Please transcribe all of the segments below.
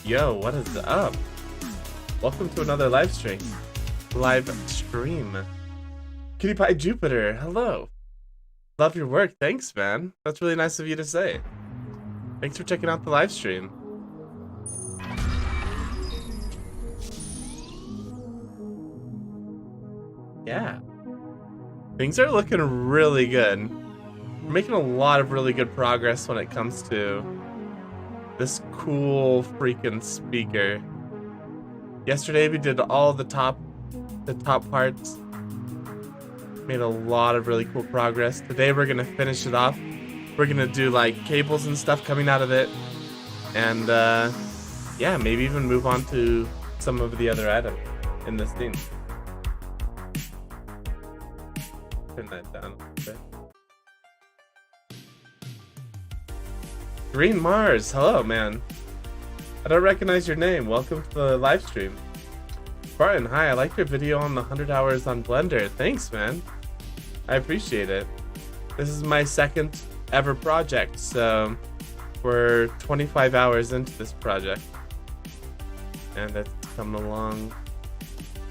Yo, what is up? Welcome to another live stream. Kitty Pie Jupiter, hello. Love your work. Thanks, man. That's really nice of you to say. Thanks for checking out the live stream. Yeah. Things are looking really good. We're making a lot of really good progress when it comes to this cool freaking speaker. Yesterday we did all the top parts. Made a lot of really cool progress. Today we're gonna finish it off. We're gonna do like cables and stuff coming out of it. And yeah, maybe even move on to some of the other items in this theme. Turn that down a little bit. Green Mars, hello man. I don't recognize your name. Welcome to the live stream. Spartan, hi, I liked your video on the 100 hours on Blender. Thanks, man. I appreciate it. This is my second ever project, so we're 25 hours into this project. And it's coming along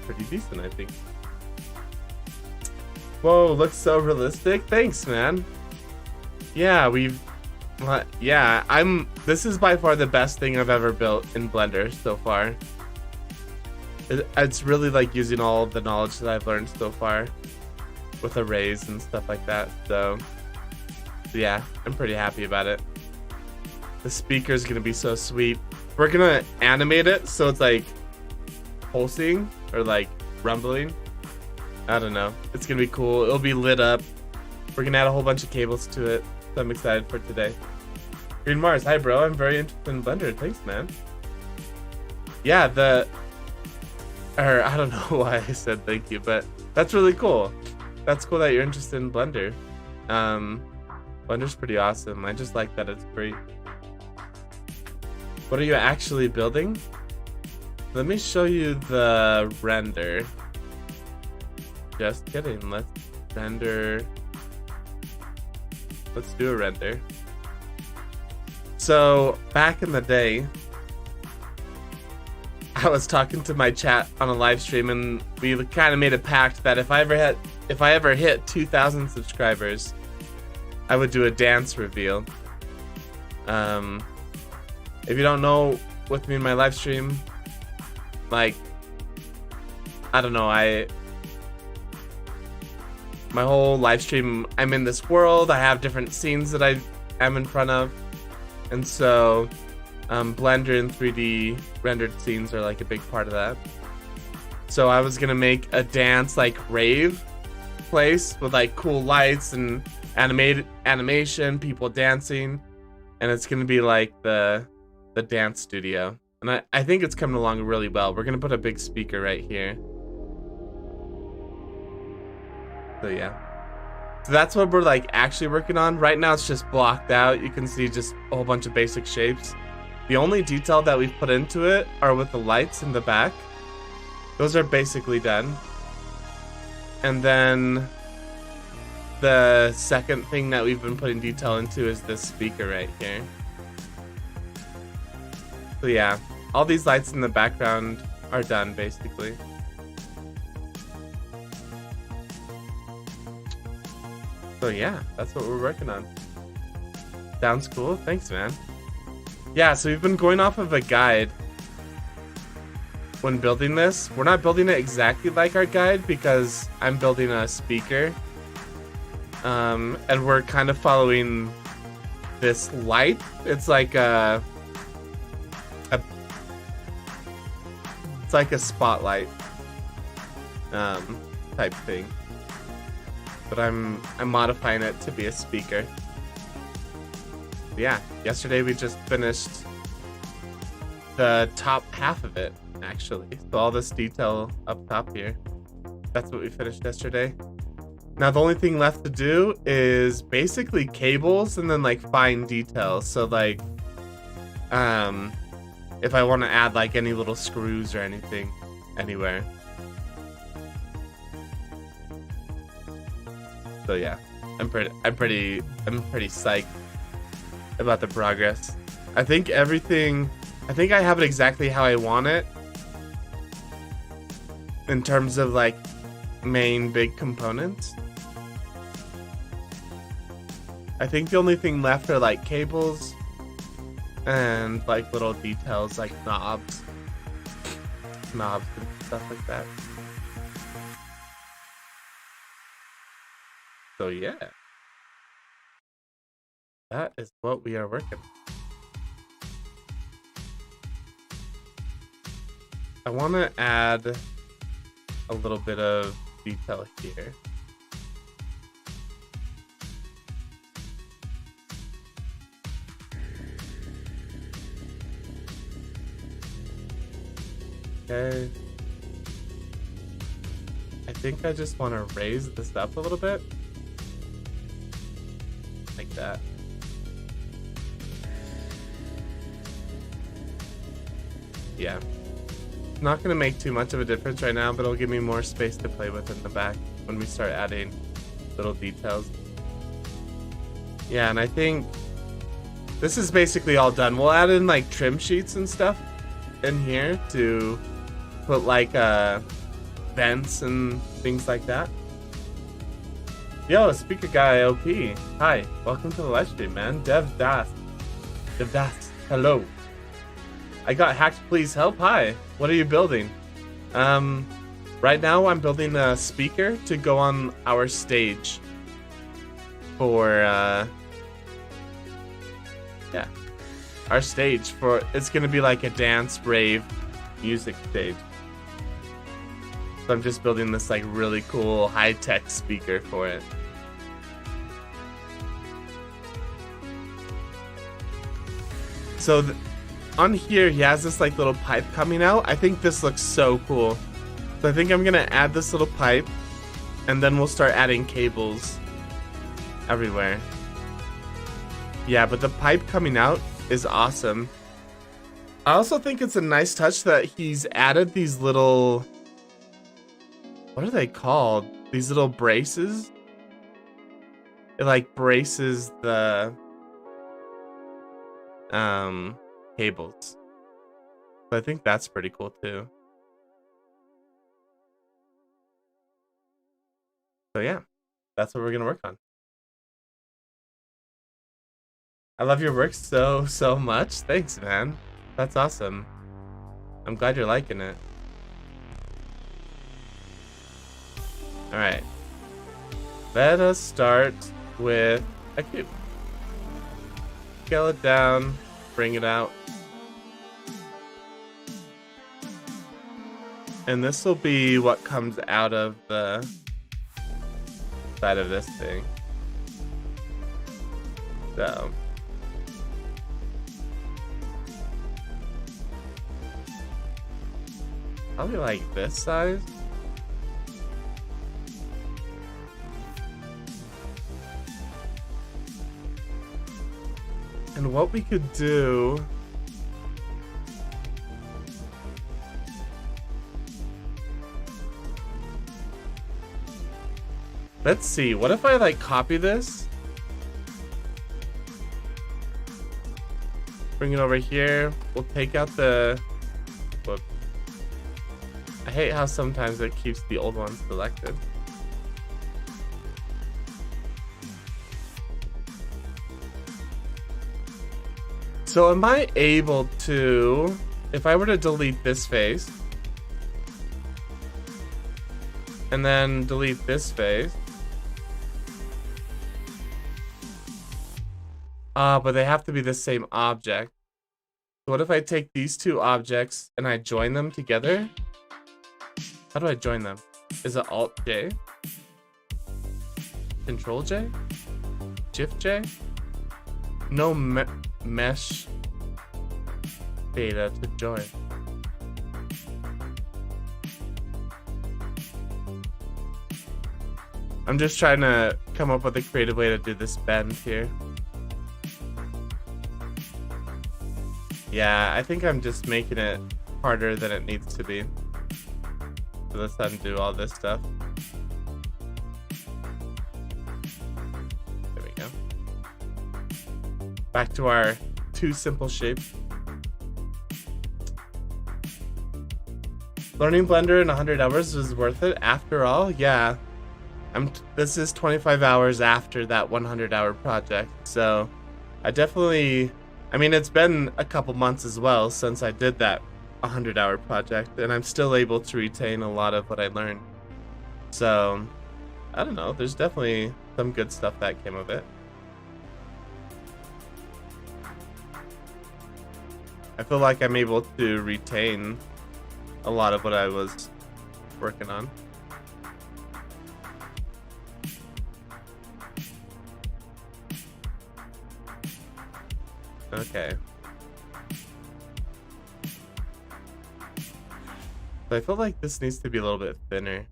pretty decent, I think. Whoa, looks so realistic. Thanks, man. Yeah, this is by far the best thing I've ever built in Blender so far. It's really like using all of the knowledge that I've learned so far with arrays and stuff like that. So yeah, I'm pretty happy about it. The speaker is gonna be so sweet. We're gonna animate it so it's like pulsing or like rumbling. I don't know. It's gonna be cool. It'll be lit up. We're gonna add a whole bunch of cables to it. So I'm excited for today. Green Mars, hi bro. I'm very interested in Blender. Thanks, man. Yeah, I don't know why I said thank you, but that's really cool. That's cool that you're interested in Blender. Blender's pretty awesome. I just like that it's free. What are you actually building? Let me show you the render. Just kidding. Let's render. Let's do a render. So back in the day, I was talking to my chat on a live stream, and we kind of made a pact that if I ever hit 2,000 subscribers, I would do a dance reveal. If you don't know, with me in my live stream, like, I don't know, my whole live stream, I'm in this world, I have different scenes that I am in front of, and so Blender and 3D rendered scenes are like a big part of that. So I was gonna make a dance like rave place with like cool lights and animation, people dancing, and it's gonna be like the dance studio. And I think it's coming along really well. We're gonna put a big speaker right here. So yeah. So that's what we're like actually working on. Right now it's just blocked out. You can see just a whole bunch of basic shapes. The only detail that we've put into it are with the lights in the back. Those are basically done. And then the second thing that we've been putting detail into is this speaker right here. So yeah, all these lights in the background are done basically. So yeah, that's what we're working on. Sounds cool. Thanks, man. Yeah, so we've been going off of a guide when building this. We're not building it exactly like our guide because I'm building a speaker. And we're kind of following this light. It's like it's like a spotlight type thing. But I'm modifying it to be a speaker. Yeah, yesterday we just finished the top half of it, actually. So all this detail up top here, that's what we finished yesterday. Now the only thing left to do is basically cables and then like fine details. So like, if I want to add like any little screws or anything anywhere. So yeah, I'm pretty psyched about the progress. I think everything I think I have it exactly how I want it. In terms of like main big components. I think the only thing left are like cables and like little details like knobs and stuff like that. So yeah, that is what we are working on. I want to add a little bit of detail here. Okay. I think I just want to raise this up a little bit. Like that. Yeah. Not going to make too much of a difference right now, but it'll give me more space to play with in the back when we start adding little details. Yeah, and I think this is basically all done. We'll add in like trim sheets and stuff in here to put like vents and things like that. Yo, speaker guy OP. Hi, welcome to the live stream, man. Dev Das, hello. I got hacked, please help. Hi, what are you building? Right now I'm building a speaker to go on our stage for yeah, our stage for, it's gonna be like a dance rave music stage. So I'm just building this like really cool high-tech speaker for it. So on here he has this like little pipe coming out. I think this looks so cool. So I think I'm gonna add this little pipe and then we'll start adding cables everywhere. Yeah, but the pipe coming out is awesome. I also think it's a nice touch that he's added these little, what are they called? These little braces? It like braces the cables. So I think that's pretty cool too. So yeah, that's what we're gonna work on. I love your work so much. Thanks, man. That's awesome. I'm glad you're liking it. Alright. Let us start with a cube. Scale it down, bring it out. And this will be what comes out of the side of this thing. So probably like this size. And what we could do, let's see, what if I like copy this, bring it over here, we'll take out the, whoop. I hate how sometimes it keeps the old ones selected. So am I able to, if I were to delete this face, and then delete this face, but they have to be the same object. So what if I take these two objects and I join them together? How do I join them? Is it Alt J? Control J? Shift J? No mesh data to join. I'm just trying to come up with a creative way to do this bend here. Yeah, I think I'm just making it harder than it needs to be. So let's undo all this stuff. There we go. Back to our two simple shapes. Learning Blender in 100 hours was worth it after all? Yeah. This is 25 hours after that 100-hour project, so I definitely... I mean, it's been a couple months as well since I did that 100-hour project, and I'm still able to retain a lot of what I learned. So, I don't know, there's definitely some good stuff that came of it. I feel like I'm able to retain a lot of what I was working on. Okay. So I feel like this needs to be a little bit thinner.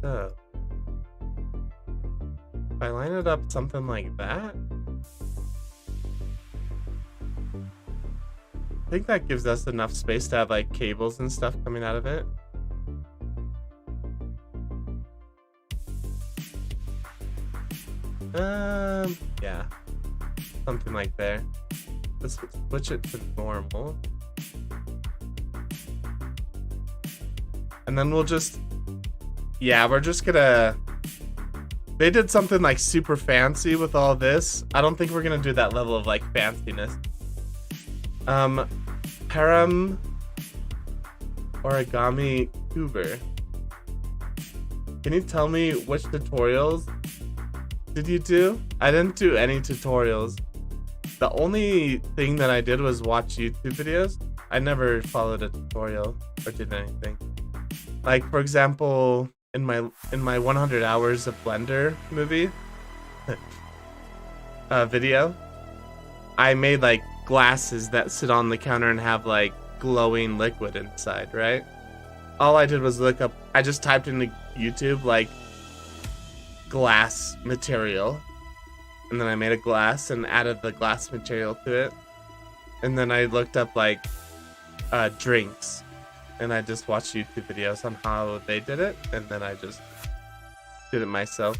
So if I line it up something like that, I think that gives us enough space to have like cables and stuff coming out of it. Yeah, something like there. Let's switch it to normal. And then we'll just, yeah, we're just gonna, they did something like super fancy with all this. I don't think we're gonna do that level of like fanciness. Param Origami Tuber. Can you tell me which tutorials did you do? I didn't do any tutorials. The only thing that I did was watch YouTube videos. I never followed a tutorial or did anything. Like, for example, in my 100 hours of Blender movie video, I made like glasses that sit on the counter and have like glowing liquid inside, right? All I did was look up, I just typed into YouTube like glass material, and then I made a glass and added the glass material to it, and then I looked up like drinks, and I just watched YouTube videos on how they did it, and then I just did it myself.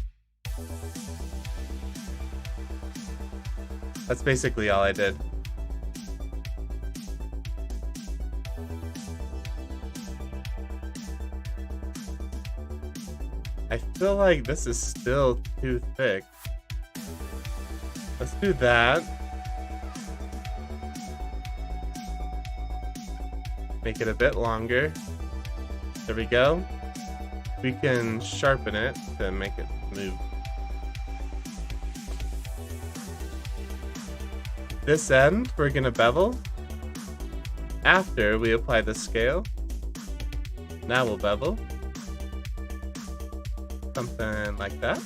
That's basically all I did. I feel like this is still too thick. Let's do that. Make it a bit longer. There we go. We can sharpen it to make it move. This end, we're gonna bevel. After we apply the scale. Now we'll bevel. Something like that.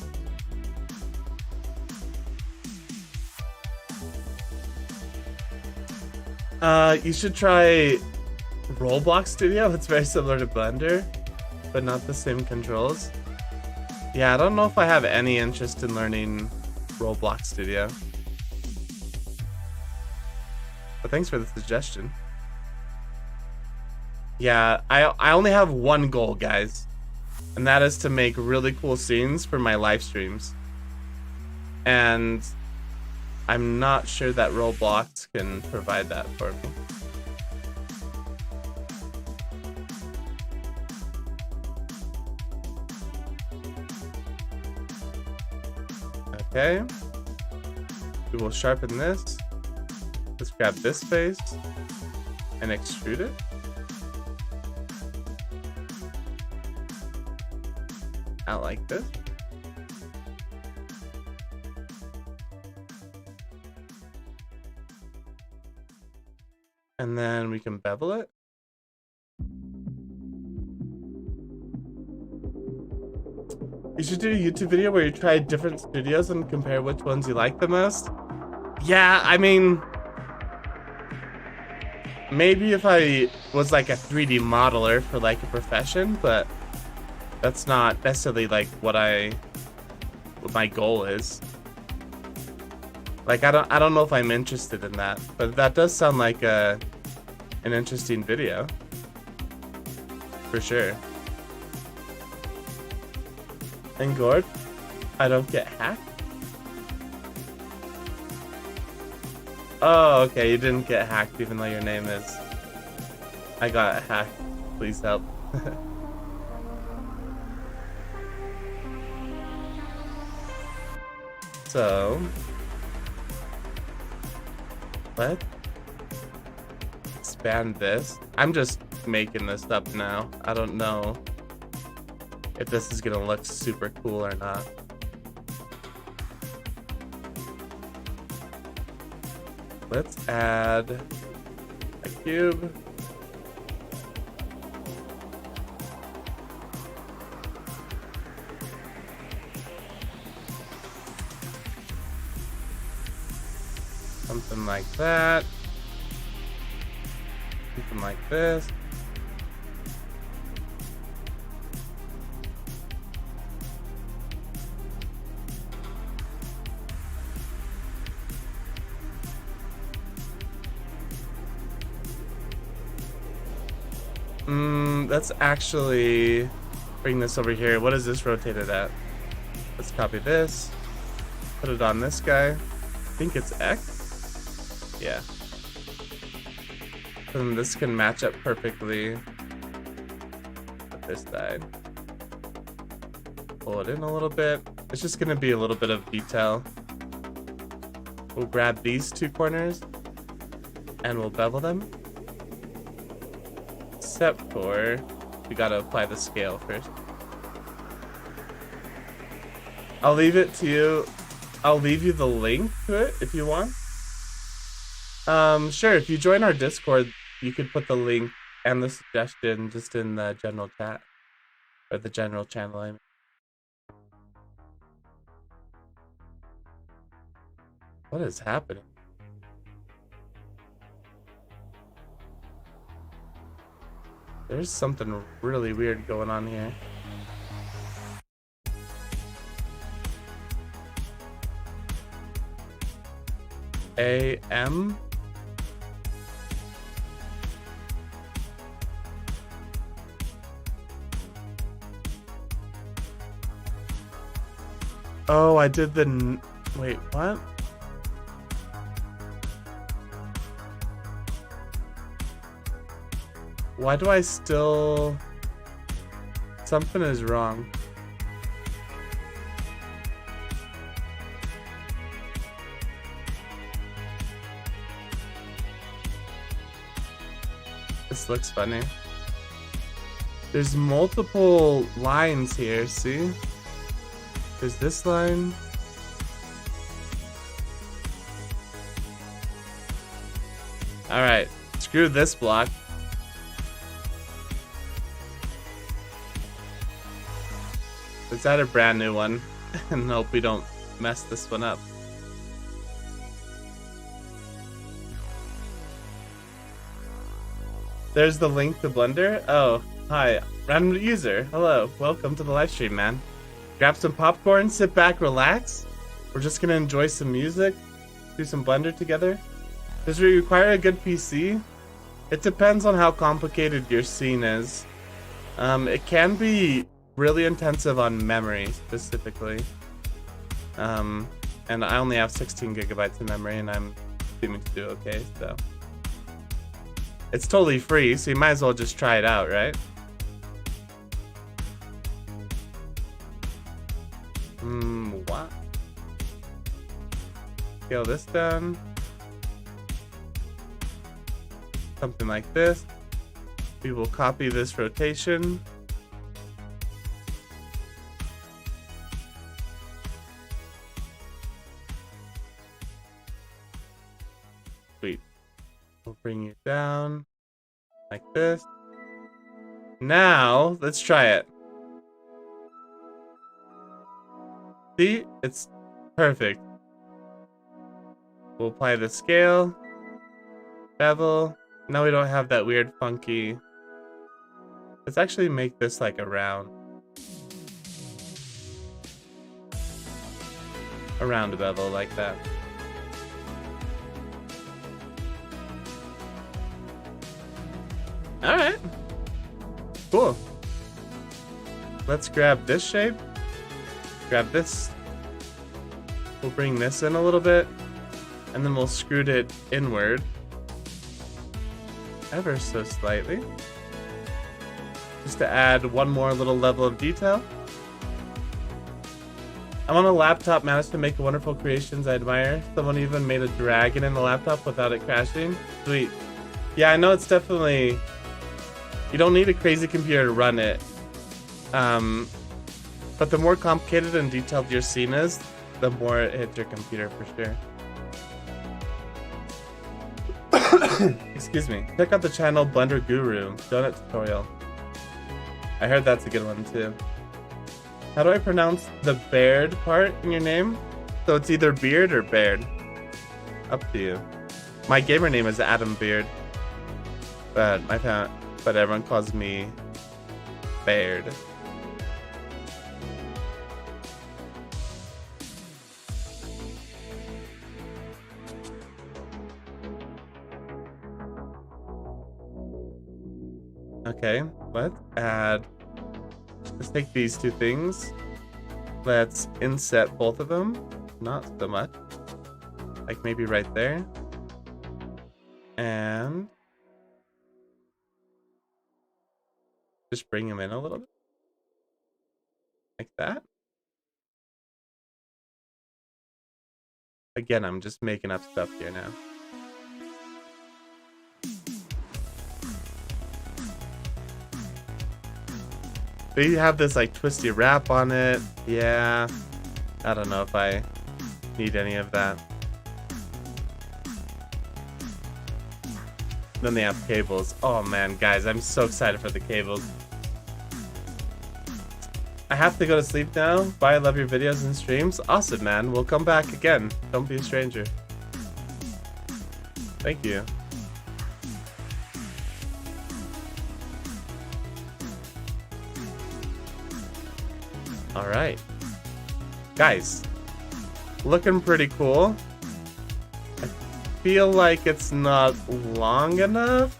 You should try Roblox Studio. It's very similar to Blender, but not the same controls. Yeah, I don't know if I have any interest in learning Roblox Studio. But thanks for the suggestion. Yeah, I only have one goal, guys. And that is to make really cool scenes for my live streams. And I'm not sure that Roblox can provide that for me. Okay. We will sharpen this. Let's grab this face and extrude it. Out like this. And then we can bevel it. You should do a YouTube video where you try different studios and compare which ones you like the most. Yeah, I mean, maybe if I was like a 3D modeler for like a profession, but that's not necessarily like what my goal is. Like I don't know if I'm interested in that, but that does sound like an interesting video. For sure. And Gord, I don't get hacked. Oh, okay, you didn't get hacked even though your name is... I got hacked. Please help. So... let's expand this. I'm just making this up now. I don't know if this is gonna look super cool or not. Let's add a cube. Something like that. Something like this. Let's actually bring this over here. What is this rotated at? Let's copy this. Put it on this guy. I think it's X. Yeah. And this can match up perfectly with this side. Pull it in a little bit. It's just gonna be a little bit of detail. We'll grab these two corners and we'll bevel them. Except for, we gotta apply the scale first. I'll leave it to you. I'll leave you the link to it if you want. Sure, if you join our Discord, you could put the link and the suggestion just in the general chat. Or the general channel, I mean. What is happening? There's something really weird going on here. AM? Oh, I did the... Wait, what? Why do I still... Something is wrong. This looks funny. There's multiple lines here, see? There's this line. Alright, screw this block. Let's add a brand new one and hope we don't mess this one up. There's the link to Blender. Oh, hi, random user. Hello, welcome to the live stream, man. Grab some popcorn, sit back, relax. We're just gonna enjoy some music, do some Blender together. Does it require a good PC? It depends on how complicated your scene is. It can be really intensive on memory specifically. And I only have 16 gigabytes of memory and I'm seeming to do okay, so. It's totally free, so you might as well just try it out, right? What? Scale this down. Something like this. We will copy this rotation. Sweet. We'll bring you down like this. Now, let's try it. See? It's perfect. We'll apply the scale. Bevel. Now we don't have that weird funky. Let's actually make this like a round bevel like that. All right, cool. Let's grab this shape. Grab this. We'll bring this in a little bit. And then we'll screw it inward. Ever so slightly. Just to add one more little level of detail. I'm on a laptop, managed to make wonderful creations I admire. Someone even made a dragon in the laptop without it crashing. Sweet. Yeah, I know it's definitely... You don't need a crazy computer to run it. But the more complicated and detailed your scene is, the more it hits your computer for sure. Excuse me. Check out the channel Blender Guru Donut Tutorial. I heard that's a good one too. How do I pronounce the Baird part in your name? So it's either Beard or Baird. Up to you. My gamer name is Adam Beard, but everyone calls me Baird. Okay, let's take these two things. Let's inset both of them. Not so much. Like maybe right there. And just bring them in a little bit. Like that. Again, I'm just making up stuff here now. They have this like twisty wrap on it. Yeah, I don't know if I need any of that. Then they have cables. Oh man, guys, I'm so excited for the cables. I have to go to sleep now. Bye, I love your videos and streams. Awesome, man. We'll come back again. Don't be a stranger. Thank you. All right, guys, looking pretty cool. I feel like it's not long enough.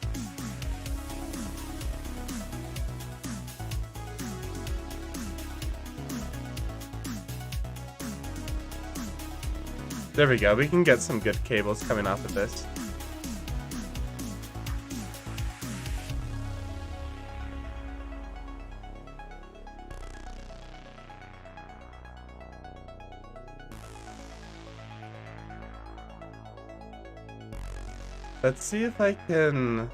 There we go. We can get some good cables coming off of this. Let's see if I can...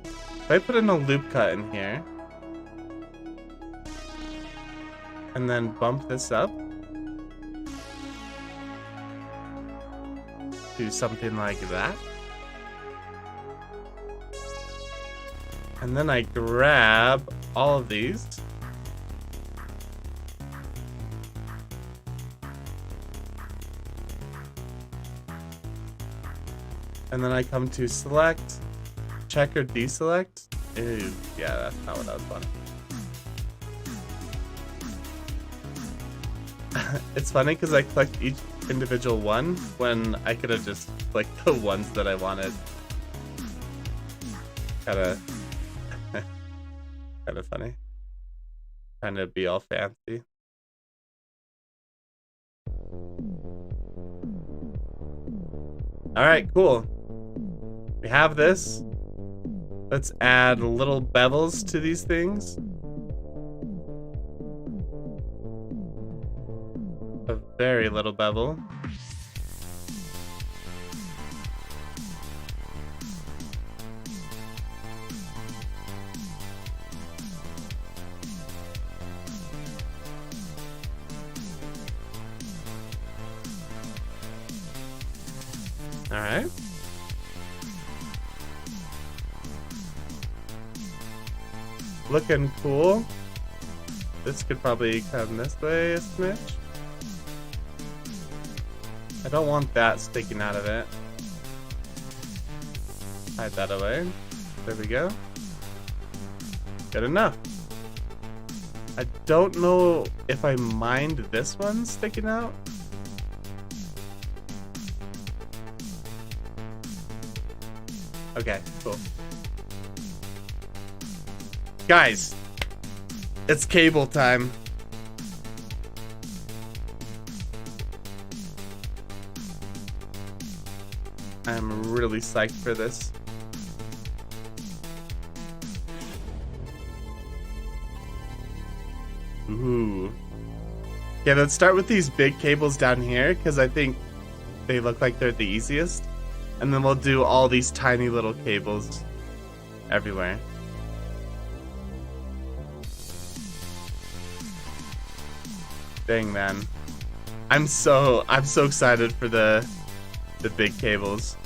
If I put in a loop cut in here, and then bump this up to something like that, and then I grab all of these, and then I come to select, check or deselect. Ew, yeah, that's not what I was wanting. It's funny because I clicked each individual one when I could have just clicked the ones that I wanted. Kinda funny. Trying to be all fancy. Alright, cool. We have this. Let's add little bevels to these things. A very little bevel. All right. Looking cool. This could probably come this way a smidge. I don't want that sticking out of it. Hide that away. There we go. Good enough. I don't know if I mind this one sticking out. Okay, cool. Guys, it's cable time. I'm really psyched for this. Ooh. Yeah, let's start with these big cables down here, because I think they look like they're the easiest. And then we'll do all these tiny little cables everywhere. Dang, man. I'm so excited for the big cables.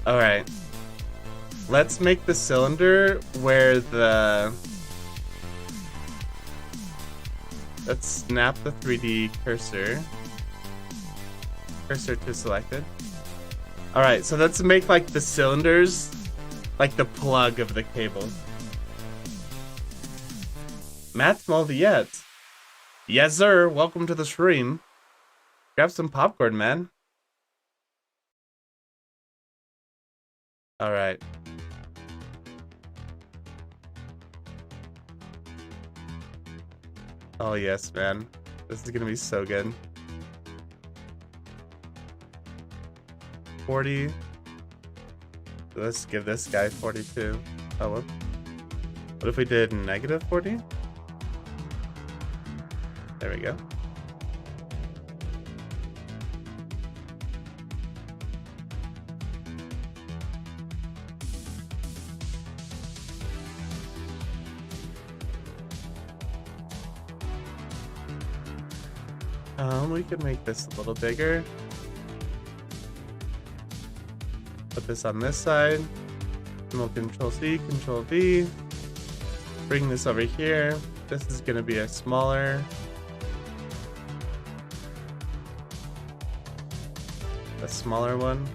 Alright. Let's make the cylinder where the... Let's snap the 3D cursor. Cursor to selected. Alright, so let's make like the cylinders like the plug of the cable. Matt Moldiet. Yes, sir. Welcome to the stream. Grab some popcorn, man. Alright. Oh, yes, man. This is gonna be so good. 40. Let's give this guy 42. Oh, whoop. What if we did negative 40? There we go. We could make this a little bigger. Put this on this side. And we'll Control C, Control V. Bring this over here. This is gonna be a smaller. A smaller one.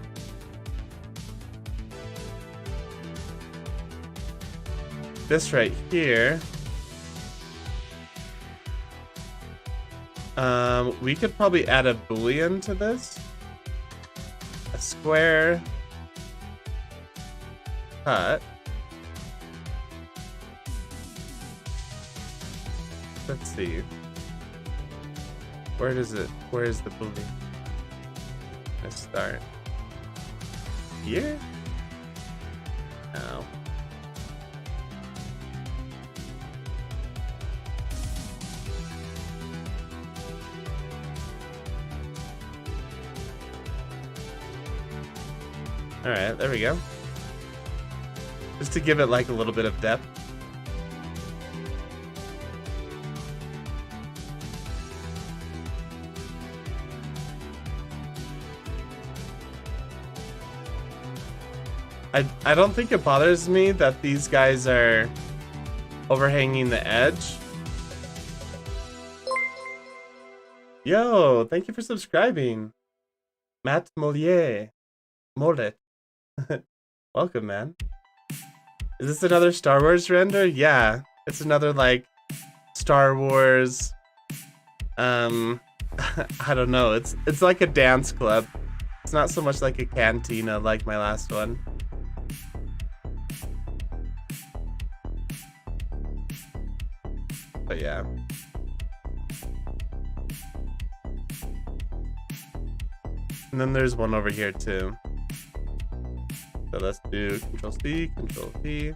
This right here. We could probably add a boolean to this. A square cut. Let's see. Where is the boolean? Let's start here. No. All right, there we go. Just to give it like a little bit of depth. I don't think it bothers me that these guys are overhanging the edge. Yo, thank you for subscribing. Matt Mollier. Mollet. Welcome, man. Is this another Star Wars render? Yeah. It's another like Star Wars I don't know. It's like a dance club. It's not so much like a cantina like my last one. But yeah. And then there's one over here too. So let's do Control C, Control V.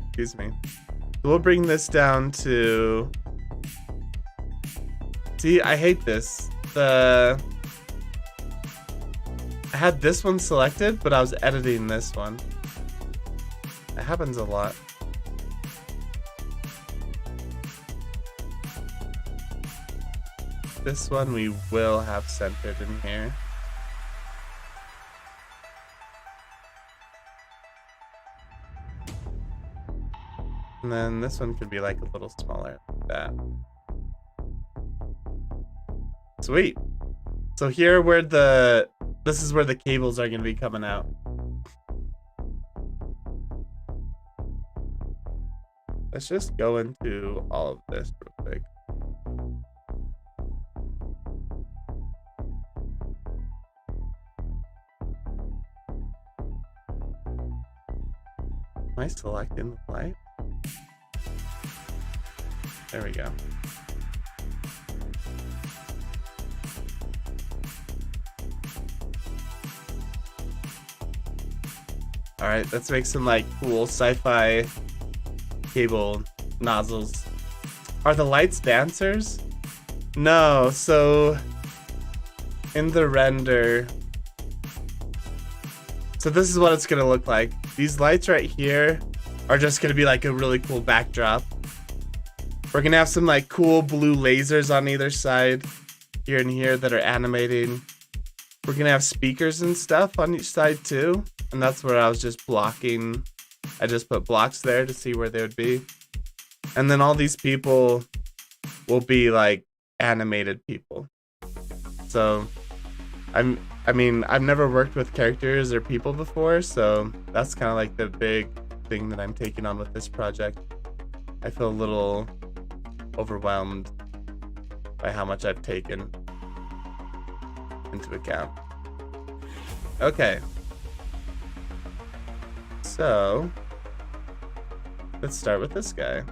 Excuse me. So we'll bring this down to... See, I hate this. I had this one selected, but I was editing this one. It happens a lot. This one we will have centered in here. And then this one could be like a little smaller, like that. Sweet. So here where this is where the cables are gonna be coming out. Let's just go into all of this real quick. Am I selecting the light? There we go. Alright, let's make some like cool sci-fi cable nozzles. Are the lights dancers? No, so in the render, so this is what it's gonna look like. These lights right here are just gonna be like a really cool backdrop. We're gonna have some like cool blue lasers on either side, here and here, that are animating. We're gonna have speakers and stuff on each side too, and that's where I was just blocking. I just put blocks there to see where they would be. And then all these people will be like animated people. So I mean, I've never worked with characters or people before, so that's kind of like the big thing that I'm taking on with this project. I feel a little overwhelmed by how much I've taken into account. Okay. So, let's start with this guy.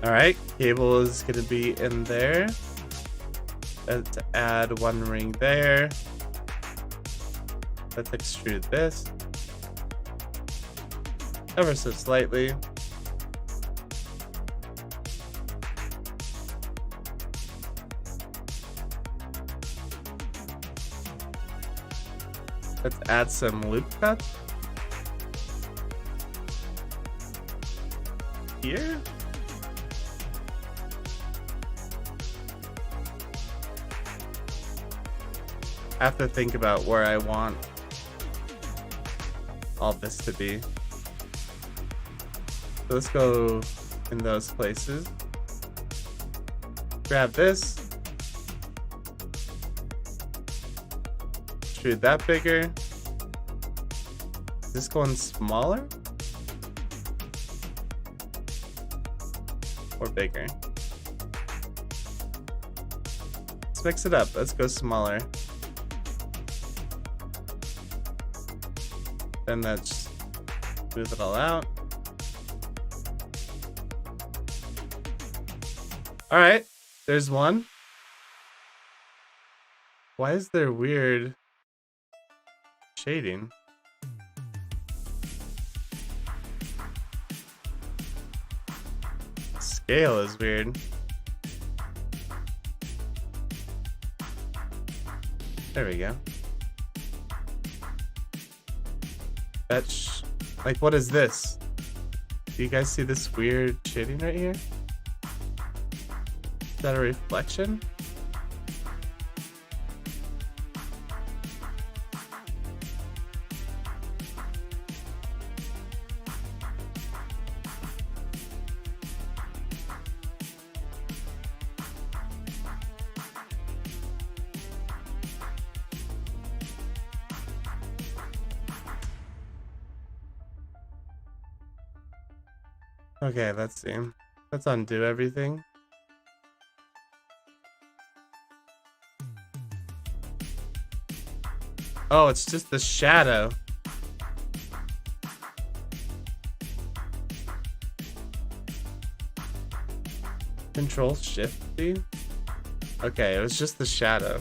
Alright, cable is gonna be in there. Let's add one ring there. Let's extrude this ever so slightly. Let's add some loop cuts here. I have to think about where I want all this to be. So let's go in those places. Grab this. Extrude that bigger. Is this going smaller? Or bigger? Let's mix it up. Let's go smaller. Then let's move it all out. All right, there's one. Why is there weird shading? Scale is weird. There we go. That's like, what is this? Do you guys see this weird shading right here? Is that a reflection? Okay, let's see. Let's undo everything. Oh, it's just the shadow. Control Shift C? Okay, it was just the shadow.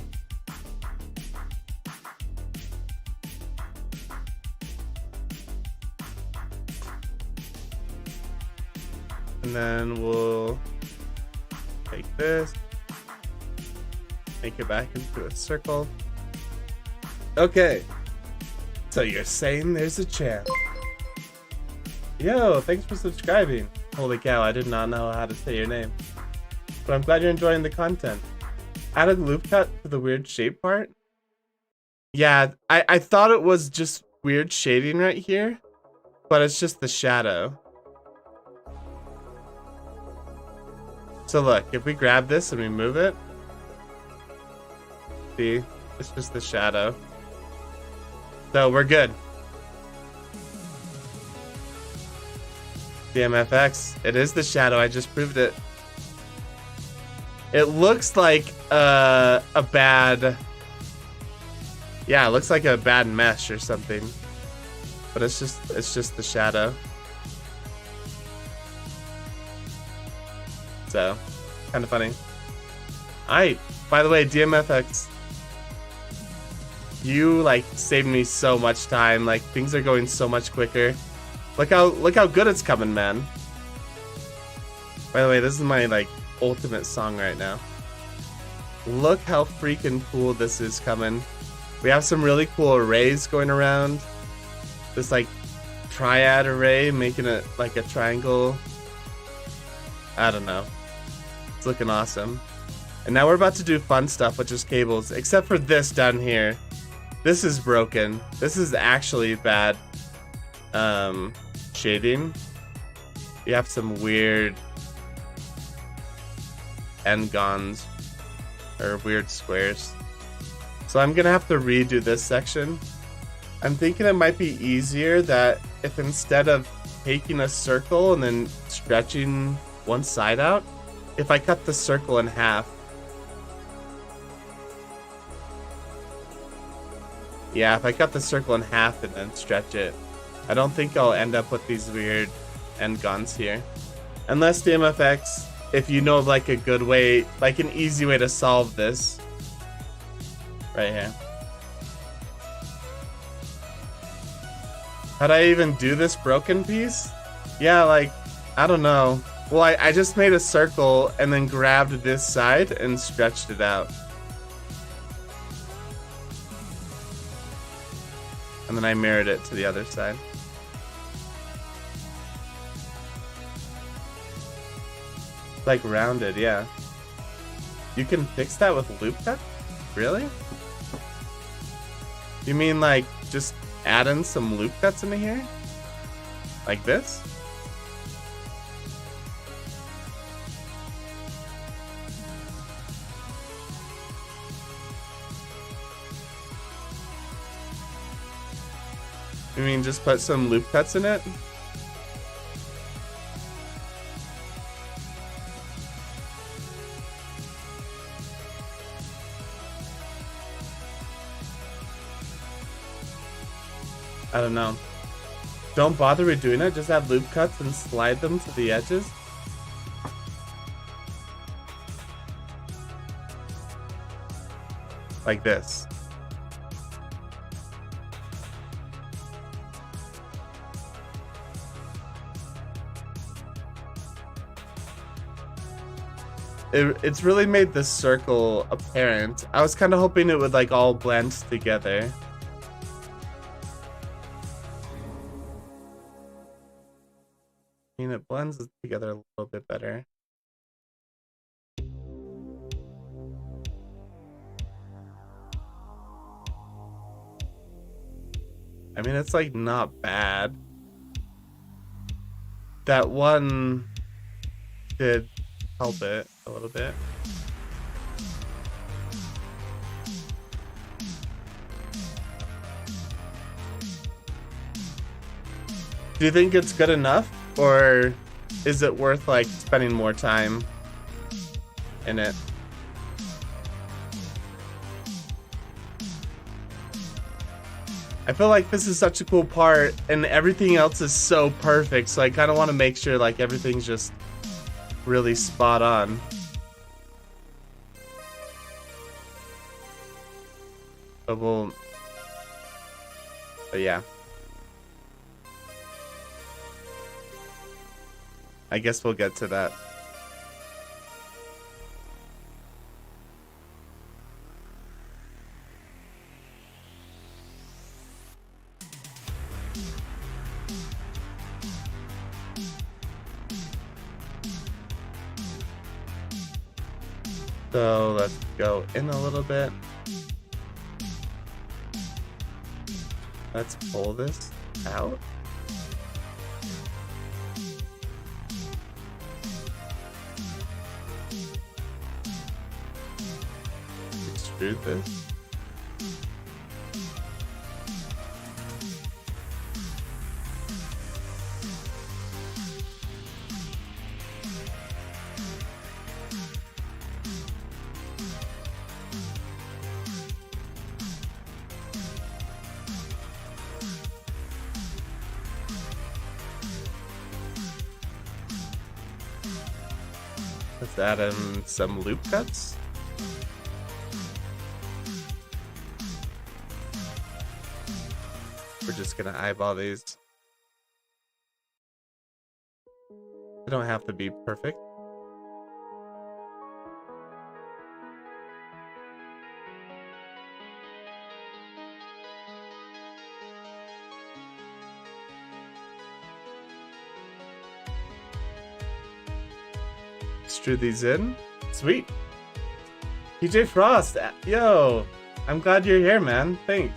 And then we'll take this, make it back into a circle. Okay, so you're saying there's a chance. Yo, thanks for subscribing. Holy cow, I did not know how to say your name. But I'm glad you're enjoying the content. Add a loop cut to the weird shape part. Yeah, I thought it was just weird shading right here. but it's just the shadow. So look, if we grab this and we move it, see, it's just the shadow. So we're good. DMFX, it is the shadow, I just proved it. It looks like a bad, yeah, it looks like a bad mesh or something. But it's just the shadow. So, kind of funny. By the way, DMFX, you like saved me so much time. Like things are going so much quicker. Look how good it's coming, man. By the way, this is my like ultimate song right now. Look how freaking cool this is coming. We have some really cool arrays going around. This like triad array, making it like a triangle. I don't know. It's looking awesome. And now we're about to do fun stuff with just cables, except for this down here. This is broken. This is actually bad shading. You have some weird n-gons or weird squares. So I'm gonna have to redo this section. I'm thinking it might be easier that if instead of taking a circle and then stretching one side out, if I cut the circle in half. Yeah, if I cut the circle in half and then stretch it, I don't think I'll end up with these weird n-gons here. Unless DMFX, if you know of like a good way, like an easy way to solve this. Right here. How'd I even do this broken piece? Yeah, like, I don't know. Well, I just made a circle and then grabbed this side and stretched it out. And then I mirrored it to the other side. It's like rounded, yeah. You can fix that with loop cut? Really? You mean like just add in some loop cuts into here? Like this? You mean just put some loop cuts in it? I don't know. Don't bother redoing it, just add loop cuts and slide them to the edges. Like this. It's really made this circle apparent. I was kind of hoping it would like all blend together. I mean, it blends together a little bit better. I mean, it's like not bad. That one did help it a little bit. Do you think it's good enough? Or is it worth like spending more time in it? I feel like this is such a cool part and everything else is so perfect, so I kind of want to make sure like everything's just really spot on. But yeah. I guess we'll get to that. So let's go in a little bit. Let's pull this out. extrude this. Let's add in some loop cuts. We're just gonna eyeball these. They don't have to be perfect. Extrude these in. Sweet. PJ Frost, yo, I'm glad you're here, man. Thanks.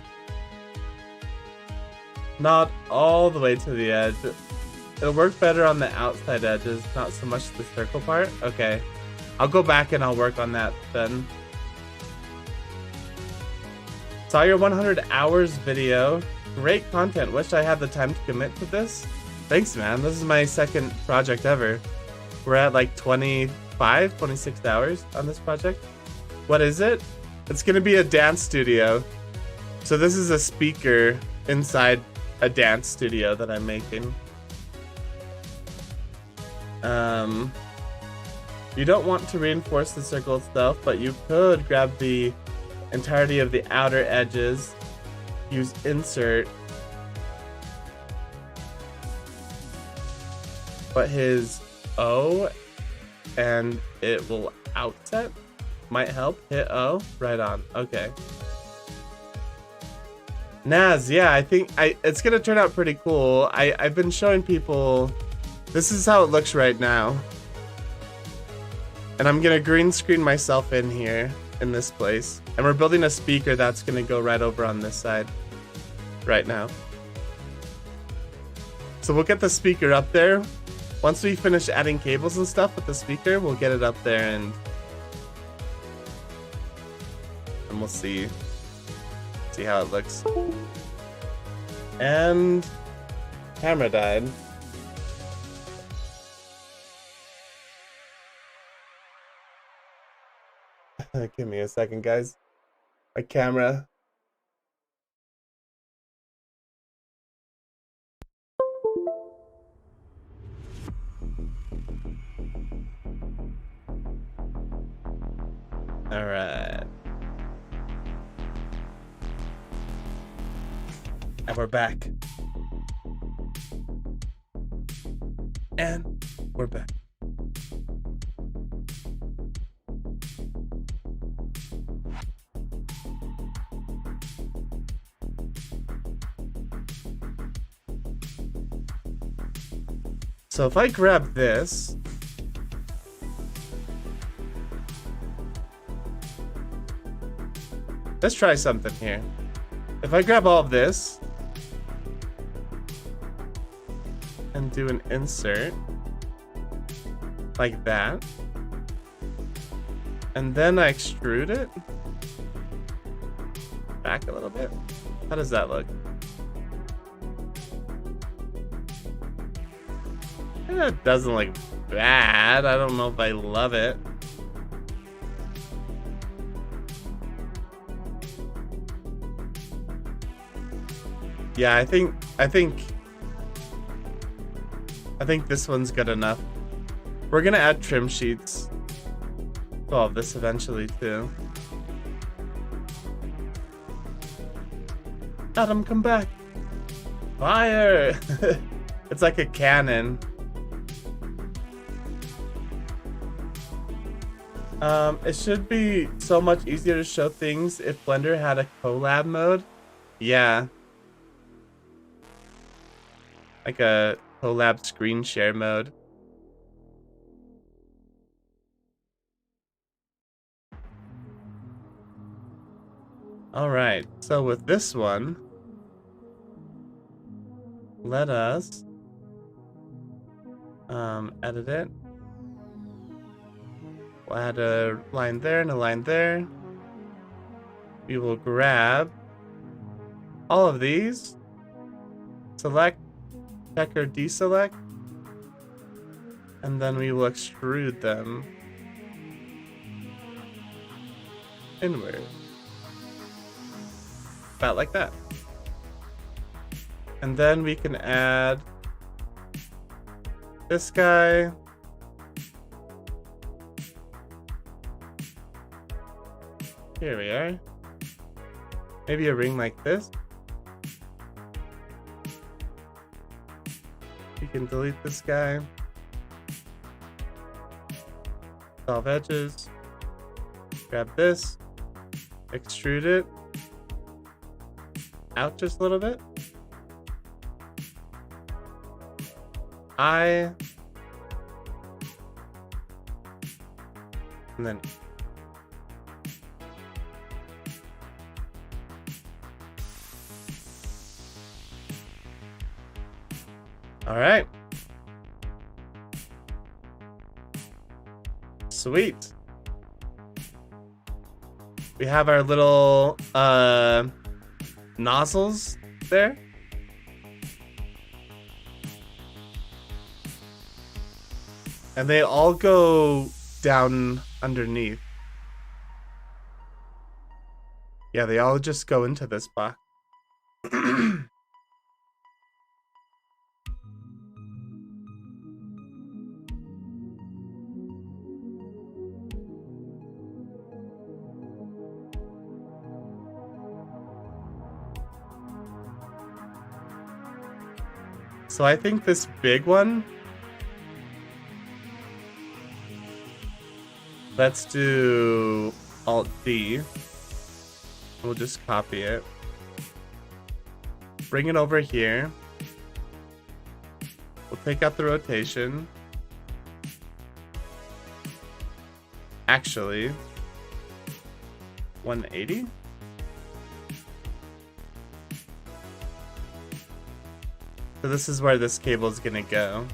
Not all the way to the edge. It'll work better on the outside edges, not so much the circle part. Okay. I'll go back and I'll work on that then. Saw your 100 hours video. Great content. Wish I had the time to commit to this. Thanks, man. This is my second project ever. We're at like 25, 26 hours on this project. What is it? It's gonna be a dance studio. So this is a speaker inside a dance studio that I'm making. You don't want to reinforce the circle itself, but you could grab the entirety of the outer edges, use insert, but his O and it will outset. Might help. Hit O. Right on. Okay. Naz, yeah, I think it's gonna turn out pretty cool. I've been showing people. This is how it looks right now. And I'm gonna green screen myself in here in this place. And we're building a speaker that's gonna go right over on this side right now. So we'll get the speaker up there. Once we finish adding cables and stuff with the speaker, we'll get it up there and we'll see how it looks. And camera died. Give me a second, guys. My camera. All right. And we're back. And we're back. So if I grab this, let's try something here. If I grab all of this and do an insert like that, and then I extrude it back a little bit, how does that look? It doesn't look bad. I don't know if I love it. Yeah, I think this one's good enough. We're gonna add trim sheets to all of this eventually too. Adam, come back! Fire! It's like a cannon. It should be so much easier to show things if Blender had a collab mode. Yeah. Like a collab screen share mode. Alright, so with this one, let us edit it. We'll add a line there and a line there. we will grab all of these, select, check or deselect, and then we will extrude them inward. About like that. And then we can add this guy. Here we are. Maybe a ring like this. We can delete this guy. Solve edges. Grab this. Extrude it out just a little bit. And then all right. Sweet. We have our little nozzles there. And they all go down underneath. Yeah, they all just go into this box. So I think this big one, let's do Alt D. We'll just copy it. Bring it over here. We'll take out the rotation. Actually, 180. So this is where this cable is gonna go.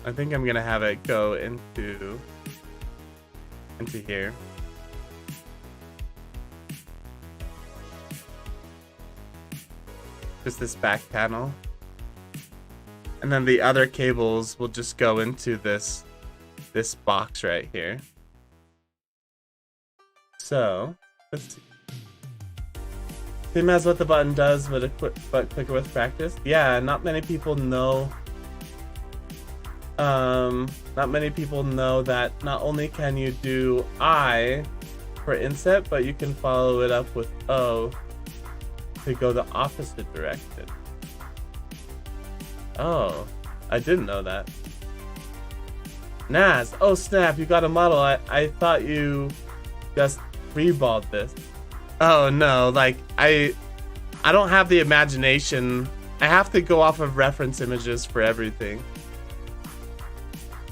I think I'm gonna have it go into here. Just this back panel. And then the other cables will just go into this box right here. So let's see. Same as what the button does, but quicker with practice. Yeah, not many people know. Not many people know that not only can you do I for inset, but you can follow it up with O to go the opposite direction. Oh, I didn't know that. Naz, oh snap, you got a model. I thought you just freeballed this. Oh no, like I don't have the imagination. I have to go off of reference images for everything.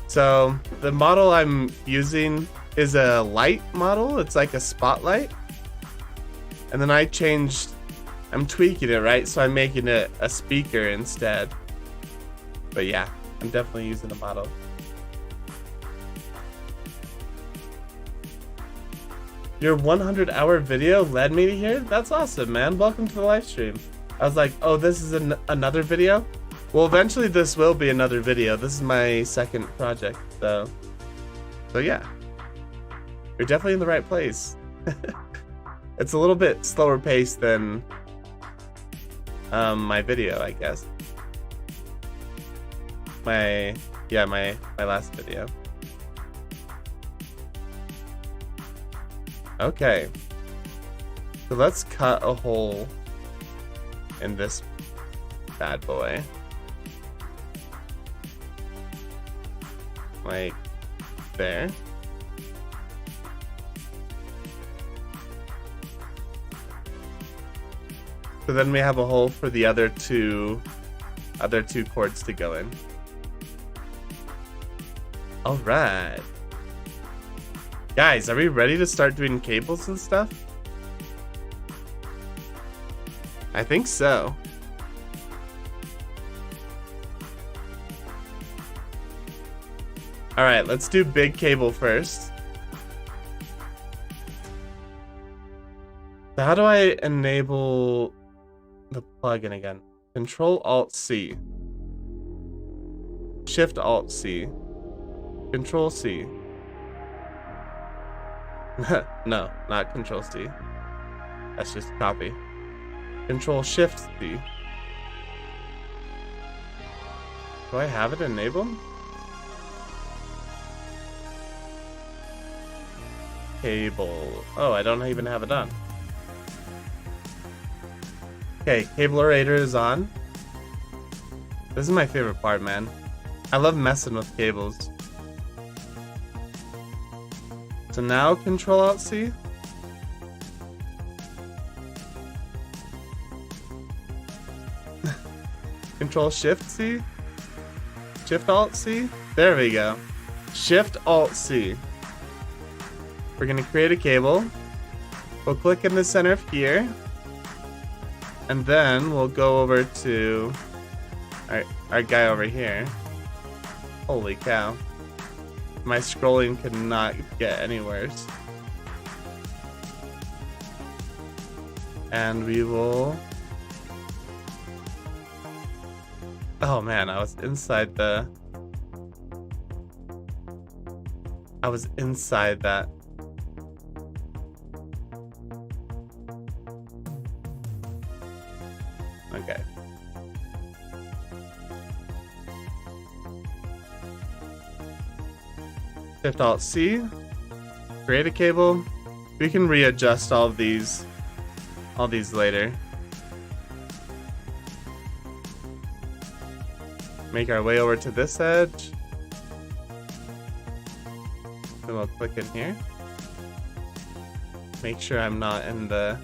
So the model I'm using is a light model. It's like a spotlight. And then I'm tweaking it, right? So I'm making it a speaker instead. But yeah, I'm definitely using a model. Your 100-hour video led me to here? That's awesome, man. Welcome to the live stream. I was like, oh, this is another video? Well, eventually this will be another video. This is my second project, so yeah. You're definitely in the right place. It's a little bit slower paced than my video, I guess. My last video. Okay. So let's cut a hole in this bad boy. Like there. So then we have a hole for the other two cords to go in. All right. Guys, are we ready to start doing cables and stuff? I think so. All right, let's do big cable first. So how do I enable the plugin again? Control Alt C. Shift Alt C. Control C. No, not Control C. That's just copy. Control Shift C. Do I have it enabled? Cable. Oh, I don't even have it on. Okay, cable orator is on. This is my favorite part, man. I love messing with cables. So now Control Alt C. Control Shift C. Shift Alt C. There we go. Shift Alt C. We're gonna create a cable. We'll click in the center of here. And then we'll go over to our guy over here. Holy cow. My scrolling could not get any worse. And we will... Oh man, I was inside that. Okay. Shift Alt C. Create a cable. We can readjust all these later. Make our way over to this edge. Then we'll click in here. Make sure I'm not in the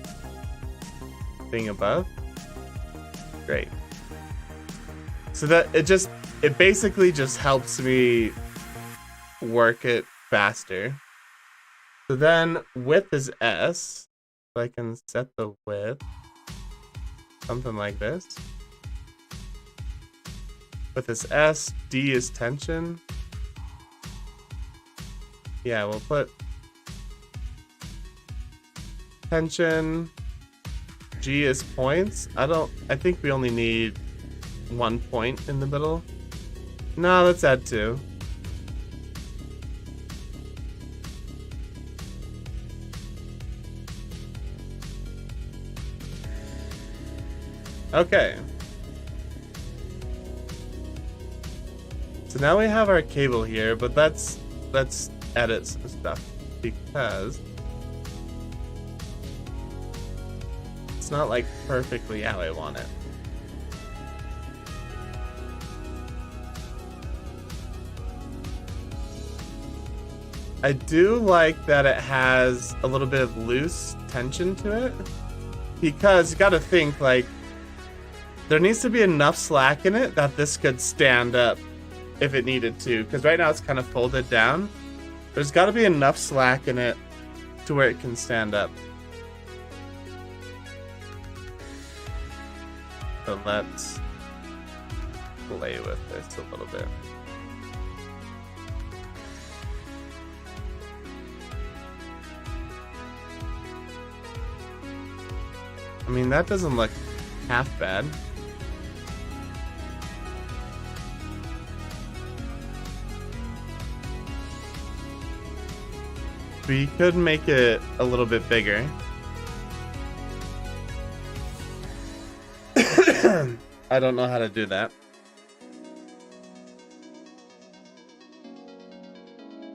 thing above. Great. So that it basically just helps me work it faster. So then width is S. So I can set the width. Something like this. Width is S, D is tension. Yeah, we'll put tension. G is points. I think we only need 1 point in the middle. No, let's add 2. Okay. So now we have our cable here, but let's edit some stuff because it's not like perfectly how I want it. I do like that it has a little bit of loose tension to it because you gotta think, like, there needs to be enough slack in it that this could stand up if it needed to, because right now it's kind of folded down. There's got to be enough slack in it to where it can stand up. So let's play with this a little bit. I mean, that doesn't look half bad. We could make it a little bit bigger. I don't know how to do that.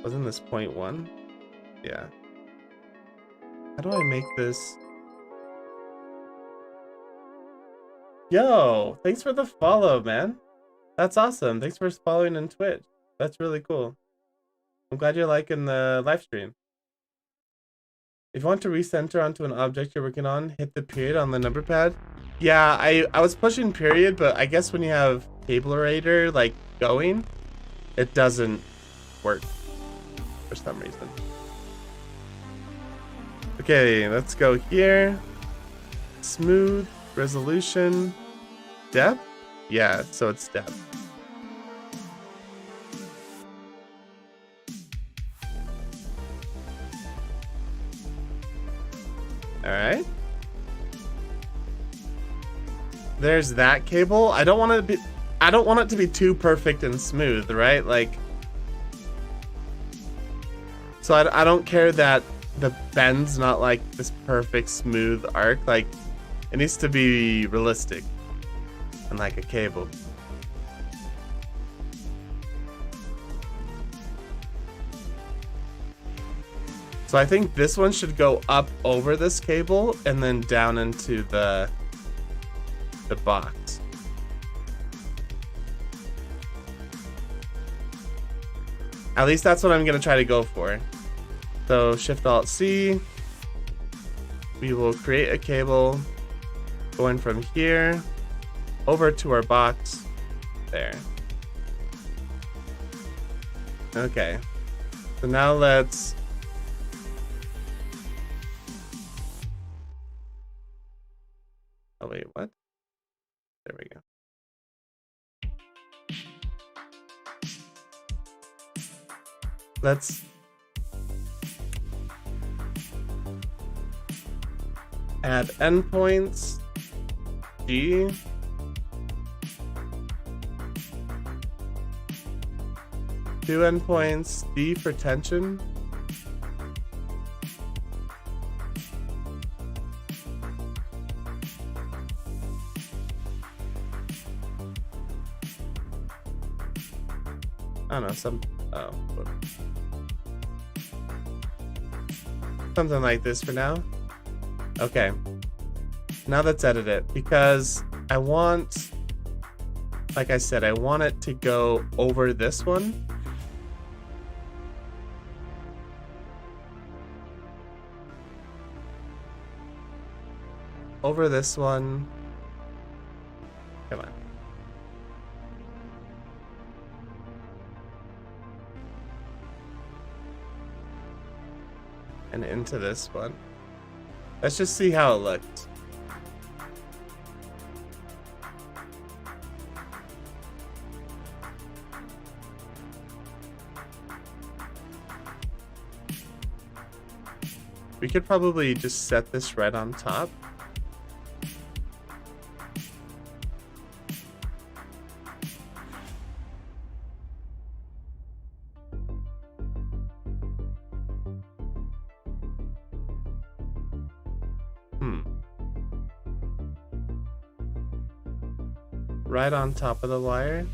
Wasn't this 0.1? Yeah. How do I make this? Yo, thanks for the follow, man. That's awesome. Thanks for following on Twitch. That's really cool. I'm glad you're liking the live stream. If you want to recenter onto an object you're working on, hit the period on the number pad. Yeah, I was pushing period, but I guess when you have cable orator like going, it doesn't work for some reason. Okay, let's go here. Smooth, resolution, depth? Yeah, so it's depth. Alright. there's that cable. I don't want it to be too perfect and smooth, right? Like, so I don't care that the bend's not like this perfect smooth arc. Like, it needs to be realistic and like a cable. So I think this one should go up over this cable and then down into the box. At least that's what I'm gonna try to go for. So Shift-Alt-C, we will create a cable going from here over to our box there. Okay, so now let's oh wait, what? There we go. Let's add endpoints, G. Two endpoints, D for tension. I don't know, something like this for now. Okay, now let's edit it because I want, like I said, I want it to go over this one. Over this one. Come on. And into this one. Let's just see how it looks. We could probably just set this right on top. Right on top of the wire.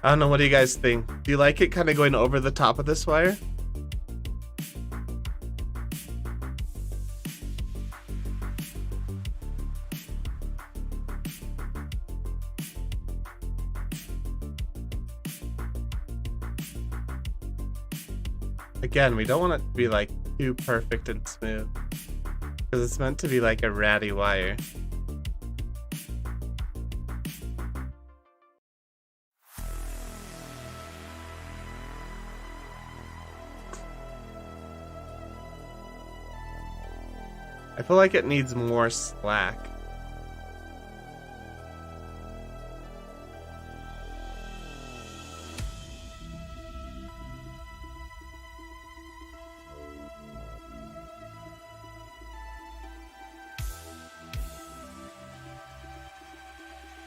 I don't know, what do you guys think? Do you like it kind of going over the top of this wire? Again, we don't want it to be like too perfect and smooth because it's meant to be like a ratty wire. I feel like it needs more slack.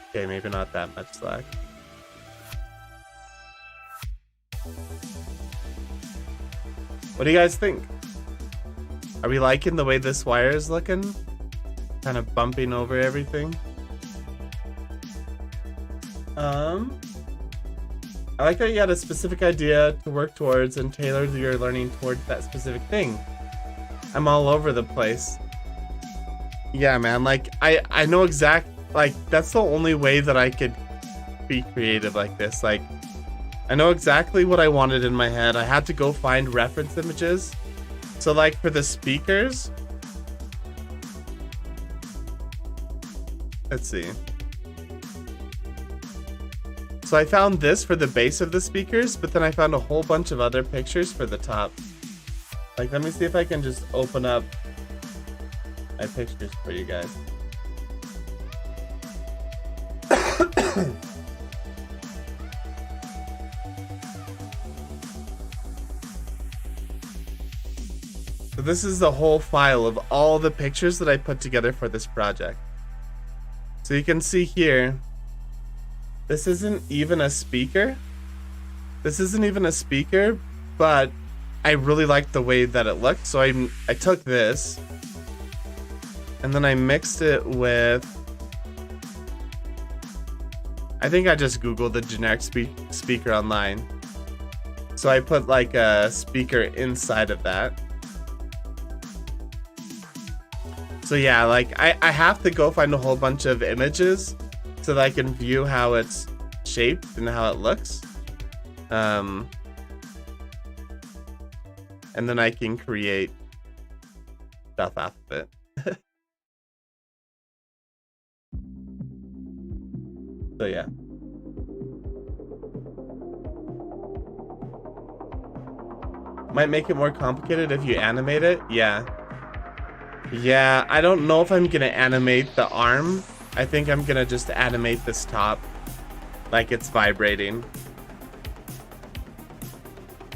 Okay, maybe not that much slack. What do you guys think? Are we liking the way this wire is looking? Kind of bumping over everything. I like that you had a specific idea to work towards and tailored your learning towards that specific thing. I'm all over the place. Yeah, man, like, I know exact, like, that's the only way that I could be creative like this. Like, I know exactly what I wanted in my head. I had to go find reference images. So, like, for the speakers, let's see. So I found this for the base of the speakers, but then I found a whole bunch of other pictures for the top. Like, let me see if I can just open up my pictures for you guys. So this is the whole file of all the pictures that I put together for this project. So you can see here, this isn't even a speaker. This isn't even a speaker, but I really like the way that it looked. So I took this and then I mixed it with, I think I just Googled the generic speaker online. So I put like a speaker inside of that. So yeah, like I have to go find a whole bunch of images so that I can view how it's shaped and how it looks. And then I can create stuff out of it. So yeah. Might make it more complicated if you animate it. Yeah. Yeah, I don't know if I'm gonna animate the arm. I think I'm gonna just animate this top like it's vibrating.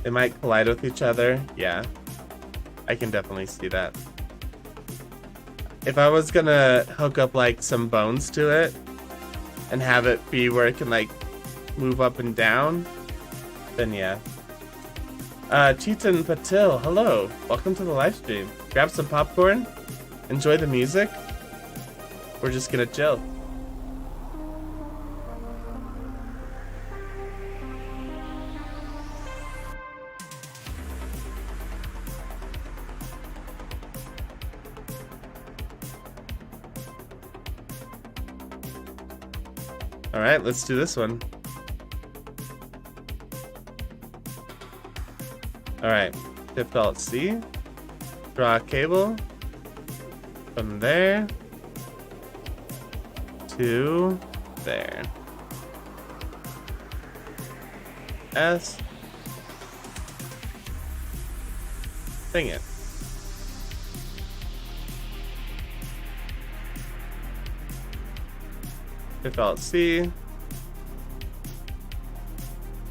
They might collide with each other. Yeah, I can definitely see that. If I was gonna hook up like some bones to it and have it be where it can like move up and down, then yeah. Cheetan Patil, hello. Welcome to the live stream. Grab some popcorn, enjoy the music. We're just gonna chill. All right, let's do this one. All right, Shift Alt C, draw a cable from there to there. S. Dang it. Shift Alt C,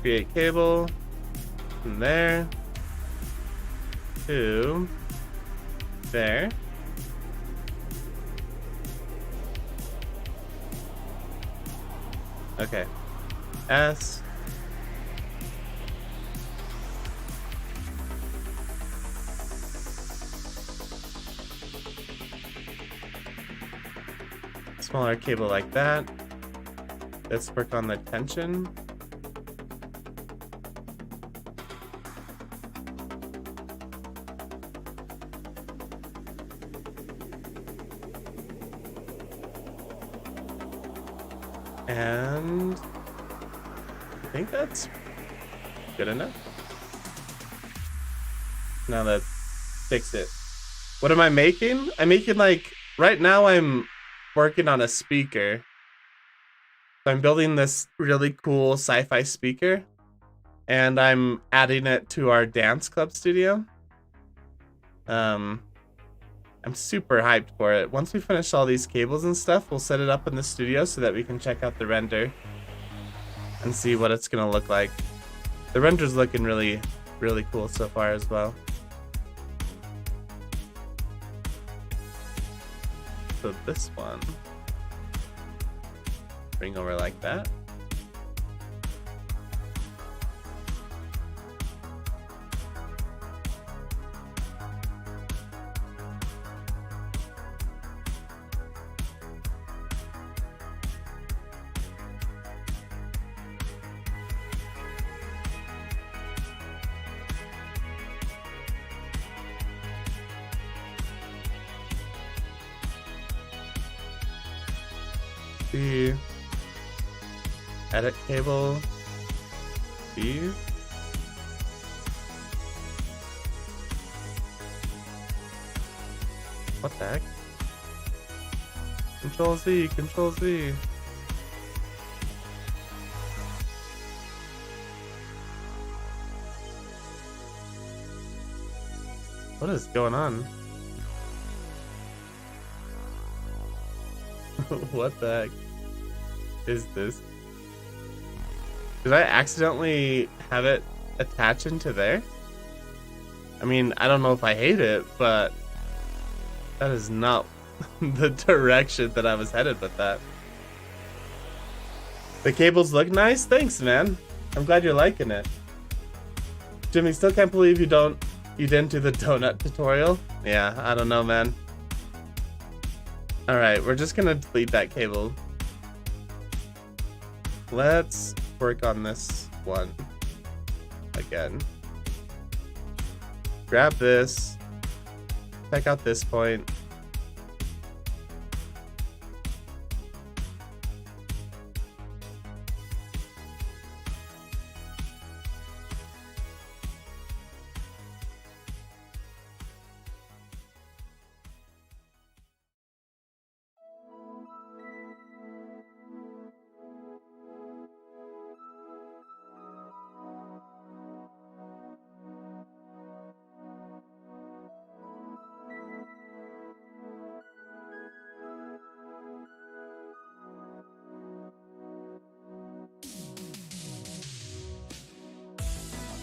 create cable from there to there. Okay. S. Smaller cable like that. Let's work on the tension. And I think that's good enough. Now let's fix it. What am I making? I'm making like, right now I'm working on a speaker. So I'm building this really cool sci-fi speaker and I'm adding it to our dance club studio. I'm super hyped for it. Once we finish all these cables and stuff, we'll set it up in the studio so that we can check out the render and see what it's gonna look like. The render's looking really, really cool so far as well. So this one, bring over like that. The edit cable, B. What the heck? Control Z, Control Z. What is going on? What the heck is this? Did I accidentally have it attach into there? I mean, I don't know if I hate it, but that is not the direction that I was headed with that. The cables look nice? Thanks, man. I'm glad you're liking it. Jimmy, still can't believe you didn't do the donut tutorial. Yeah, I don't know, man. Alright, we're just gonna delete that cable. Let's work on this one again. Grab this. Check out this point.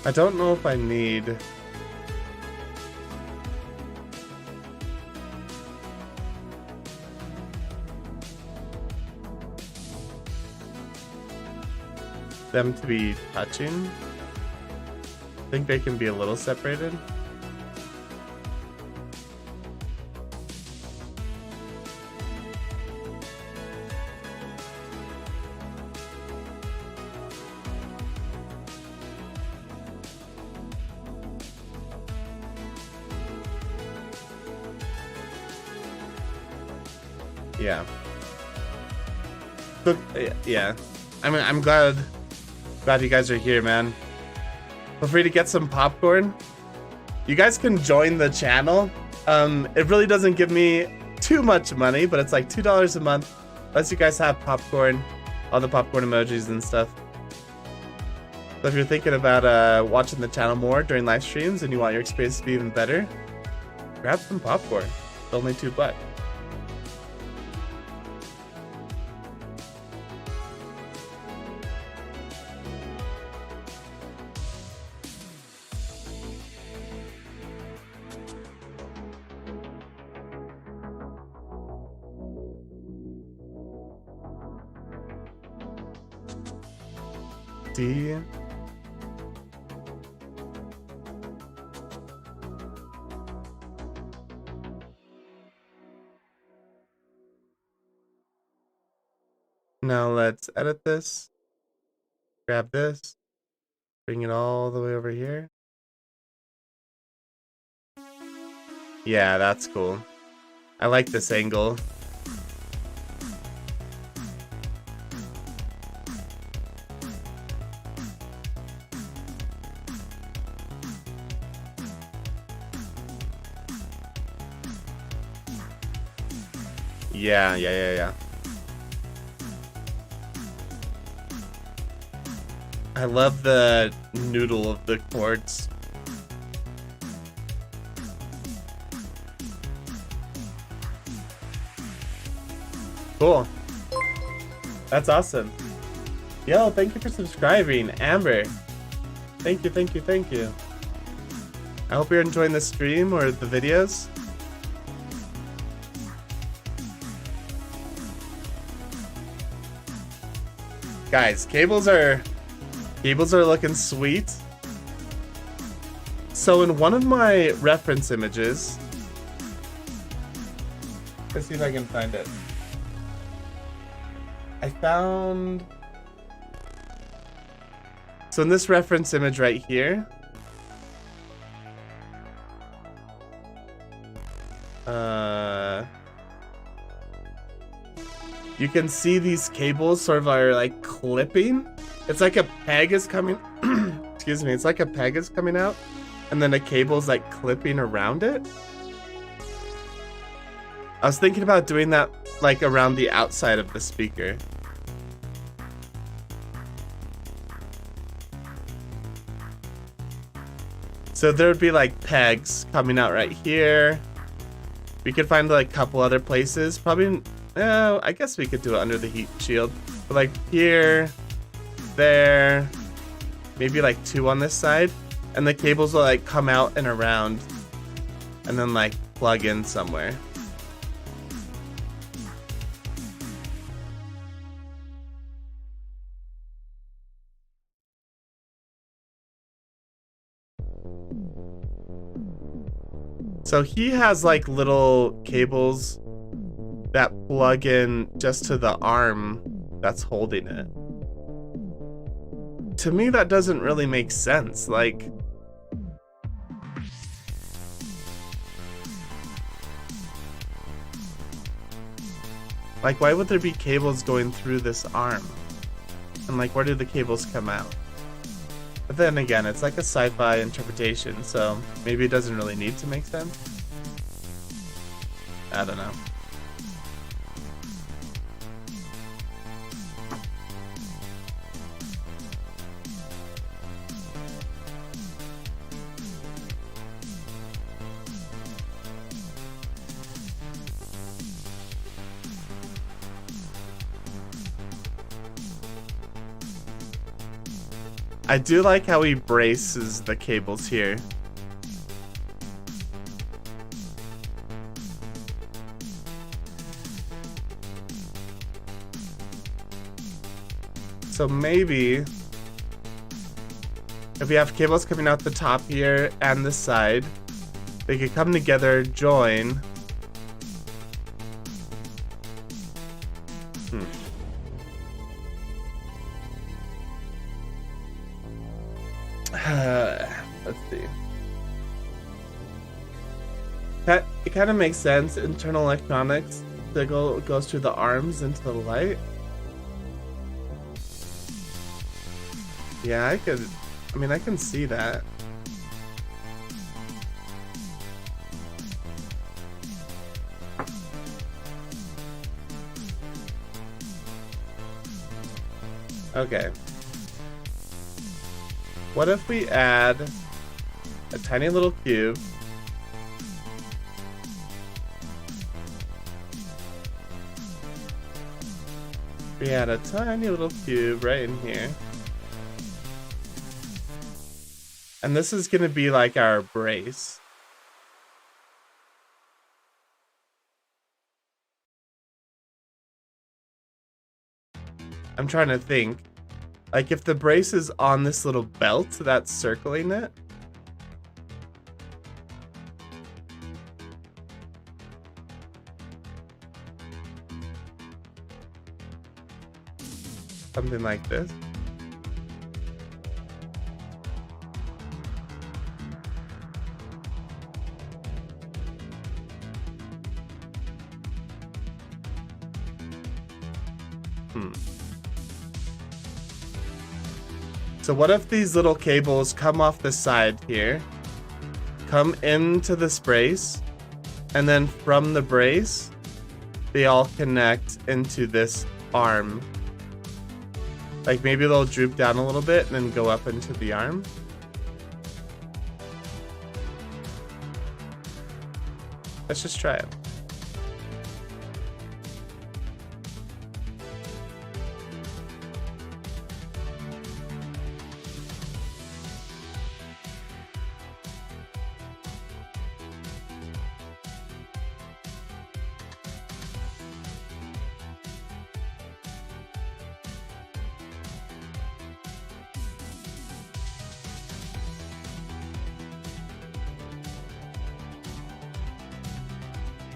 I don't know if I need them to be touching. I think they can be a little separated. Yeah. So, yeah. I mean, I'm glad you guys are here, man. Feel free to get some popcorn. You guys can join the channel. It really doesn't give me too much money, but it's like $2 a month. Lets you guys have popcorn, all the popcorn emojis and stuff. So if you're thinking about watching the channel more during live streams and you want your experience to be even better, grab some popcorn. It's only $2. D. Now let's edit this. Grab this. Bring it all the way over here. Yeah, that's cool. I like this angle. Yeah. I love the noodle of the chords. Cool. That's awesome. Yo, thank you for subscribing, Amber. Thank you. I hope you're enjoying the stream or the videos. Guys, cables are looking sweet. So in one of my reference images, let's see if I can find it. I found, so in this reference image right here, you can see these cables sort of are like clipping. It's like a peg is coming, excuse me, it's like a peg is coming out, and then a cable's like clipping around it. I was thinking about doing that like around the outside of the speaker. So there would be like pegs coming out right here. We could find like a couple other places. Probably, I guess we could do it under the heat shield. But like here, there, maybe like 2 on this side. And the cables will like come out and around and then like plug in somewhere. So he has like little cables that plug in just to the arm that's holding it. To me, that doesn't really make sense. Like, why would there be cables going through this arm? And like, where do the cables come out? But then again, it's like a sci-fi interpretation, so maybe it doesn't really need to make sense. I don't know. I do like how he braces the cables here. So maybe if we have cables coming out the top here and the side, they could come together, join. Let's see. It kind of makes sense. Internal electronics signal goes through the arms into the light. Yeah, I can see that. Okay. What if we add a tiny little cube? We add a tiny little cube right in here. And this is going to be like our brace. I'm trying to think. Like if the brace is on this little belt that's circling it. Something like this. So what if these little cables come off the side here, come into this brace, and then from the brace, they all connect into this arm. Like maybe they'll droop down a little bit and then go up into the arm. Let's just try it.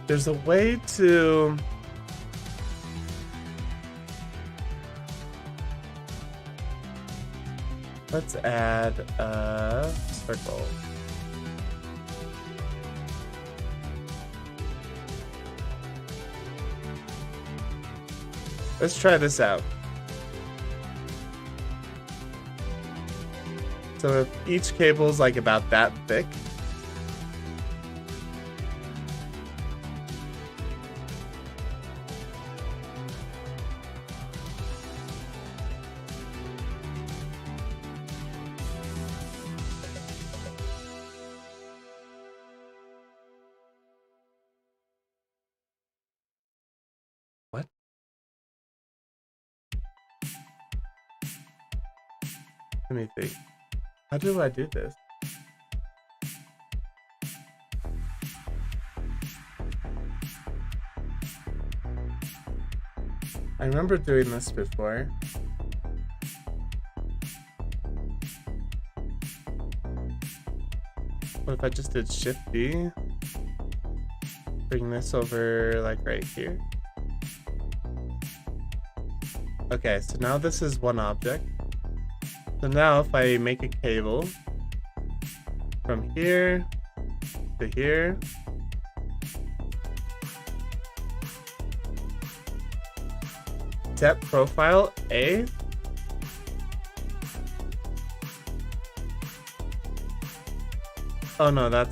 There's a way to... Let's add a circle. Let's try this out. So if each cable is like about that thick, Let me think. How do I do this? I remember doing this before. What if I just did Shift D? Bring this over like right here. Okay, so now this is one object. So now if I make a cable from here to here, set profile A. Oh no, it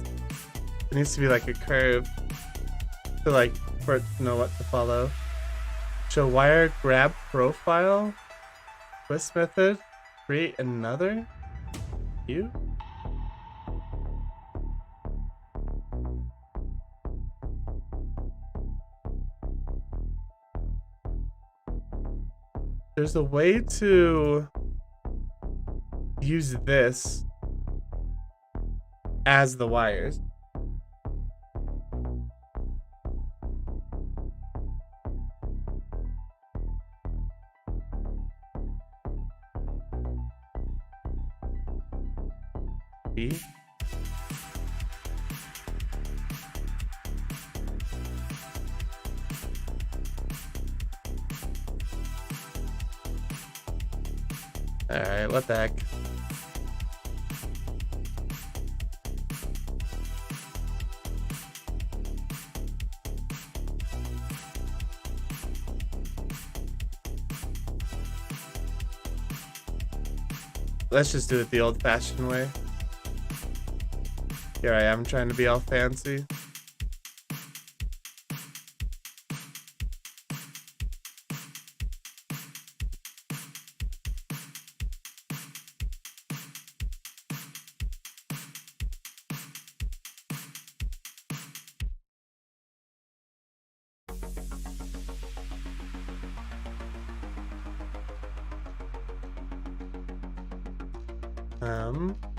needs to be like a curve to like for it to know what to follow. Show wire grab profile, twist method, create another view. There's a way to use this as the wires. B. Alright, what the heck? Let's just do it the old-fashioned way. Here I am trying to be all fancy.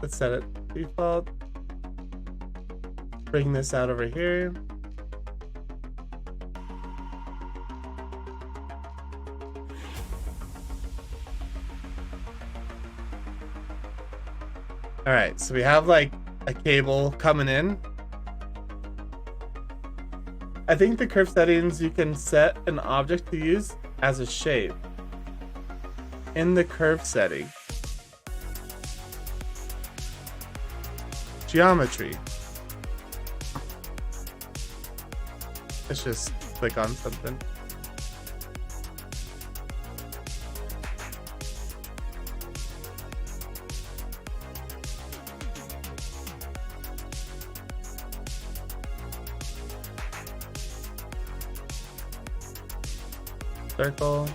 Let's set it default. Bring this out over here. All right, so we have like a cable coming in. I think the curve settings, you can set an object to use as a shape in the curve setting. Geometry. Let's just click on something. Circle.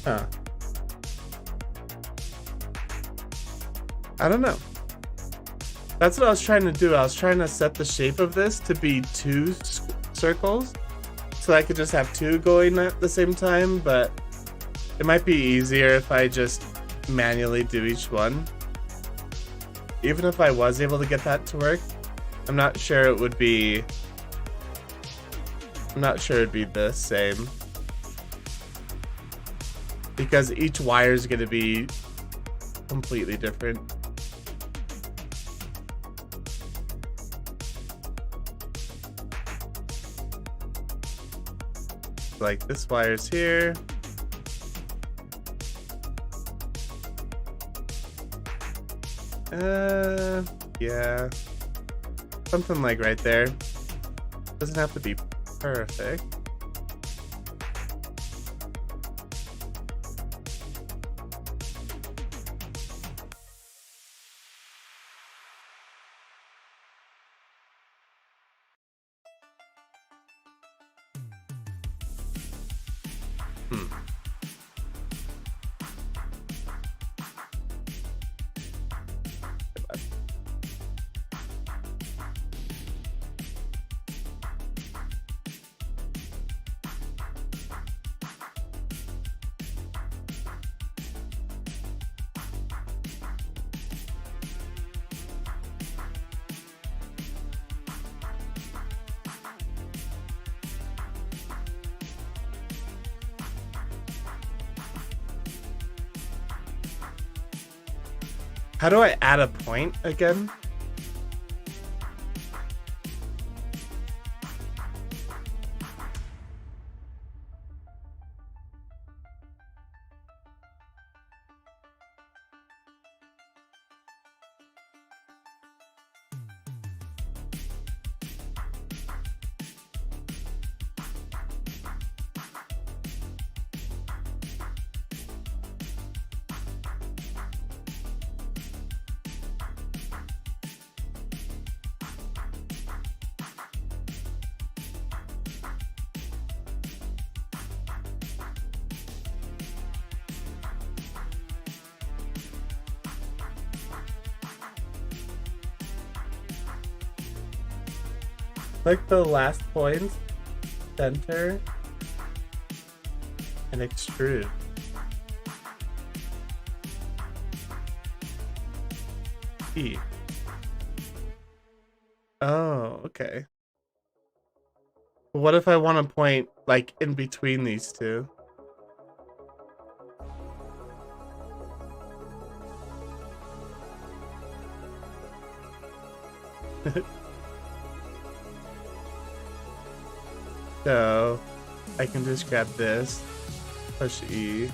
Huh. I don't know. That's what I was trying to do. I was trying to set the shape of this to be two circles, so I could just have two going at the same time, but it might be easier if I just manually do each one. Even if I was able to get that to work, I'm not sure it would be... I'm not sure it'd be the same. Because each wire is going to be completely different. Like this wire's here. Yeah. Something like right there. Doesn't have to be perfect. How do I add a point again? Click the last point, center, and extrude. E. Oh, okay. What if I want to point like in between these two? So I can just grab this, push E.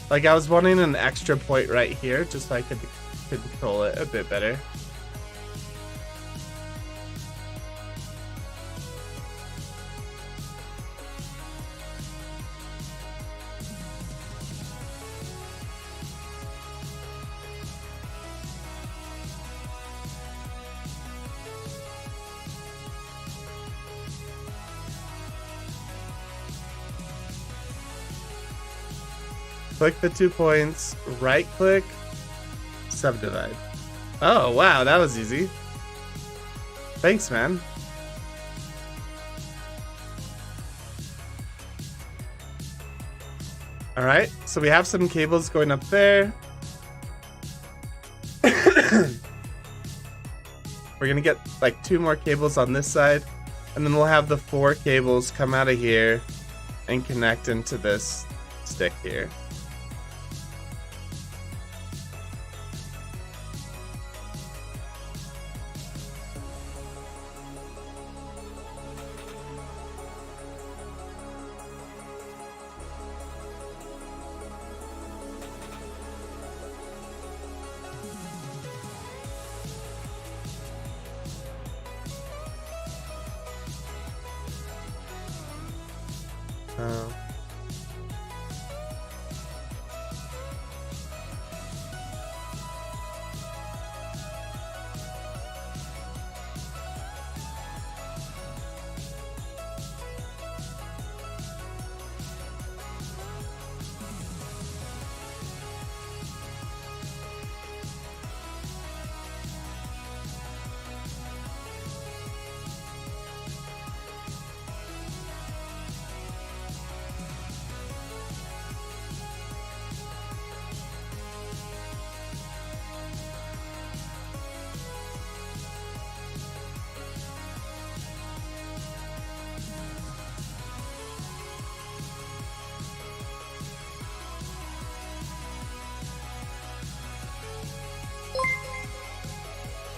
Like I was wanting an extra point right here just so I could control it a bit better. Click the 2 points, right click, subdivide. Oh, wow, that was easy. Thanks, man. All right, so we have some cables going up there. We're gonna get like 2 more cables on this side, and then we'll have the 4 cables come out of here and connect into this stick here. Oh.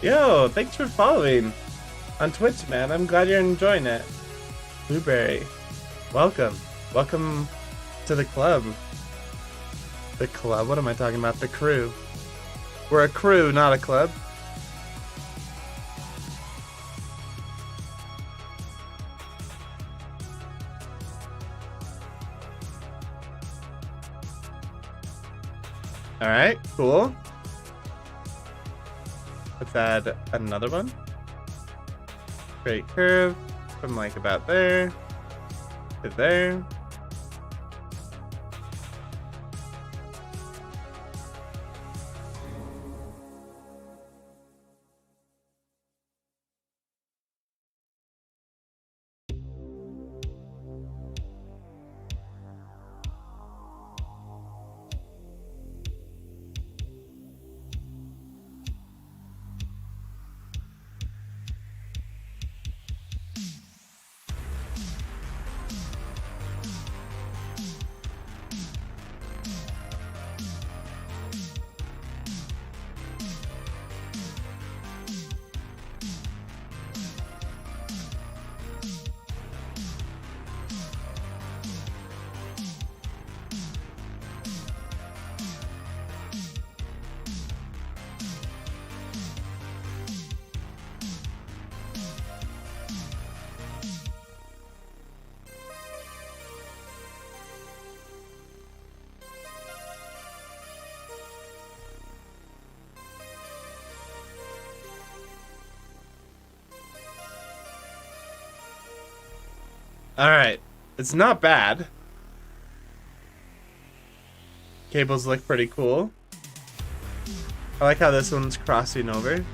Yo, thanks for following on Twitch, man. I'm glad you're enjoying it. Blueberry, welcome. Welcome to the club. The club? What am I talking about? The crew. We're a crew, not a club. Alright, cool. Let's add another one. Straight curve from like about there to there. Alright, it's not bad. Cables look pretty cool. I like how this one's crossing over.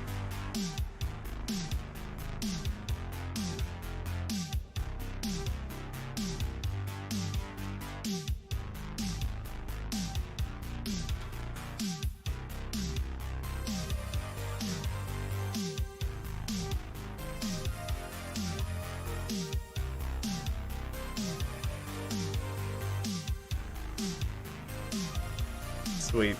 Sweet.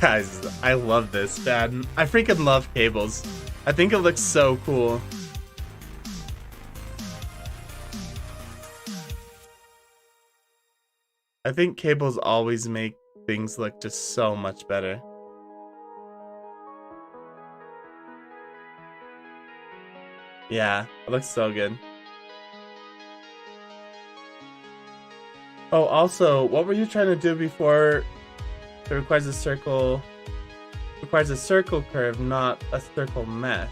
Guys, I love this, man. I freaking love cables. I think it looks so cool. I think cables always make things look just so much better. Yeah, it looks so good. Oh, also, what were you trying to do before? It requires a circle. Requires a circle curve, not a circle mesh.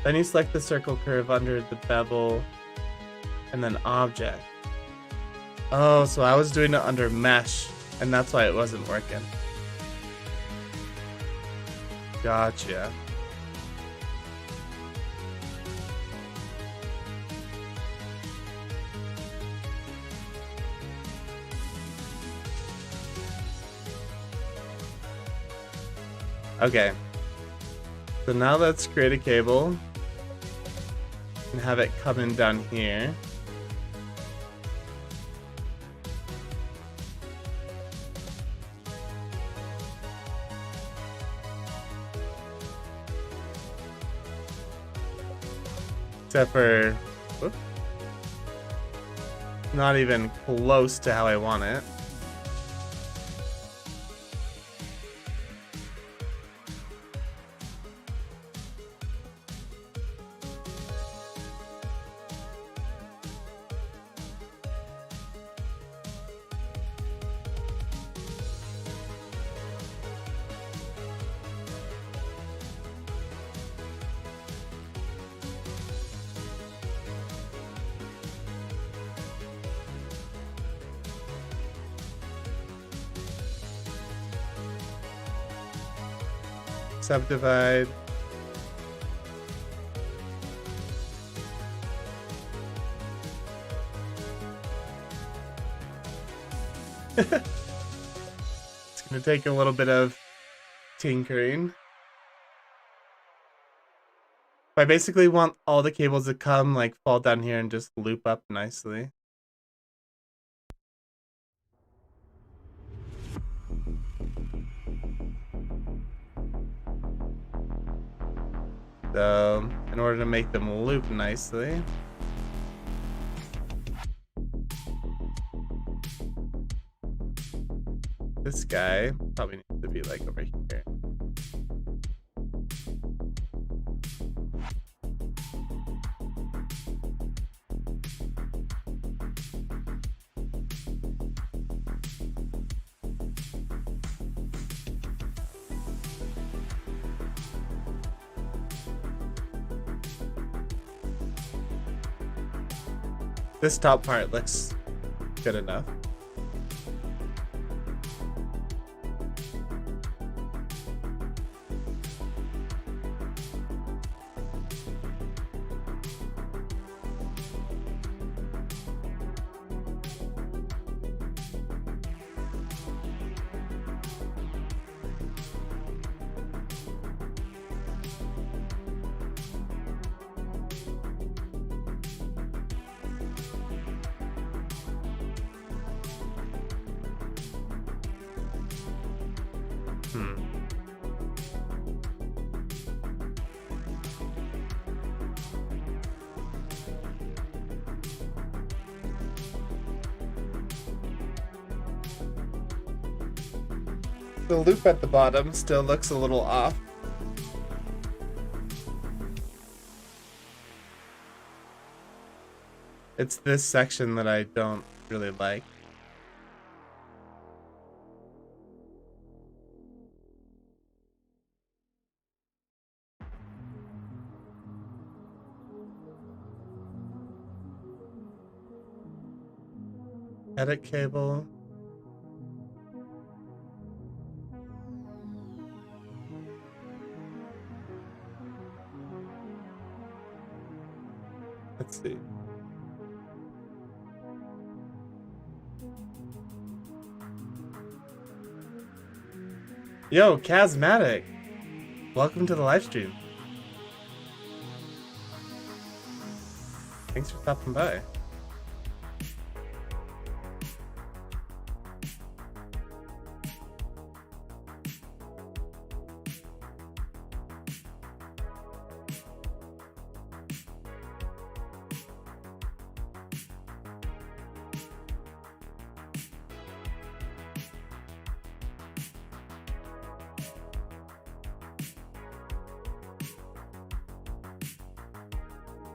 Then you select the circle curve under the bevel and then object. Oh, so I was doing it under mesh, and that's why it wasn't working. Gotcha. Okay. So now let's create a cable and have it coming down here. Except for, whoop, not even close to how I want it. Subdivide. It's gonna take a little bit of tinkering. I basically want all the cables to come, like, fall down here and just loop up nicely. So, in order to make them loop nicely, This guy probably needs to be like over here. This top part looks good enough. The loop at the bottom still looks a little off. It's this section that I don't really like. Edit cable. Let's see. Yo, Chasmatic. Welcome to the live stream. Thanks for stopping by.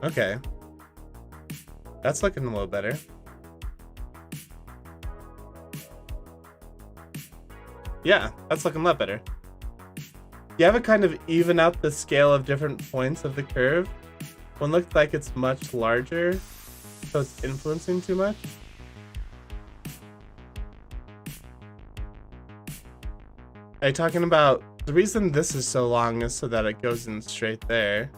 Okay. That's looking a little better. Yeah, that's looking a lot better. You have it kind of even out the scale of different points of the curve. One looks like it's much larger, so it's influencing too much. Are you talking about the reason this is so long is so that it goes in straight there?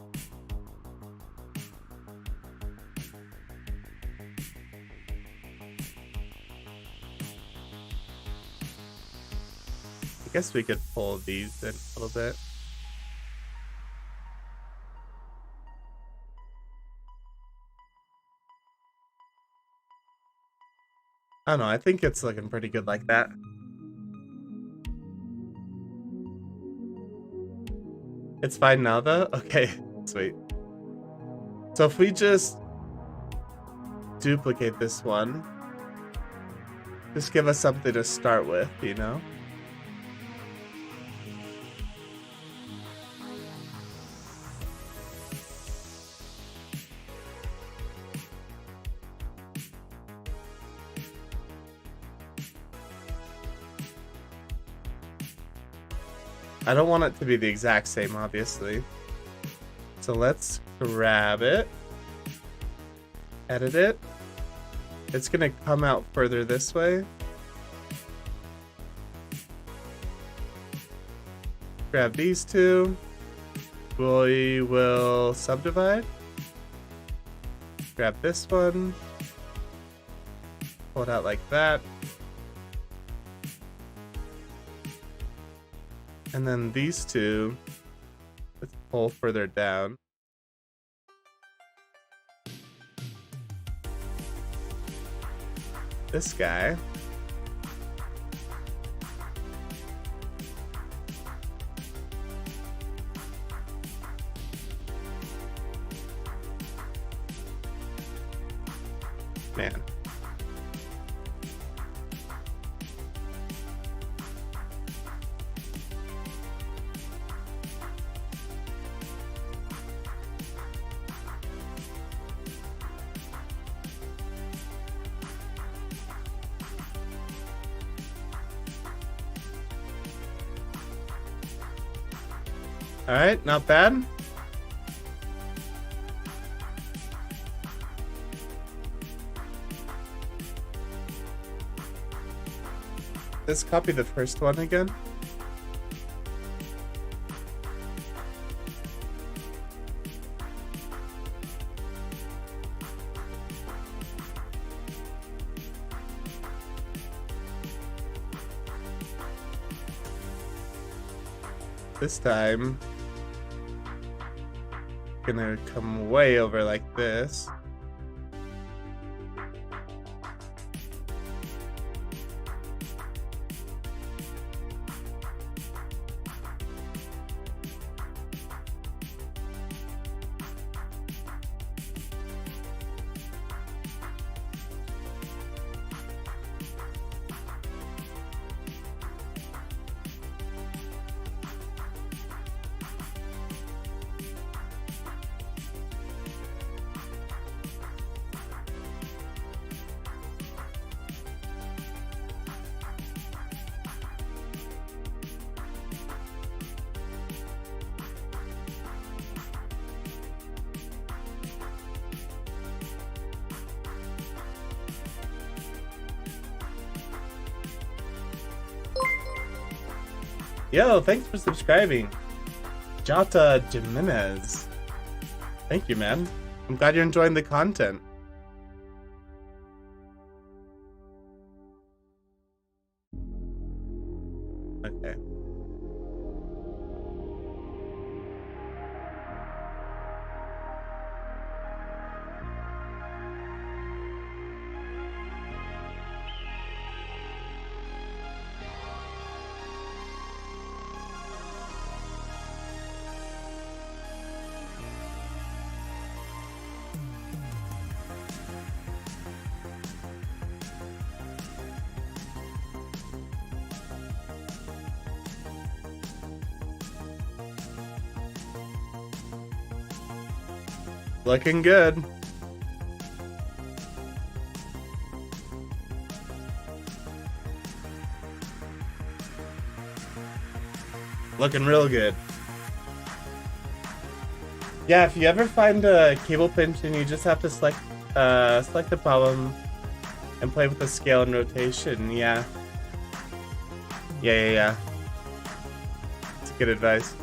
I guess we could pull these in a little bit. I don't know, I think it's looking pretty good like that. It's fine now though? Okay, sweet. So if we just duplicate this one, just give us something to start with, you know? I don't want it to be the exact same, obviously. So let's grab it, edit it. It's gonna come out further this way. Grab these two. We will subdivide. Grab this one. Pull it out like that. And then these two, let's pull further down. This guy. Man. Alright, not bad. Let's copy the first one again. This time, gonna come way over like this. Yo, thanks for subscribing. Jota Jimenez. Thank you, man. I'm glad you're enjoying the content. Okay. Looking good. Looking real good. Yeah, if you ever find a cable pinch and you just have to select the problem and play with the scale and rotation, yeah. Yeah. It's good advice.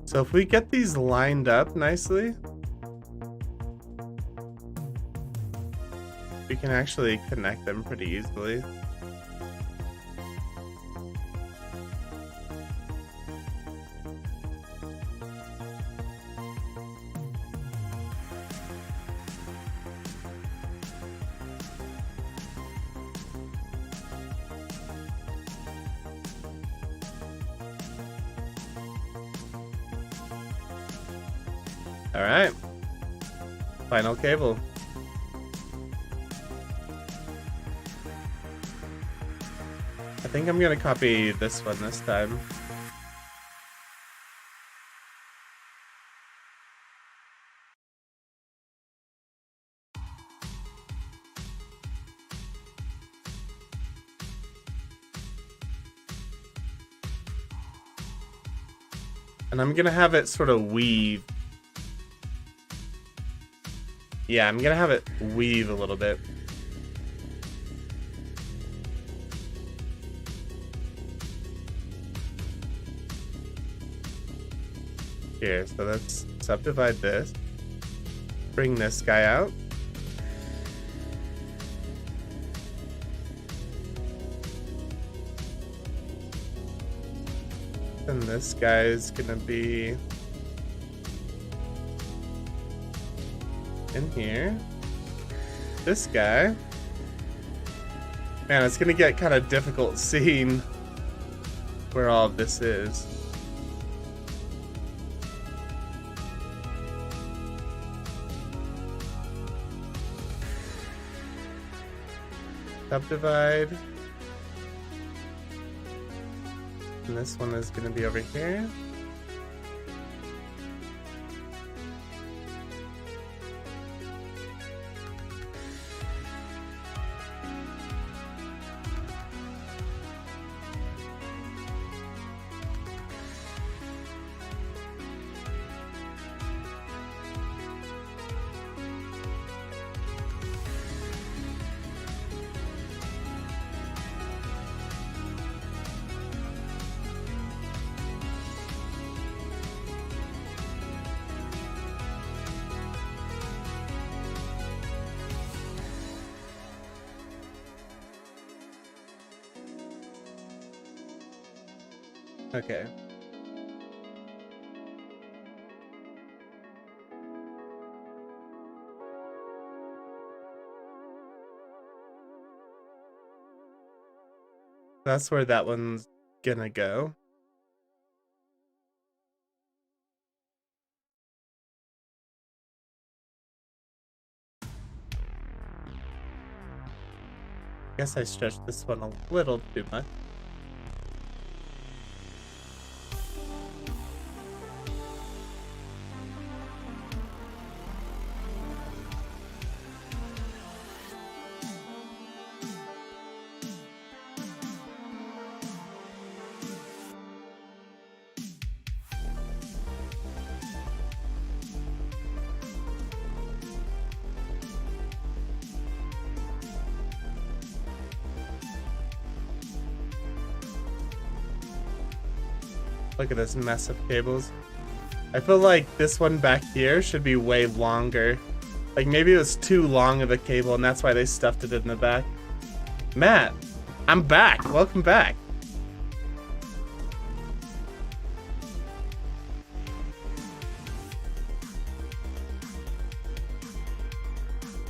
So if we get these lined up nicely, we can actually connect them pretty easily. All right, final cable. I think I'm gonna copy this one this time. And I'm gonna have it sort of weave. Yeah, I'm gonna have it weave a little bit. Here, so let's subdivide this. Bring this guy out. And this guy is gonna be in here. This guy. Man, it's gonna get kind of difficult seeing where all of this is. Subdivide. And this one is going to be over here. Okay. That's where that one's gonna go. Guess I stretched this one a little too much. Look at this mess of cables. I feel like this one back here should be way longer. Like maybe it was too long of a cable and that's why they stuffed it in the back. Matt, I'm back. Welcome back.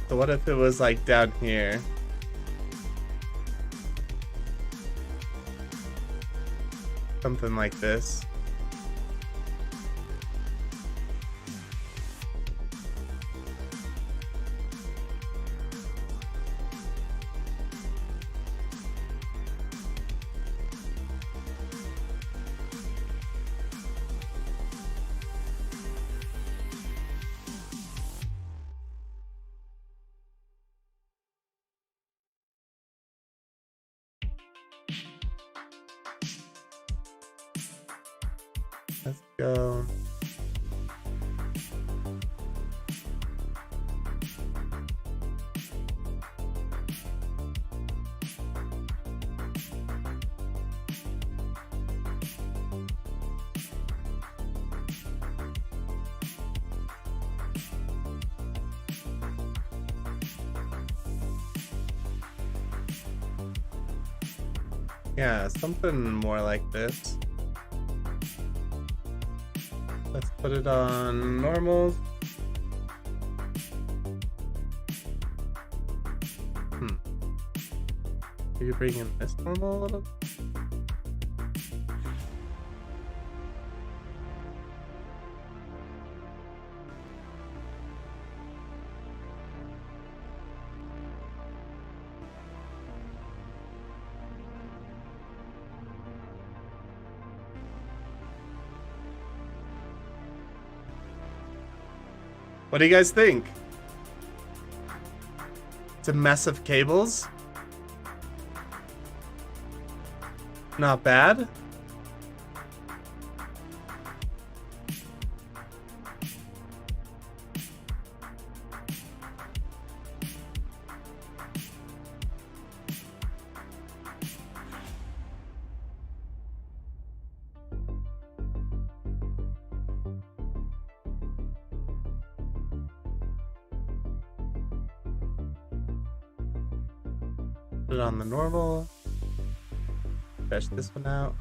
So what if it was like down here? Something like this. Let's go. Yeah, something more like this. Let's put it on normal. Can you bring in this normal a little? What do you guys think? It's a mess of cables. Not bad. Put it on the normal. Fetch this one out.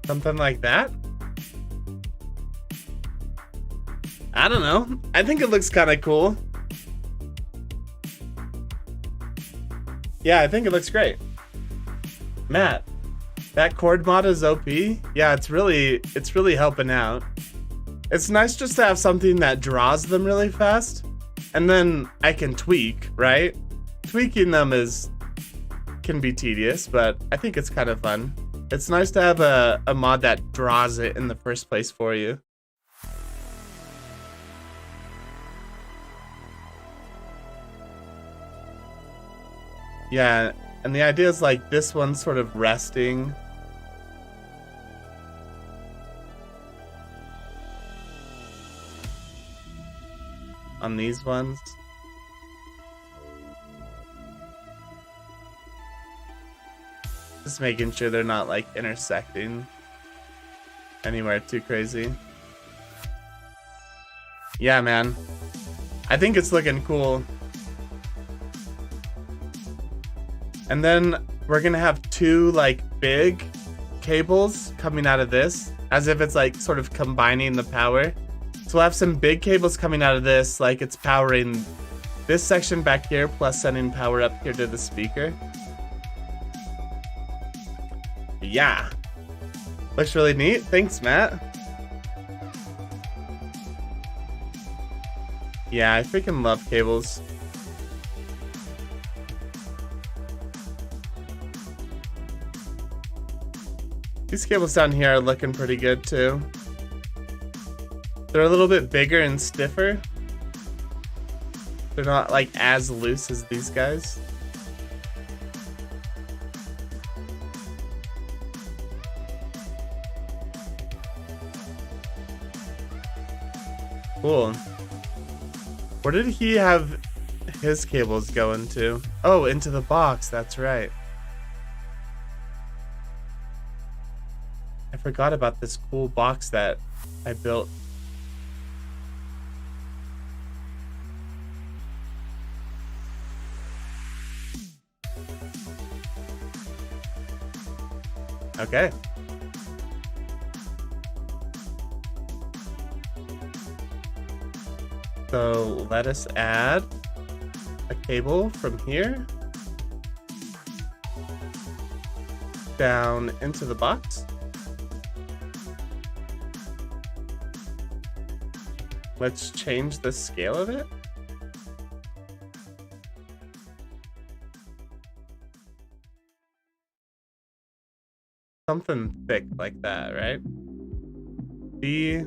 Something like that? I don't know. I think it looks kind of cool. Yeah, I think it looks great. Matt, that chord mod is OP. Yeah, it's really helping out. It's nice just to have something that draws them really fast, and then I can tweak, right? Tweaking them can be tedious, but I think it's kind of fun. It's nice to have a mod that draws it in the first place for you. Yeah, and the idea is like this one's sort of resting. On these ones. Just making sure they're not like intersecting anywhere too crazy. Yeah, man. I think it's looking cool. And then we're gonna have two like big cables coming out of this, as if it's like sort of combining the power. So we'll have some big cables coming out of this, like it's powering this section back here, plus sending power up here to the speaker. Yeah. Looks really neat. Thanks, Matt. Yeah, I freaking love cables. These cables down here are looking pretty good too. They're a little bit bigger and stiffer. They're not like as loose as these guys. Cool. Where did he have his cables going to? Oh, into the box, that's right. I forgot about this cool box that I built. Okay. So let us add a cable from here down into the box. Let's change the scale of it. Something thick like that, right? B.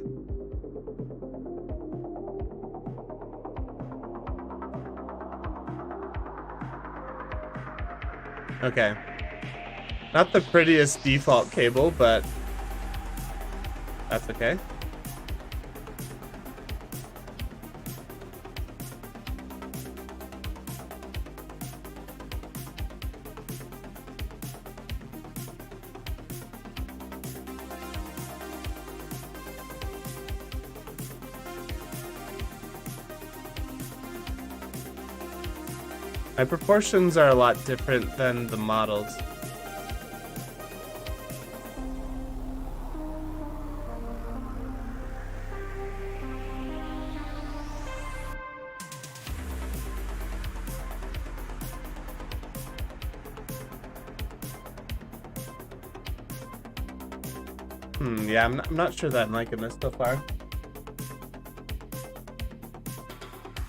Okay. Not the prettiest default cable, but that's okay. My proportions are a lot different than the models. Yeah, I'm not sure that I'm liking this so far.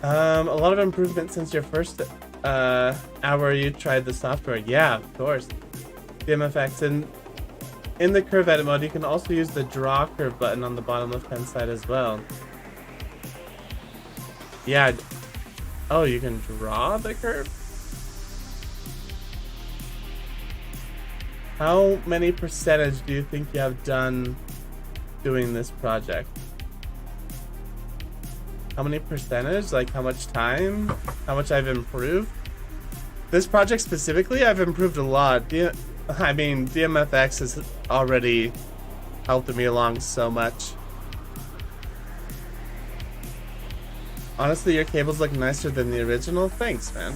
A lot of improvement since your first hour you tried the software. Yeah, of course. DMFX. And in the curve edit mode, you can also use the draw curve button on the bottom left-hand side as well. Yeah. Oh, you can draw the curve? How many percentage do you think you have done doing this project? How many percentage? Like how much time? How much I've improved? This project specifically, I've improved a lot. I mean, DMFX has already helped me along so much. Honestly, your cables look nicer than the original. Thanks, man.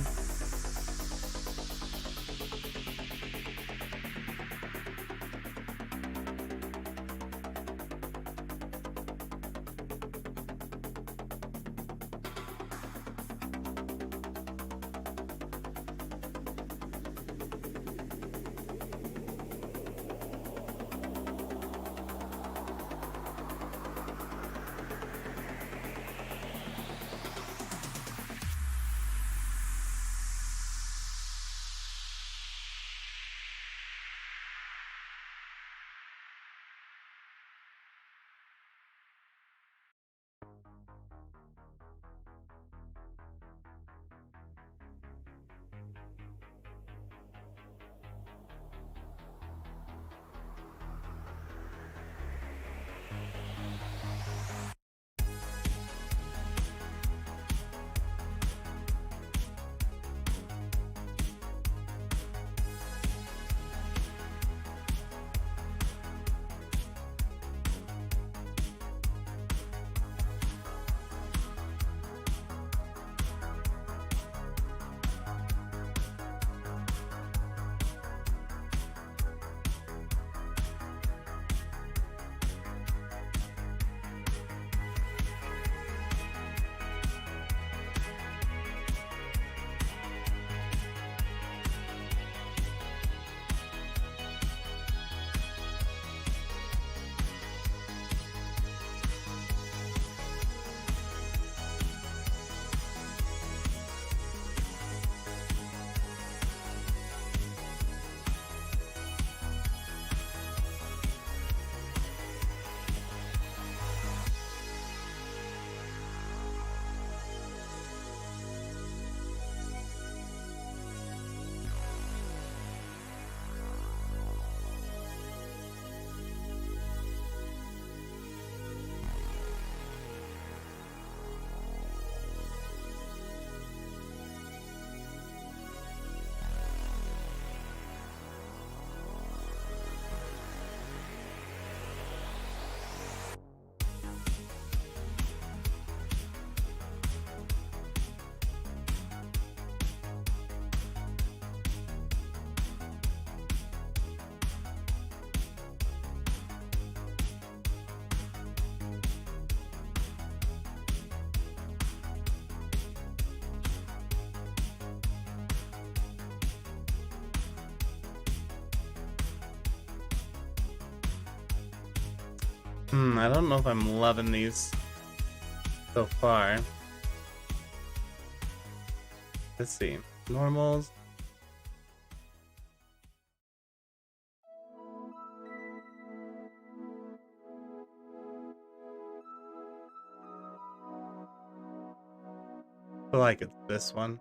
I don't know if I'm loving these so far. Let's see. Normals. I feel like it's this one.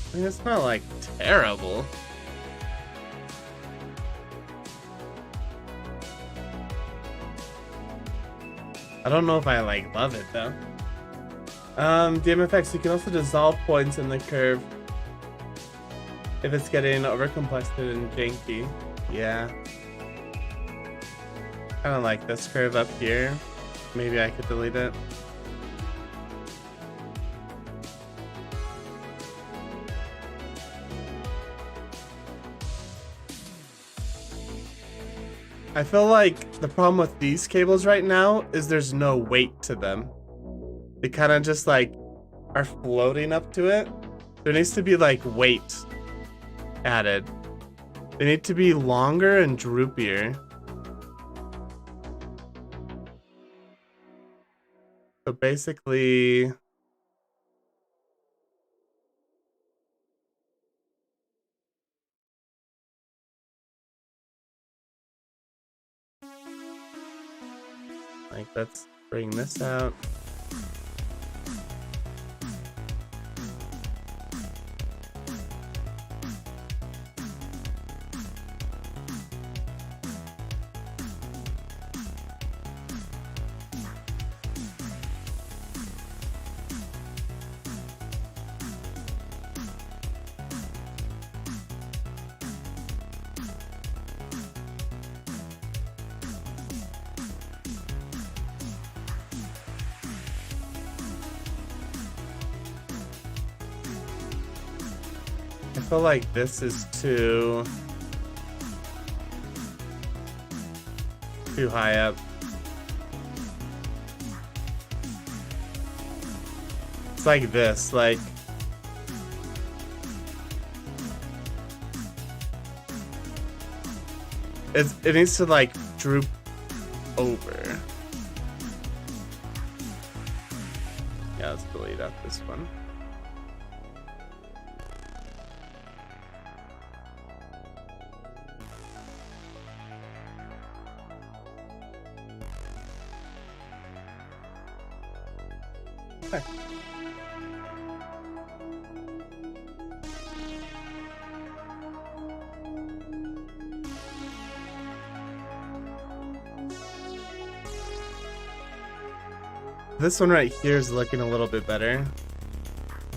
I mean, it's not like terrible. I don't know if I like love it though. DM effects, you can also dissolve points in the curve if it's getting overcomplexed and janky. Yeah. Kinda like this curve up here. Maybe I could delete it. I feel like the problem with these cables right now is there's no weight to them. They kind of just like are floating up to it. There needs to be like weight added. They need to be longer and droopier. So basically, like, let's bring this out. I feel like this is too high up. It's like this, like it needs to like droop over. Yeah, let's delete out this one. Okay. This one right here is looking a little bit better.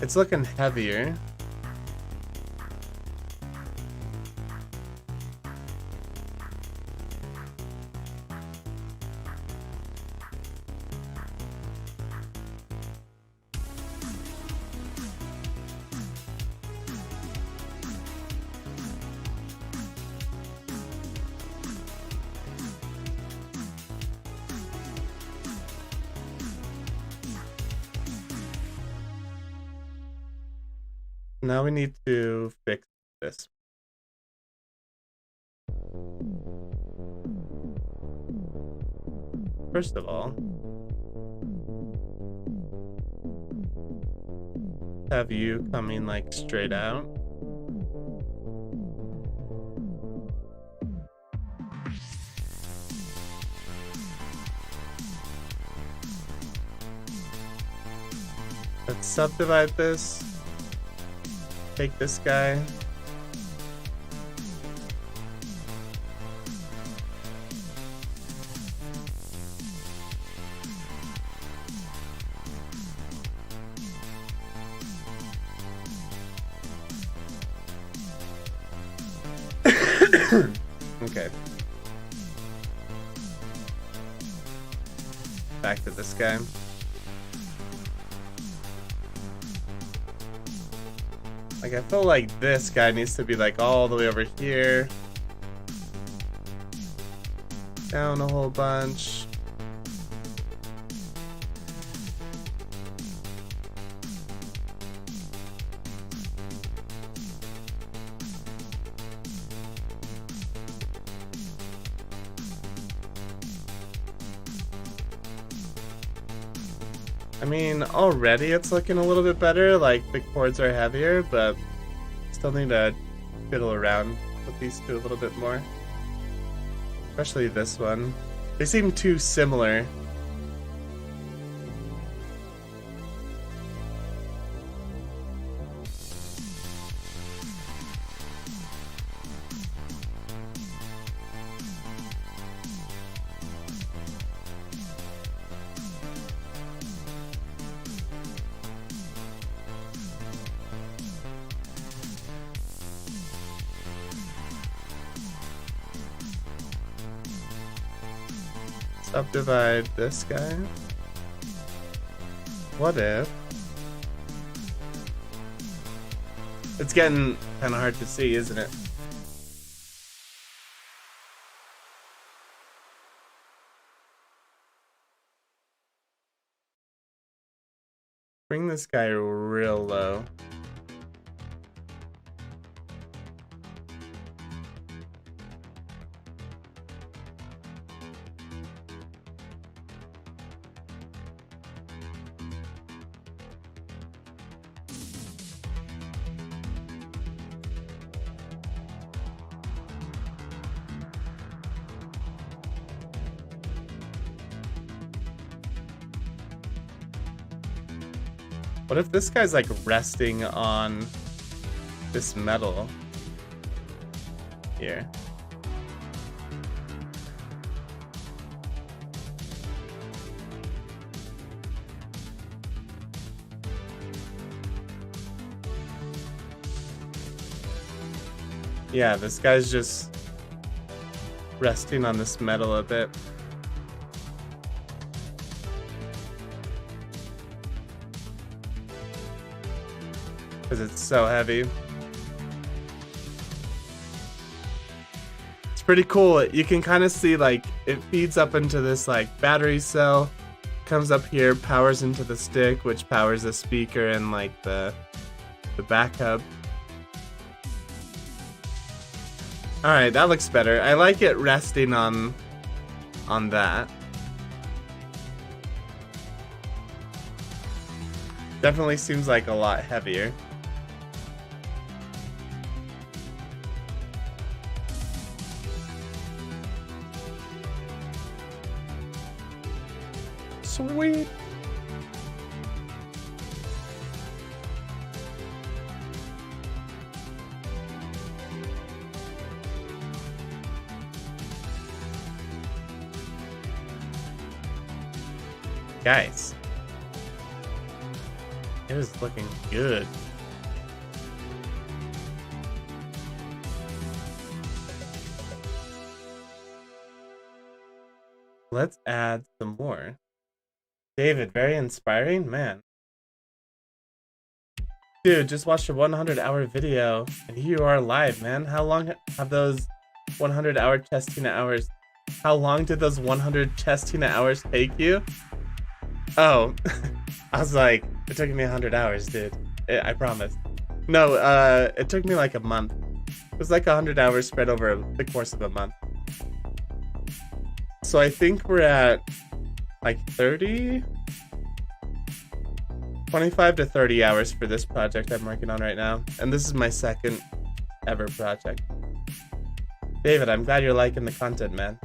It's looking heavier. Now we need to fix this. First of all, have you coming like straight out. Let's subdivide this. take this guy. Okay. Back to this guy. Like, I feel like this guy needs to be like all the way over here. Down a whole bunch. I mean, already it's looking a little bit better, like the chords are heavier, but still need to fiddle around with these two a little bit more. Especially this one. They seem too similar. Subdivide this guy. What if? It's getting kind of hard to see, isn't it? Bring this guy real low. What if this guy's like resting on this metal here? Yeah, this guy's just resting on this metal a bit. Because it's so heavy. It's pretty cool. You can kind of see like it feeds up into this like battery cell, comes up here, powers into the stick, which powers the speaker and like the back hub. All right, that looks better. I like it resting on that. Definitely seems like a lot heavier. Sweet. Guys, it is looking good. Let's add some more. David, very inspiring, man. Dude, just watched a 100-hour video, and here you are live, man. How long have those 100-hour Chestina hours? How long did those 100 Chestina hours take you? Oh, I was like, it took me 100 hours, dude. I promise. No, it took me like a month. It was like 100 hours spread over the course of a month. So I think we're at like 30? 25 to 30 hours for this project I'm working on right now. And this is my second ever project. David, I'm glad you're liking the content, man.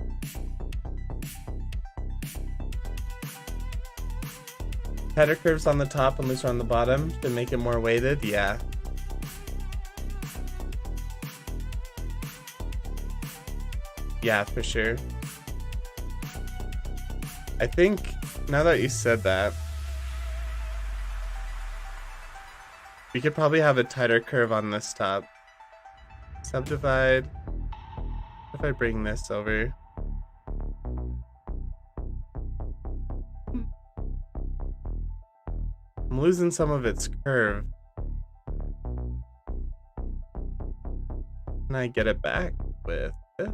Header curves on the top and looser on the bottom to make it more weighted, yeah. Yeah, for sure. I think now that you said that, we could probably have a tighter curve on this top. Subdivide. If I bring this over. I'm losing some of its curve. Can I get it back with it?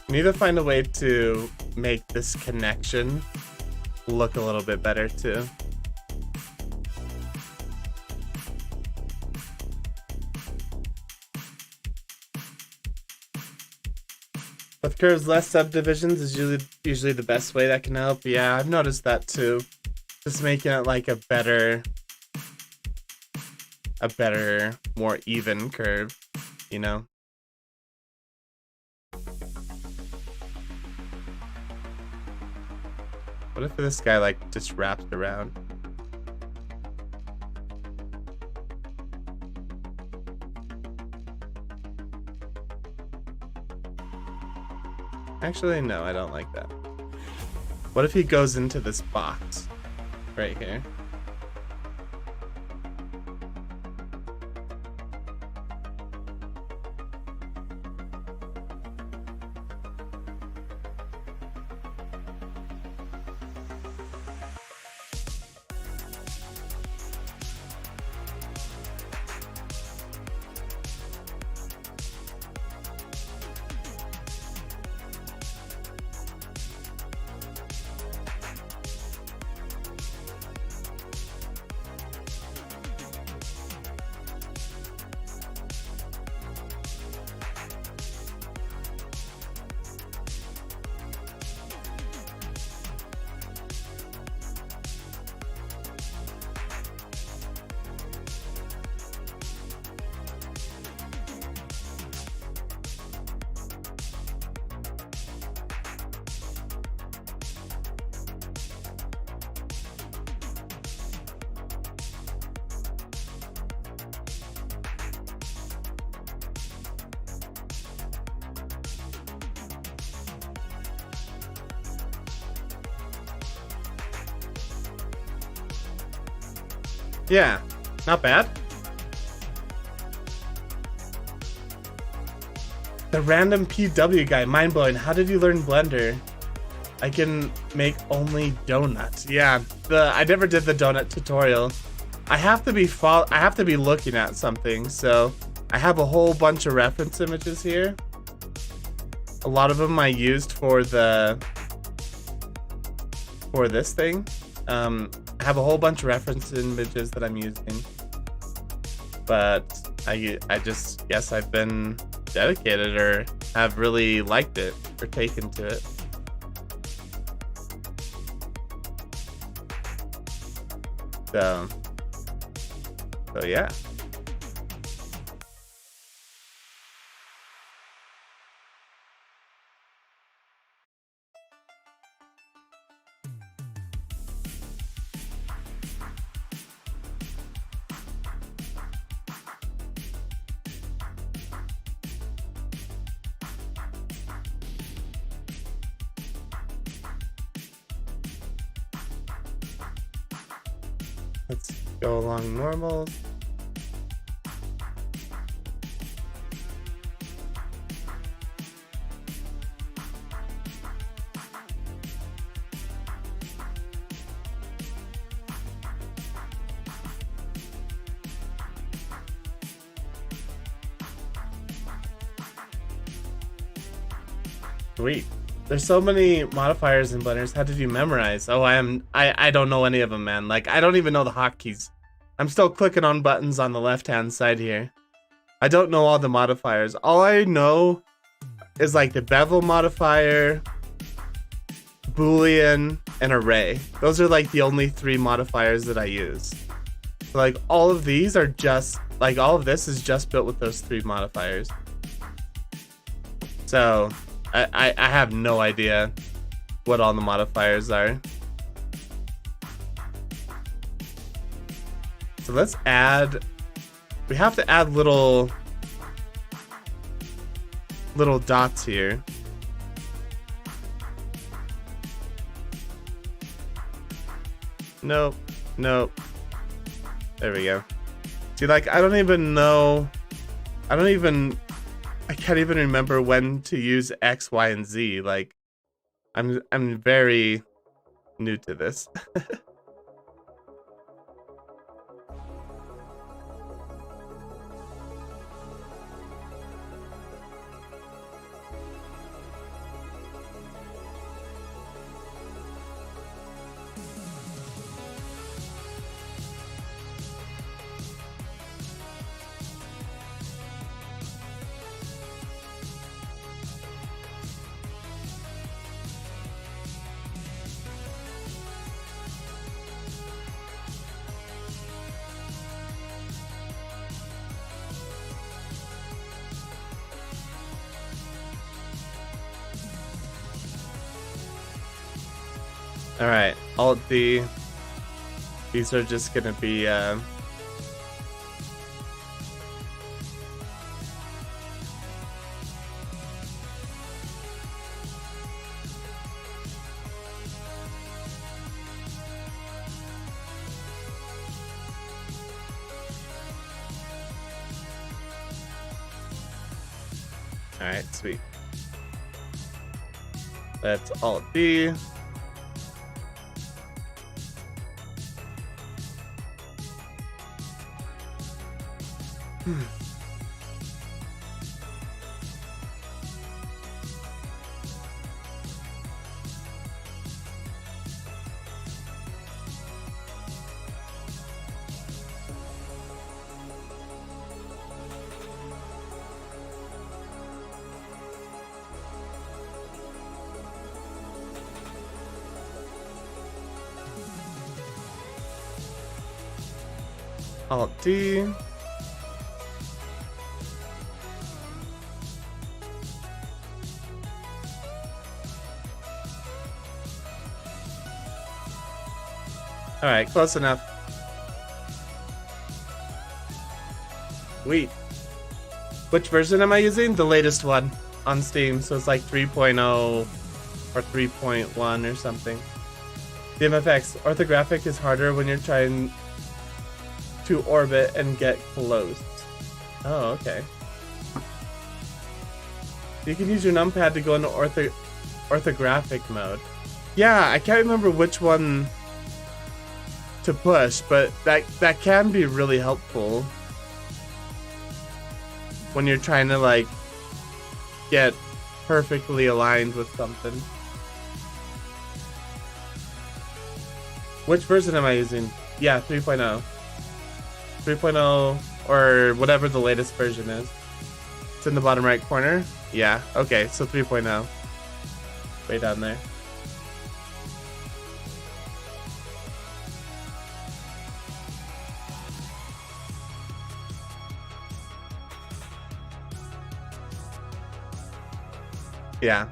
We need to find a way to make this connection look a little bit better too. With curves, less subdivisions is usually the best way that can help. Yeah, I've noticed that too. Just making it like a better, more even curve, you know? What if this guy like just wraps around? Actually, no, I don't like that. What if he goes into this box right here? Yeah, not bad. The random PW guy, mind blowing. How did you learn Blender? I can make only donuts. Yeah, I never did the donut tutorial. I have to be looking at something, so I have a whole bunch of reference images here. A lot of them I used for this thing. I have a whole bunch of reference images that I'm using, but I just guess I've been dedicated or have really liked it or taken to it. So yeah. Let's go along normals. Sweet. There's so many modifiers and Blenders. How did you memorize? Oh, I don't know any of them, man. Like, I don't even know the hotkeys I'm still clicking on buttons on the left-hand side here. I don't know all the modifiers. All I know is like the bevel modifier, Boolean, and array. Those are like the only 3 modifiers that I use. So like all of these are just, like all of this is just built with those 3 modifiers. So I have no idea what all the modifiers are. So let's add, we have to add little dots here. Nope, nope. There we go. See, like, I can't even remember when to use X, Y, and Z. Like, I'm very new to this. All right, Alt D. These are just gonna be all right, sweet. That's Alt D. Alt D. All right, close enough. Sweet. Which version am I using? The latest one on Steam. So it's like 3.0 or 3.1 or something. DMFX, orthographic is harder when you're trying to orbit and get close. Oh, okay. You can use your numpad to go into orthographic mode. Yeah, I can't remember which one to push, but that can be really helpful when you're trying to like get perfectly aligned with something. Which version am I using? Yeah, 3.0. 3.0 or whatever the latest version is. It's in the bottom right corner. Yeah, okay, so 3.0. Way down there. Yeah.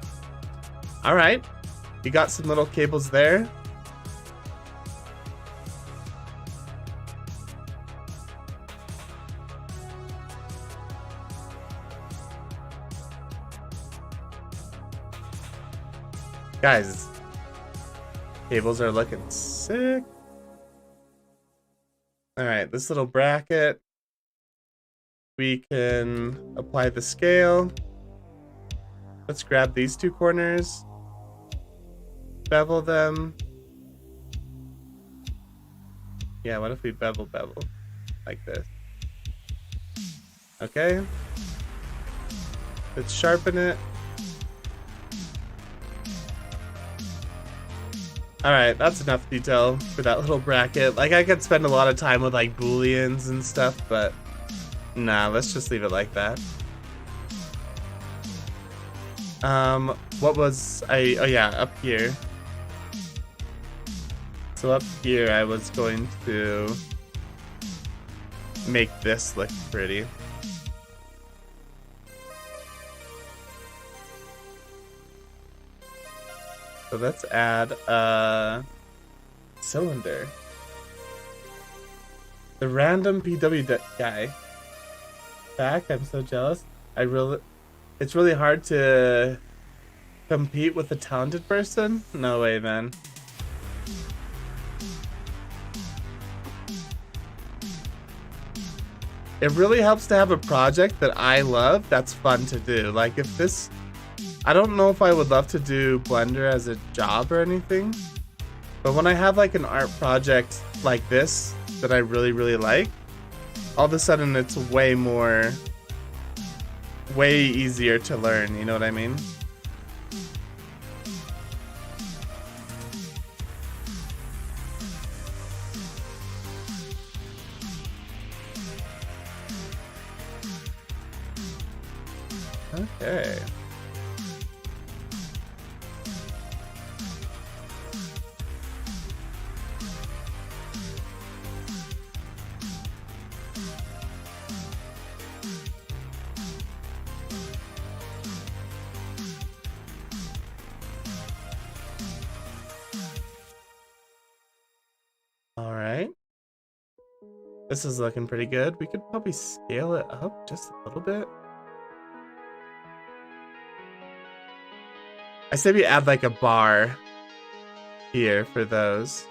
All right. You got some little cables there. Guys, cables are looking sick. All right, this little bracket, we can apply the scale. Let's grab these 2 corners, bevel them. Yeah, what if we bevel like this? Okay. Let's sharpen it. Alright, that's enough detail for that little bracket. Like, I could spend a lot of time with, like, booleans and stuff, but nah, let's just leave it like that. What was I... Oh, yeah, up here. So up here, I was going to make this look pretty. So let's add a cylinder. The random PW guy. Back, I'm so jealous. It's really hard to compete with a talented person? No way, man. It really helps to have a project that I love that's fun to do. Like, if this... I don't know if I would love to do Blender as a job or anything, but when I have like an art project like this that I really, really like, all of a sudden it's way easier to learn, you know what I mean? Okay. Alright. This is looking pretty good. We could probably scale it up just a little bit. I say we add like a bar here for those.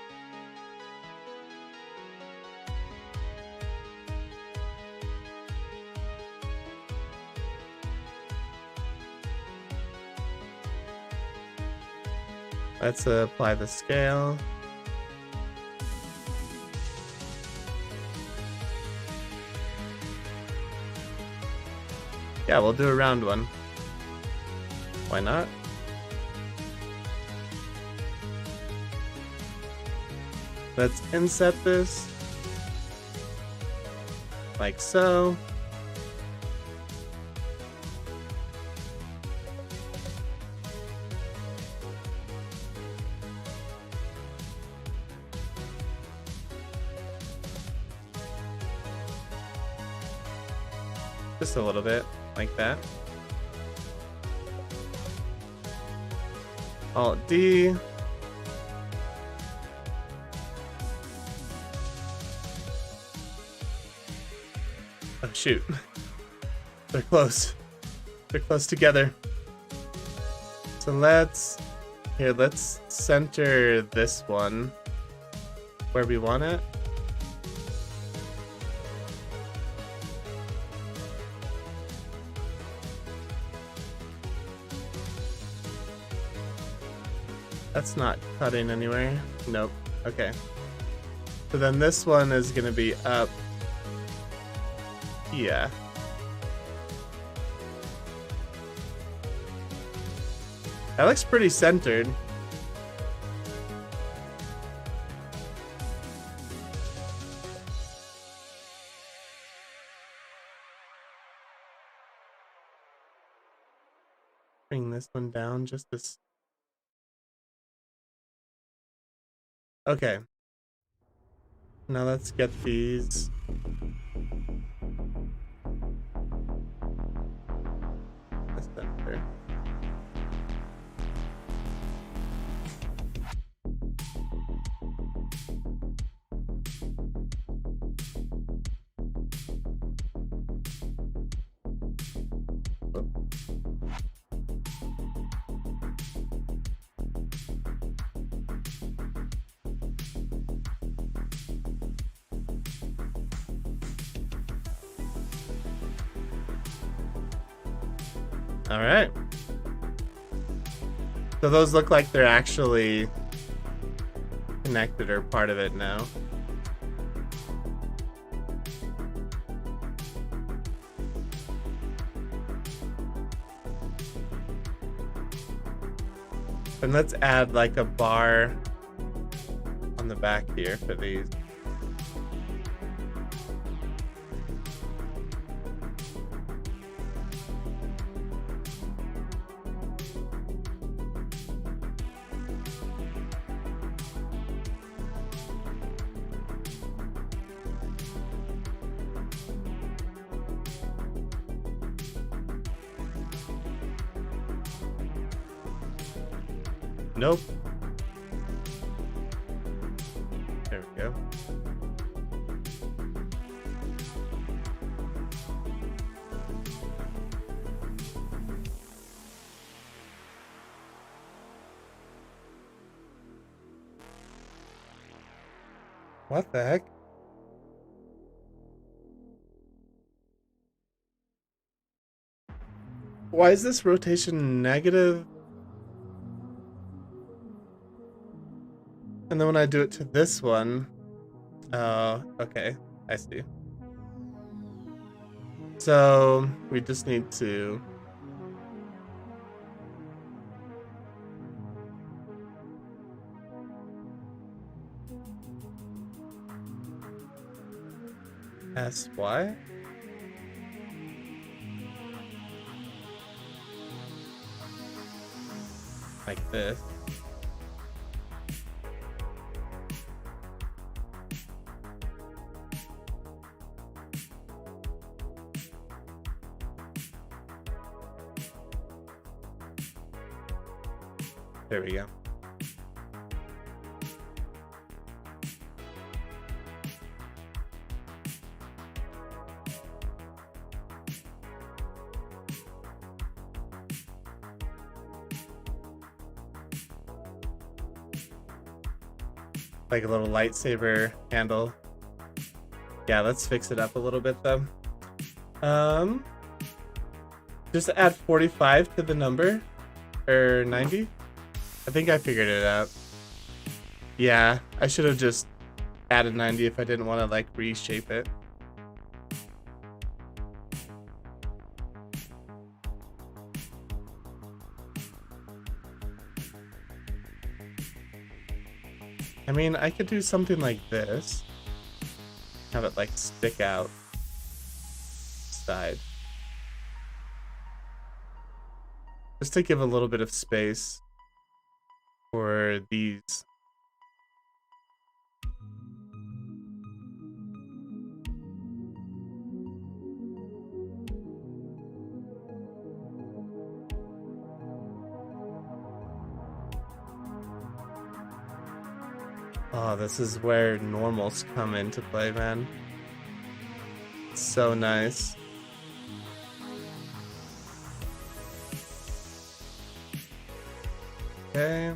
Let's apply the scale. Yeah, we'll do a round one. Why not? Let's inset this. Like so. Just a little bit, like that. Alt D. Oh shoot. They're close. They're close together. So let's center this one where we want it. That's not cutting anywhere. Nope. Okay. So then this one is gonna be up. Yeah. That looks pretty centered. Bring this one down just this. Okay. Now let's get these. The center. All right. So those look like they're actually connected or part of it now. And let's add like a bar in the back here for these. Nope. There we go. What the heck? Why is this rotation negative? And then when I do it to this one, oh, okay, I see. So we just need to SY? Like this. There we go. Like a little lightsaber handle. Yeah, let's fix it up a little bit though. Just add 45 to the number, or 90. I think I figured it out. Yeah, I should have just added 90 if I didn't want to like reshape it. I mean, I could do something like this. Have it like stick out side. Just to give a little bit of space for these. Oh, this is where normals come into play, man. It's so nice. Okay.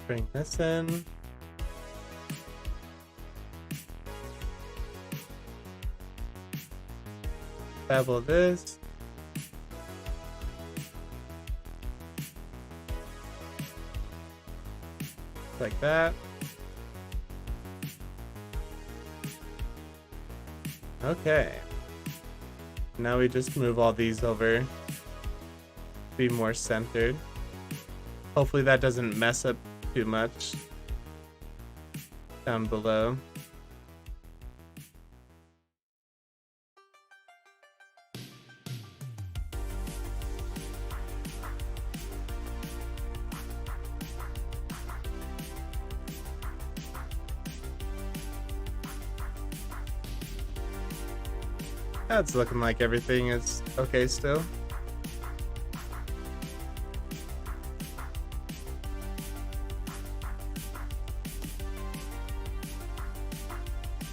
Bring this in. Bevel this. Like that. Okay. Now we just move all these over. Be more centered. Hopefully that doesn't mess up too much down below. That's looking like everything is okay still.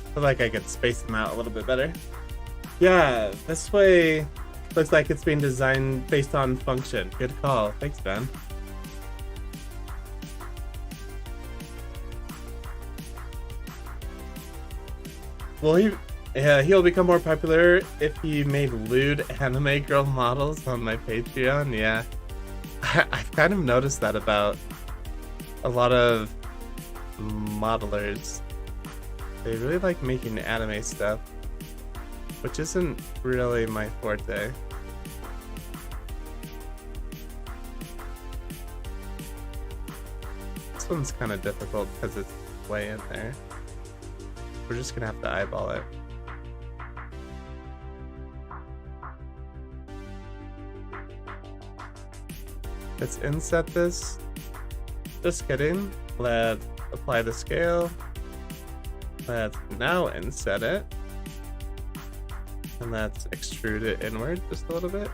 I feel like I could space them out a little bit better. Yeah, this way looks like it's being designed based on function. Good call. Thanks, Ben. Well, he'll become more popular if he made lewd anime girl models on my Patreon. Yeah, I've kind of noticed that about a lot of modelers. They really like making anime stuff, which isn't really my forte. one's kind of difficult because it's way in there. We're just gonna have to eyeball it. Let's inset this. Just kidding. Let's apply the scale. Let's now inset it. And let's extrude it inward just a little bit.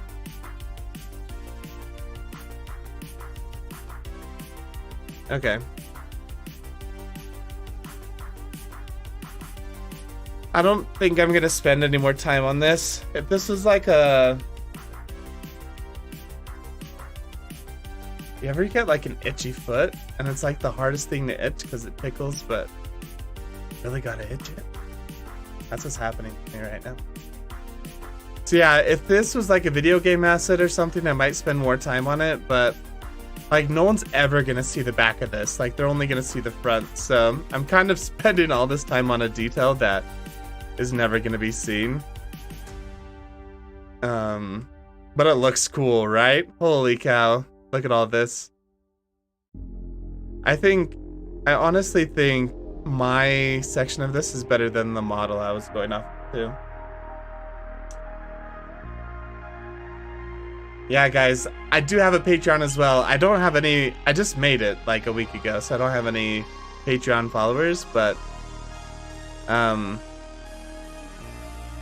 Okay. I don't think I'm gonna spend any more time on this. If this was like a... You ever get like an itchy foot and it's like the hardest thing to itch because it tickles, but really gotta itch it? That's what's happening to me right now. So yeah, if this was like a video game asset or something, I might spend more time on it, but like no one's ever gonna see the back of this. Like they're only gonna see the front. So I'm kind of spending all this time on a detail that is never gonna be seen. But it looks cool, right? Holy cow. Look at all this. I honestly think my section of this is better than the model I was going off to. Yeah, guys, I do have a Patreon as well. I don't have any, I just made it like a week ago, so I don't have any Patreon followers, but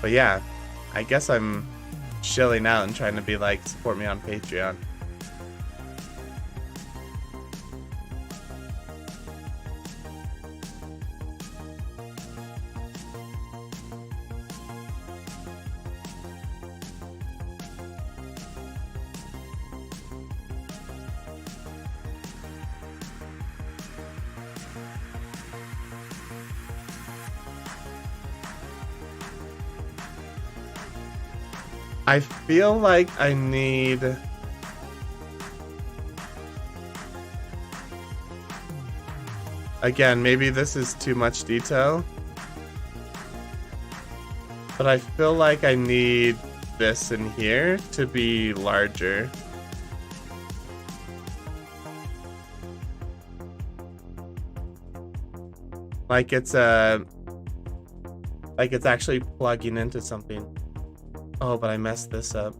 yeah, I guess I'm chilling out and trying to be like, support me on Patreon. I feel like I need... Again, maybe this is too much detail. But I feel like I need this in here to be larger. Like it's actually plugging into something. Oh, but I messed this up.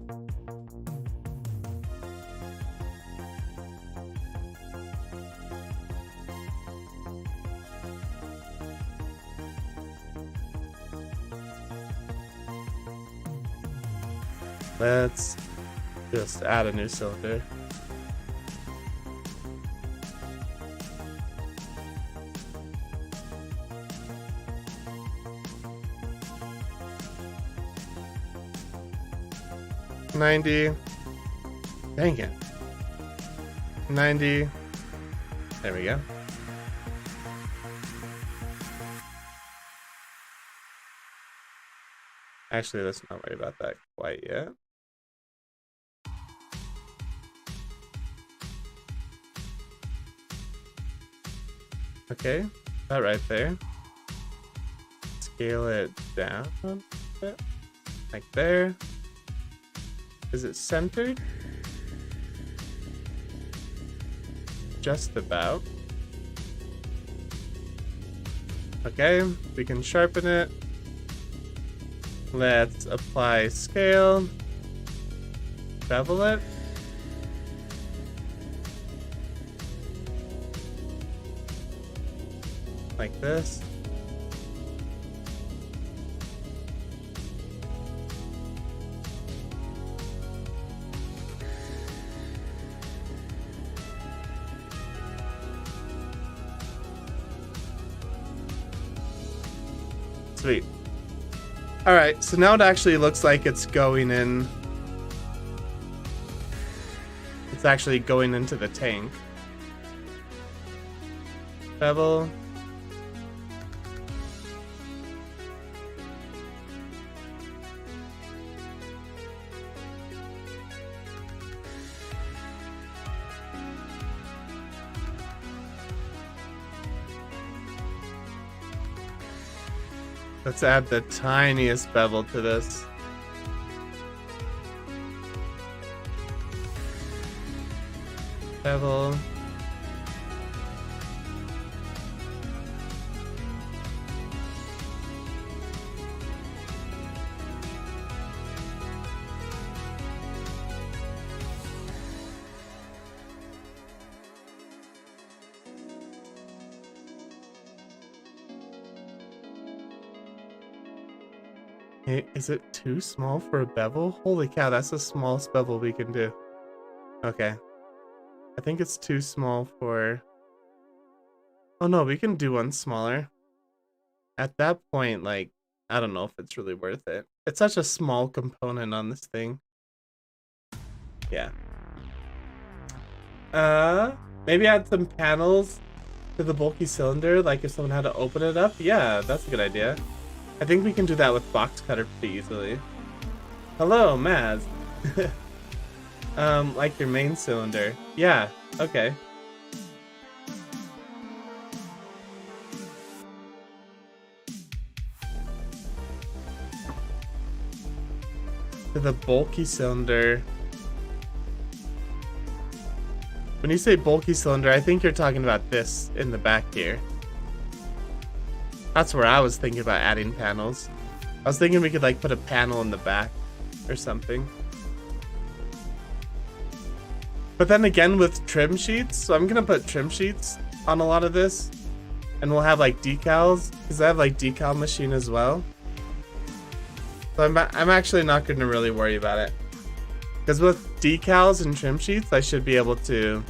Let's just add a new cylinder. $90. Dang it. 90. There we go. Actually, let's not worry about that quite yet. Okay, that right there. Scale it down a bit, like there. Is it centered? Just about. Okay, we can sharpen it. Let's apply scale. Bevel it. Like this. Sweet. All right, so now it actually looks like it's going in. It's actually going into the tank. Bevel. Let's add the tiniest bevel to this. Bevel. Hey, is it too small for a bevel? Holy cow, that's the smallest bevel we can do. Okay. I think it's too small for... Oh no, we can do one smaller. At that point, like, I don't know if it's really worth it. It's such a small component on this thing. Yeah. Maybe add some panels to the bulky cylinder, like if someone had to open it up. Yeah, that's a good idea. I think we can do that with box cutter pretty easily. Hello, Maz. Like your main cylinder. Yeah, okay. To the bulky cylinder. When you say bulky cylinder, I think you're talking about this in the back here. That's where I was thinking about adding panels. I was thinking we could like put a panel in the back or something. But then again with trim sheets, so I'm gonna put trim sheets on a lot of this. And we'll have like decals, because I have like decal machine as well. So I'm actually not gonna really worry about it. Because with decals and trim sheets, I should be able to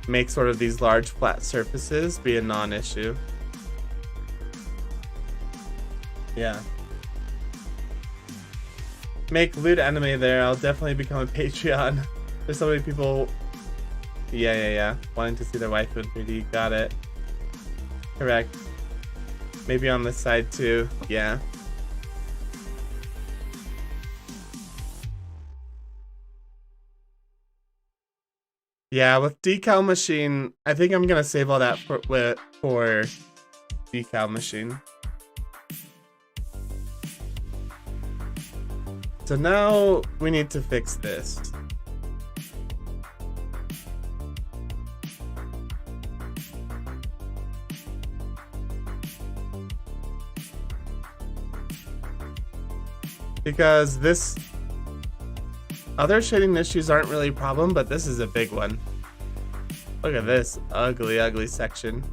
make sort of these large flat surfaces be a non-issue. Yeah. Make lewd anime there. I'll definitely become a Patreon. There's so many people... Yeah. Wanting to see their waifu in 3D. Got it. Correct. Maybe on this side too. Yeah. Yeah, with decal machine, I think I'm gonna save all that for decal machine. So now we need to fix this. Because this other shading issues aren't really a problem, but this is a big one. Look at this ugly, ugly section.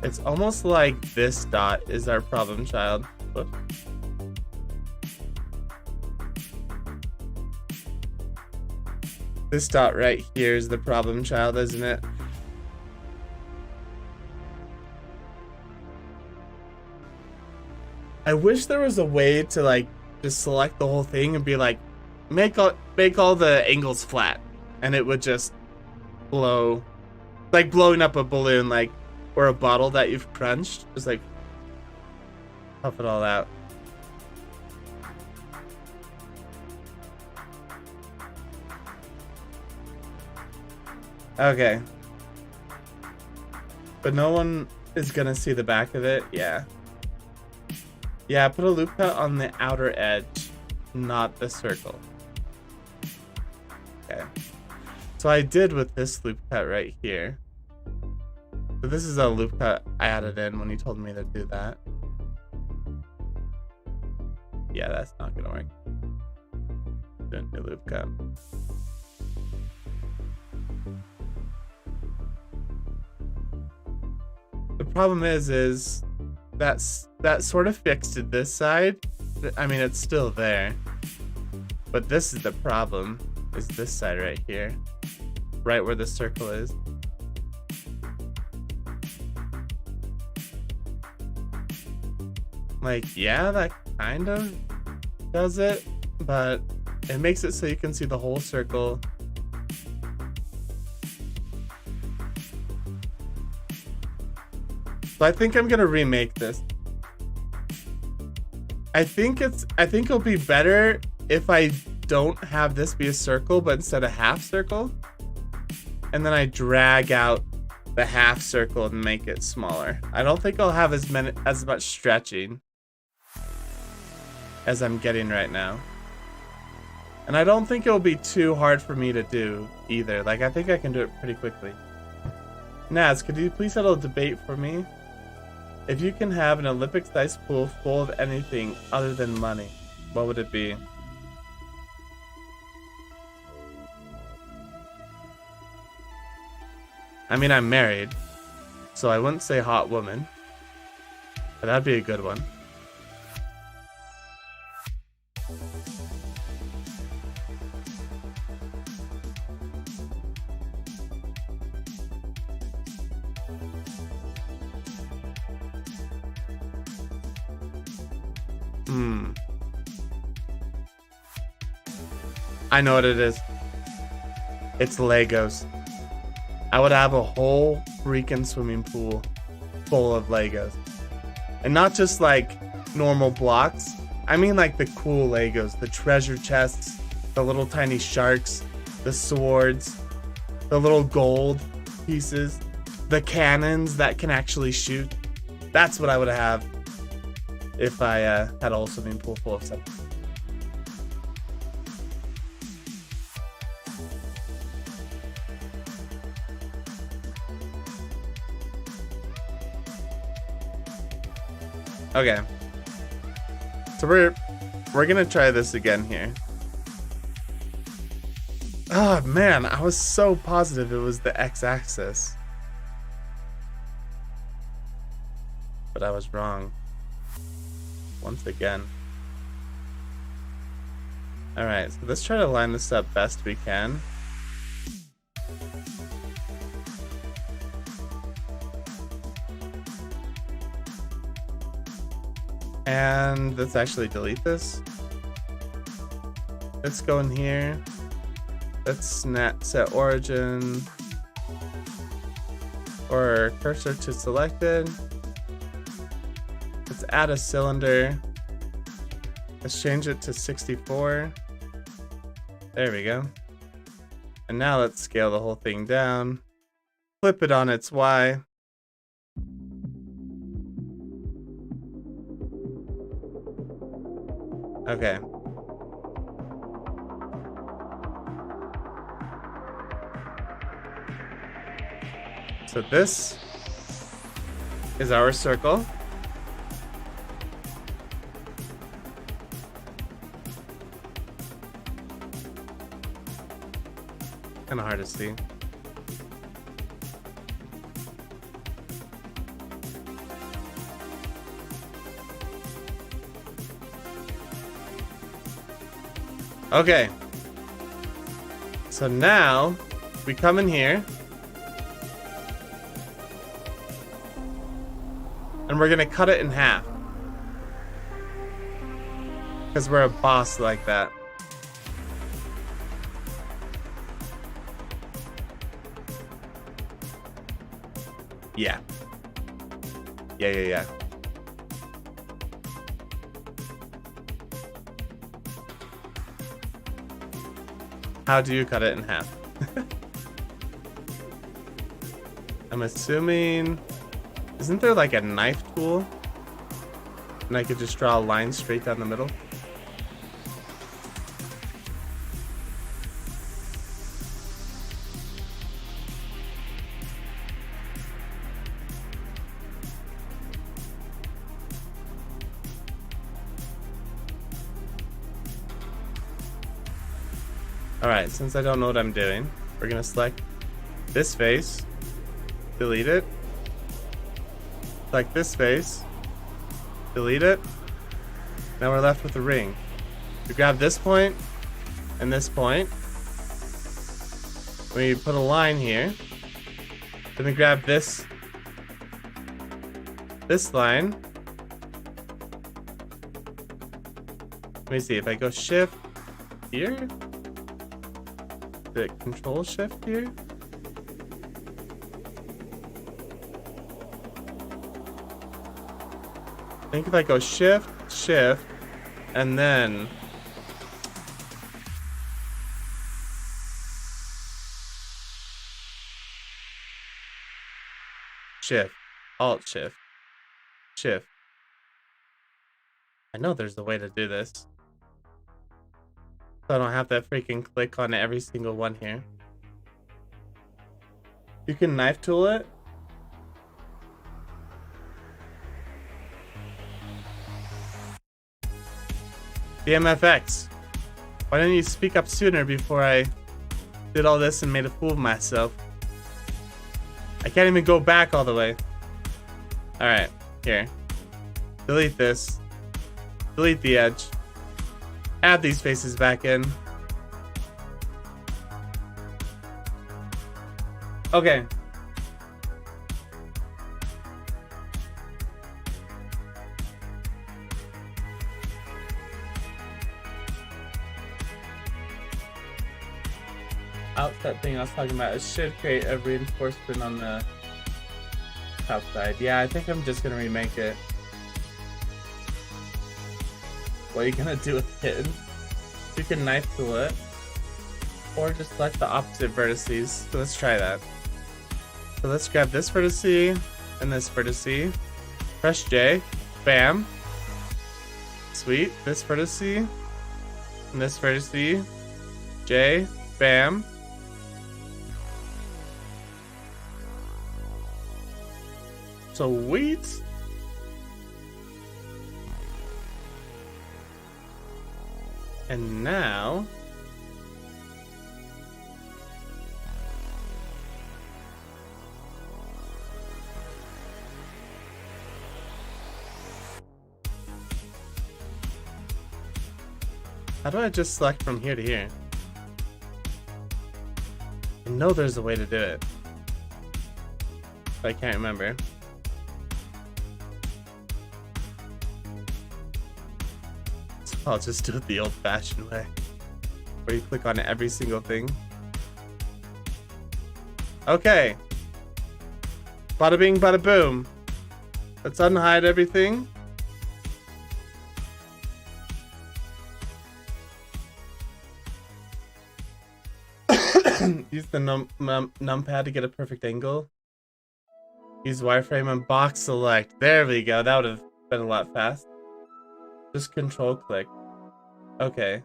It's almost like this dot is our problem child. Whoops. This dot right here is the problem child, isn't it? I wish there was a way to like just select the whole thing and be like, make all the angles flat, and it would just blow, like blowing up a balloon, like, or a bottle that you've crunched, just like puff it all out. Okay. But no one is gonna see the back of it. Yeah. Yeah, put a loop cut on the outer edge, not the circle. Okay. So I did with this loop cut right here. So this is a loop cut I added in when you told me to do that. Yeah, that's not gonna work. Doing a loop cut. The problem is that sort of fixed it this side. I mean, it's still there, but this is the problem, is this side right here, right where the circle is. Like, yeah, that kind of does it, but it makes it so you can see the whole circle. So I think I'm gonna remake this. I think it'll be better if I don't have this be a circle, but instead a half circle. And then I drag out the half circle and make it smaller. I don't think I'll have as much stretching as I'm getting right now. And I don't think it'll be too hard for me to do either. Like, I think I can do it pretty quickly. Naz, could you please settle a debate for me? If you can have an Olympic-sized pool full of anything other than money, what would it be? I mean, I'm married, so I wouldn't say hot woman. That'd be a good one. I know what it is. It's Legos. I would have a whole freaking swimming pool full of Legos. And not just like normal blocks. I mean like the cool Legos, the treasure chests, the little tiny sharks, the swords, the little gold pieces, the cannons that can actually shoot. That's what I would have if I had a whole swimming pool full of stuff. Okay, so we're gonna try this again here. Oh man, I was so positive it was the x-axis, but I was wrong once again. All right, so let's try to line this up best we can. And let's actually delete this. Let's go in here. Let's set origin or cursor to selected. Let's add a cylinder. Let's change it to 64. There we go. And now let's scale the whole thing down. Flip it on its Y. Okay. So this is our circle. Kind of hard to see. Okay, so now we come in here and we're gonna cut it in half because we're a boss like that. Yeah. Yeah. How do you cut it in half? I'm assuming... Isn't there like a knife tool? And I could just draw a line straight down the middle? Alright, since I don't know what I'm doing, we're gonna select this face, delete it, select this face, delete it. Now we're left with a ring. We grab this point and this point. We put a line here. Then we grab this line. Let me see, if I go shift here, control shift here. I think if I go shift, and then shift, alt shift. I know there's a way to do this. So I don't have to freaking click on every single one here. You can knife tool it. DMFX. Why didn't you speak up sooner before I did all this and made a fool of myself? I can't even go back all the way. Alright, here. Delete this. Delete the edge. Add these faces back in. Okay. That thing I was talking about, it should create a reinforcement on the top side. Yeah, I think I'm just gonna remake it. What are you gonna do with it? You can knife tool it, or just select the opposite vertices. So let's try that. So let's grab this vertice and this vertice. Press J, bam. Sweet. This vertice and this vertice. J, bam. Sweet. And now how do I just select from here to here? I know there's a way to do it, but I can't remember. I'll just do it the old-fashioned way, where you click on every single thing. Okay. Bada bing, bada boom. Let's unhide everything. Use the numpad to get a perfect angle. Use wireframe and box select. There we go. That would have been a lot fast. Just control click. Okay.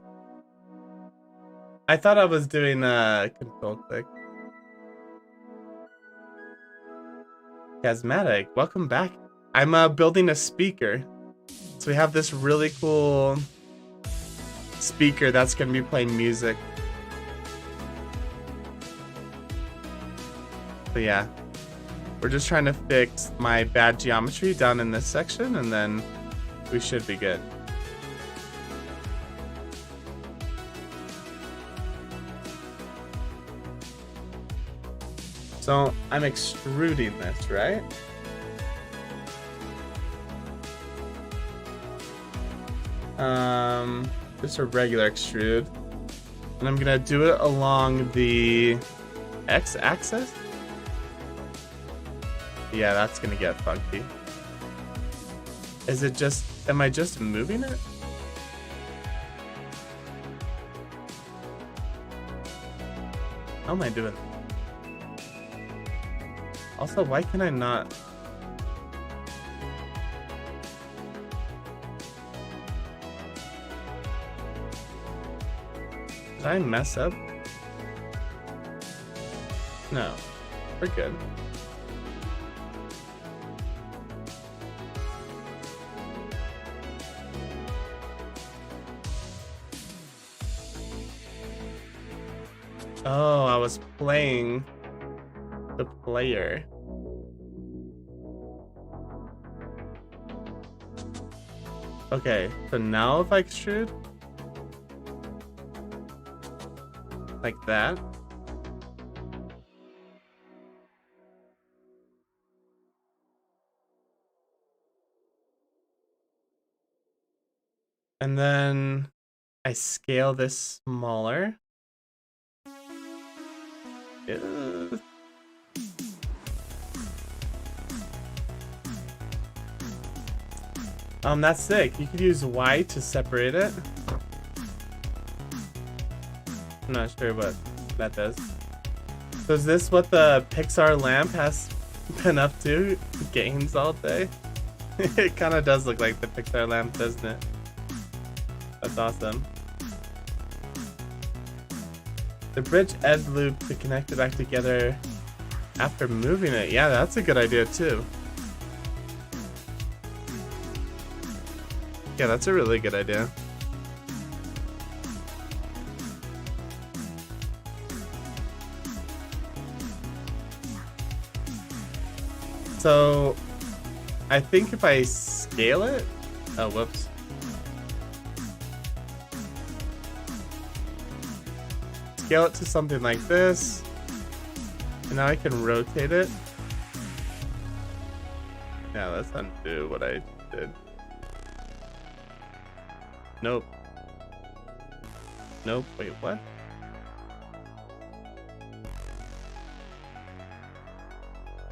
I thought I was doing control click. Gasmatic, welcome back. I'm building a speaker. So we have this really cool speaker that's gonna be playing music. So yeah. We're just trying to fix my bad geometry down in this section, and then we should be good. So I'm extruding this, right? Just a regular extrude. And I'm gonna do it along the x-axis. Yeah, that's gonna get funky. Is it just, am I just moving it? How am I doing? Also, why can I not? Did I mess up? No, we're good. Oh, I was playing the player. Okay, so now if I extrude like that, and then I scale this smaller. Ew. That's sick. You could use Y to separate it. I'm not sure what that does. So is this what the Pixar lamp has been up to? Games all day? It kind of does look like the Pixar lamp, doesn't it? That's awesome. The bridge edge loop to connect it back together after moving it. Yeah, that's a good idea too. Yeah, that's a really good idea. So I think if I scale it, Oh, whoops. Scale it to something like this. And now I can rotate it. Yeah, let's undo what I did. Nope. Nope, wait, what?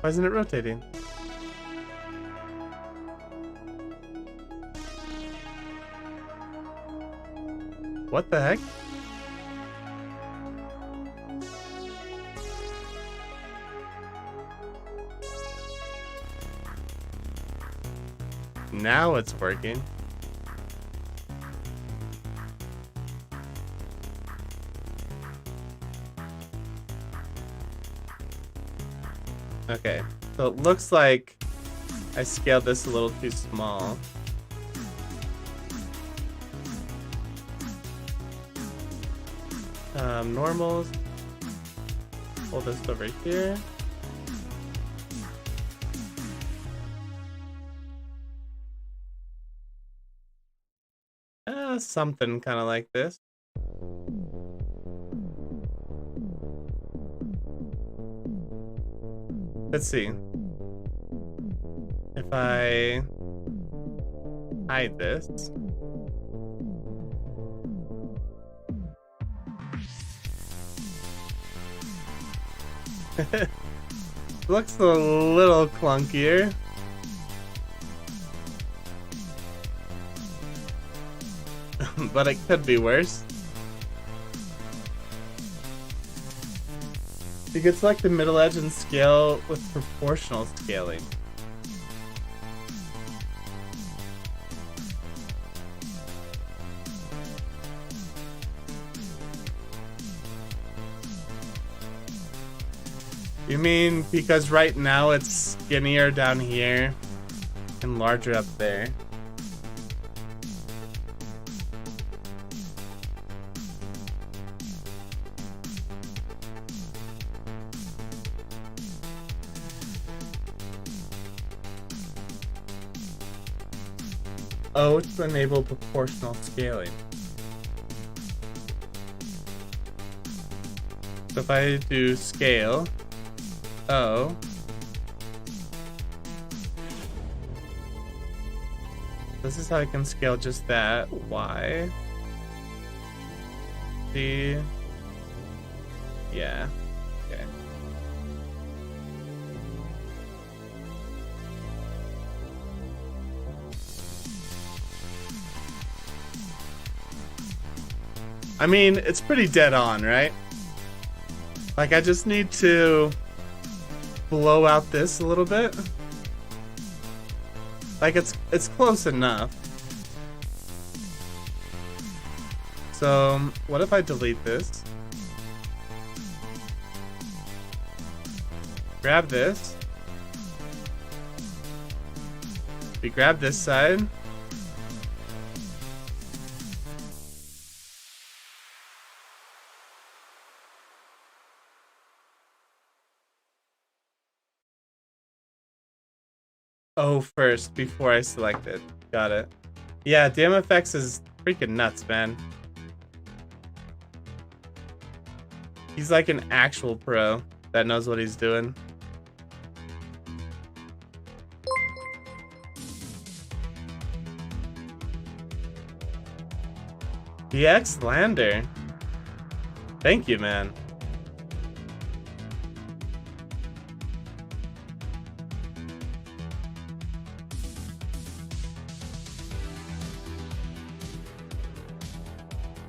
Why isn't it rotating? What the heck? Now it's working. Okay, so it looks like I scaled this a little too small. Normals. Hold this over here. Something kind of like this. Let's see. If I hide this. Looks a little clunkier. But it could be worse. You could select the middle edge and scale with proportional scaling. You mean because right now it's skinnier down here and larger up there? O to enable proportional scaling. So if I do scale, O, this is how I can scale just that. Y, D, yeah, okay. I mean, it's pretty dead on, right? Like, I just need to blow out this a little bit. Like, it's close enough. So, what if I delete this? Grab this. We grab this side. Oh, first, before I select it. Got it. Yeah, DMFX is freaking nuts, man. He's like an actual pro that knows what he's doing. DX Lander. Thank you, man.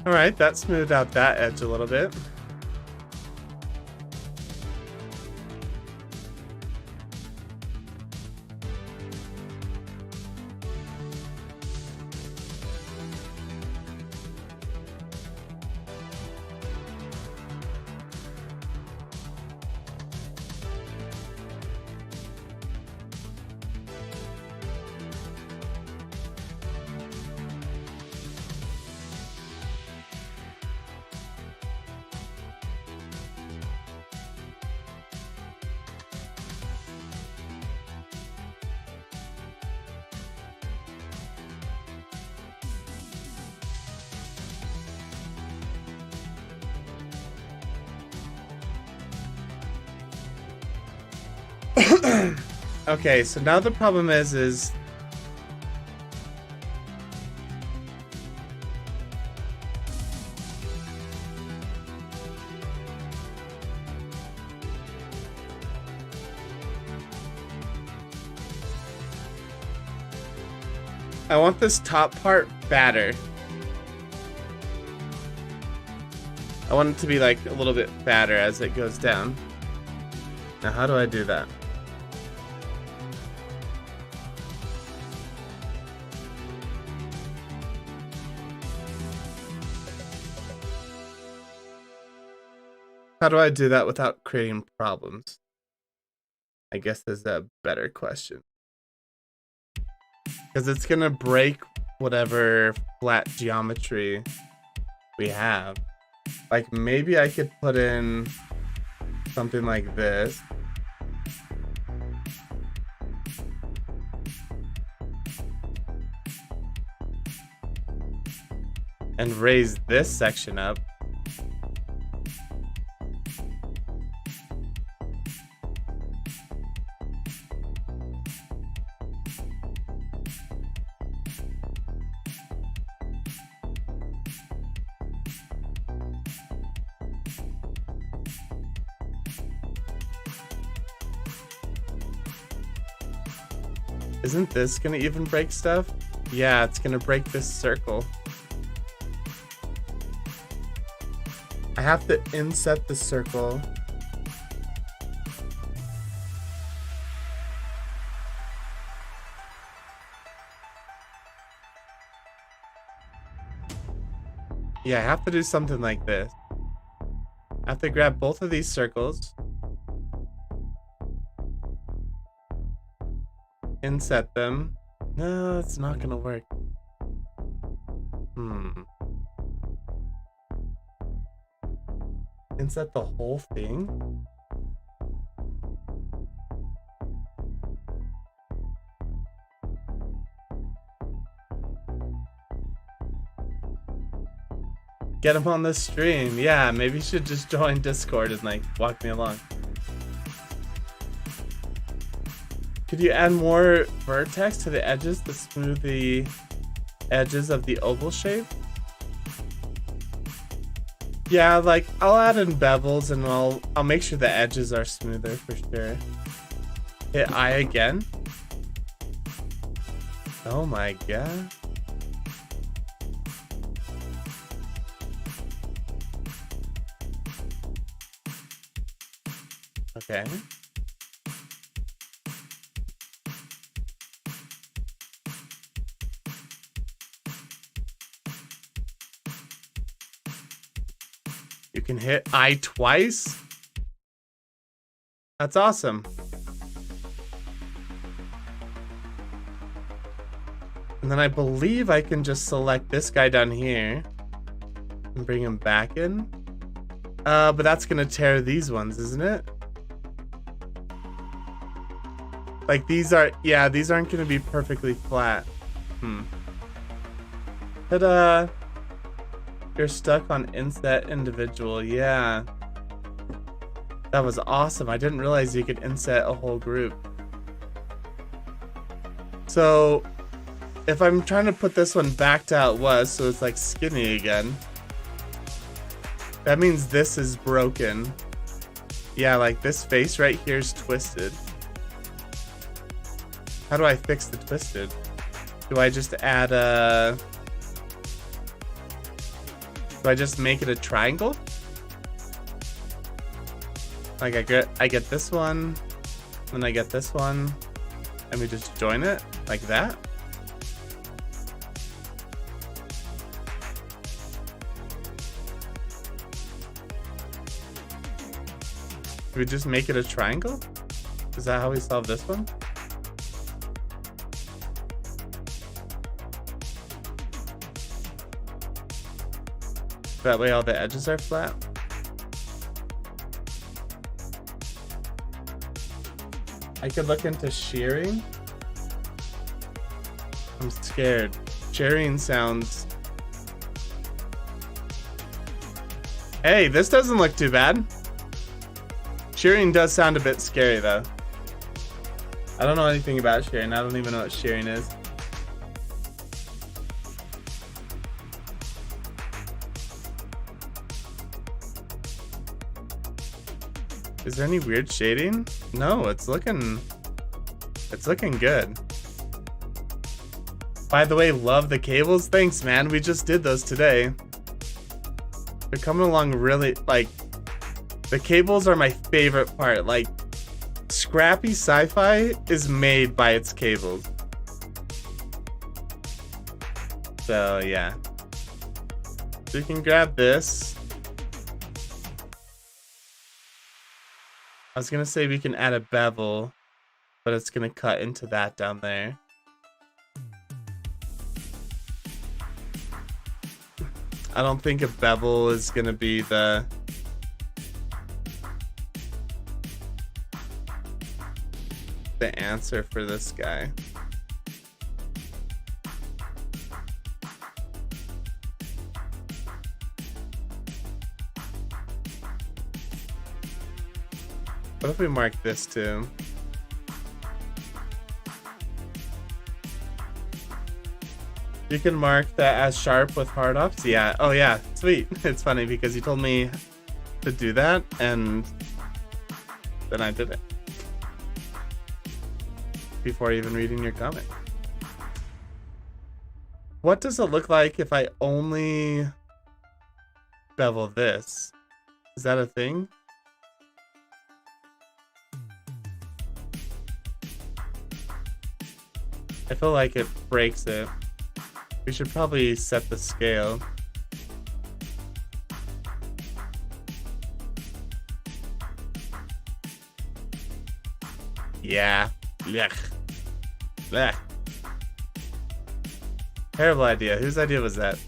Alright, that smoothed out that edge a little bit. Okay, so now the problem is I want this top part fatter. I want it to be like a little bit fatter as it goes down. Now, how do I do that? How do I do that without creating problems? I guess that's a better question. Because it's gonna break whatever flat geometry we have. Like maybe I could put in something like this. And raise this section up. Isn't this gonna even break stuff? Yeah, it's gonna break this circle. I have to inset the circle. Yeah, I have to do something like this. I have to grab both of these circles. Inset them. No, it's not gonna work. Inset the whole thing? Get him on the stream. Yeah, maybe you should just join Discord and like walk me along. Could you add more vertex to the edges to smooth the edges of the oval shape? Yeah, like I'll add in bevels and I'll make sure the edges are smoother for sure. Hit I again. Oh my god. Okay. You can hit I twice? That's awesome. And then I believe I can just select this guy down here and bring him back in. But that's gonna tear these ones, isn't it? Like these are, yeah, these aren't gonna be perfectly flat. Ta-da! You're stuck on inset individual, yeah. That was awesome. I didn't realize you could inset a whole group. So, if I'm trying to put this one back to how it was, so it's like skinny again, that means this is broken. Yeah, like this face right here is twisted. How do I fix the twisted? Do I just add a... Do I just make it a triangle? Like I get this one, then I get this one, and we just join it like that? Do we just make it a triangle? Is that how we solve this one? That way all the edges are flat. I could look into shearing. I'm scared. Shearing sounds... Hey, this doesn't look too bad. Shearing does sound a bit scary though. I don't know anything about shearing. I don't even know what shearing is. Is there any weird shading? No, it's looking good. By the way, love the cables. Thanks, man. We just did those today. They're coming along really, like, the cables are my favorite part. Like, scrappy sci-fi is made by its cables. So, yeah. So you can grab this. I was gonna say we can add a bevel, but it's gonna cut into that down there. I don't think a bevel is gonna be the answer for this guy. What if we mark this too? You can mark that as sharp with hard offs? Yeah. Oh yeah, sweet. It's funny because you told me to do that and then I did it. Before even reading your comment. What does it look like if I only bevel this? Is that a thing? I feel like it breaks it. We should probably set the scale. Yeah. Blech. Blech. Terrible idea. Whose idea was that?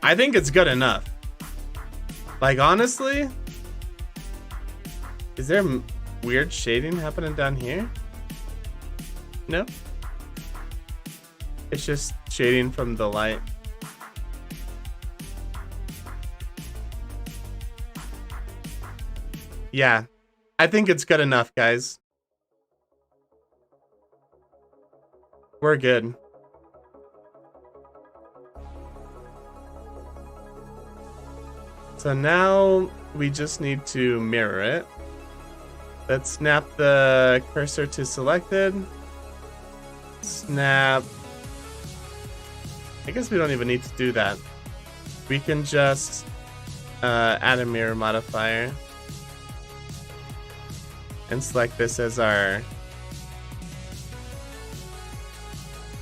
I think it's good enough. Like, honestly, is there weird shading happening down here? No? It's just shading from the light. Yeah. I think it's good enough, guys. We're good. So now we just need to mirror it. Let's snap the cursor to selected. Snap. I guess we don't even need to do that. We can just add a mirror modifier and select this as our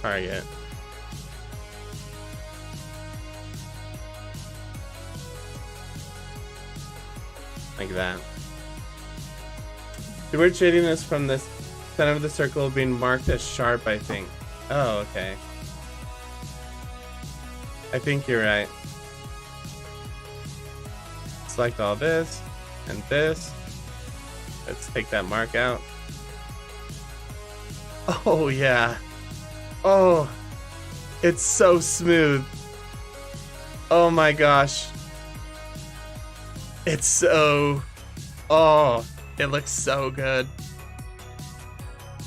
target. Like that. The weird shading is from the center of the circle being marked as sharp, I think. Oh, okay. I think you're right. Select all this and this. Let's take that mark out. Oh, yeah. Oh, it's so smooth. Oh my gosh. It's so... Oh, it looks so good.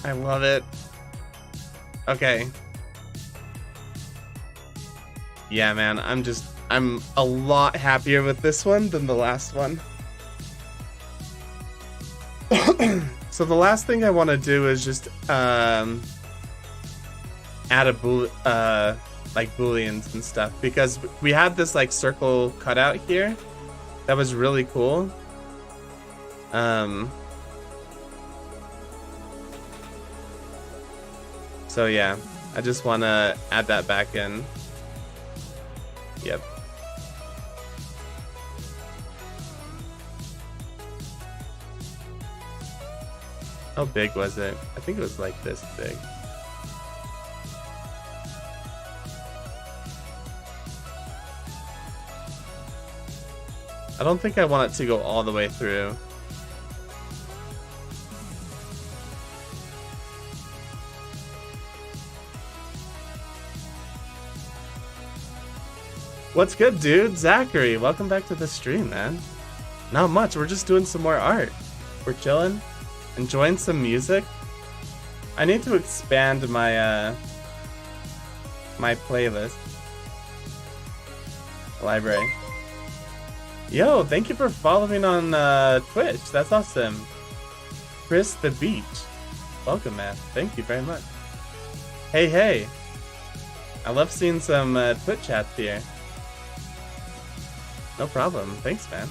I love it. Okay. Yeah, man, I'm a lot happier with this one than the last one. So the last thing I want to do is just add a like booleans and stuff, because we had this like circle cutout here that was really cool. So yeah, I just want to add that back in. Yep. How big was it? I think it was like this big. I don't think I want it to go all the way through. What's good, dude? Zachary, welcome back to the stream, man. Not much, we're just doing some more art. We're chilling. Enjoying some music? I need to expand my my playlist. Library. Yo, thank you for following on Twitch. That's awesome. Chris the Beach. Welcome, man. Thank you very much. Hey, hey. I love seeing some Twitch chats here. No problem. Thanks, man.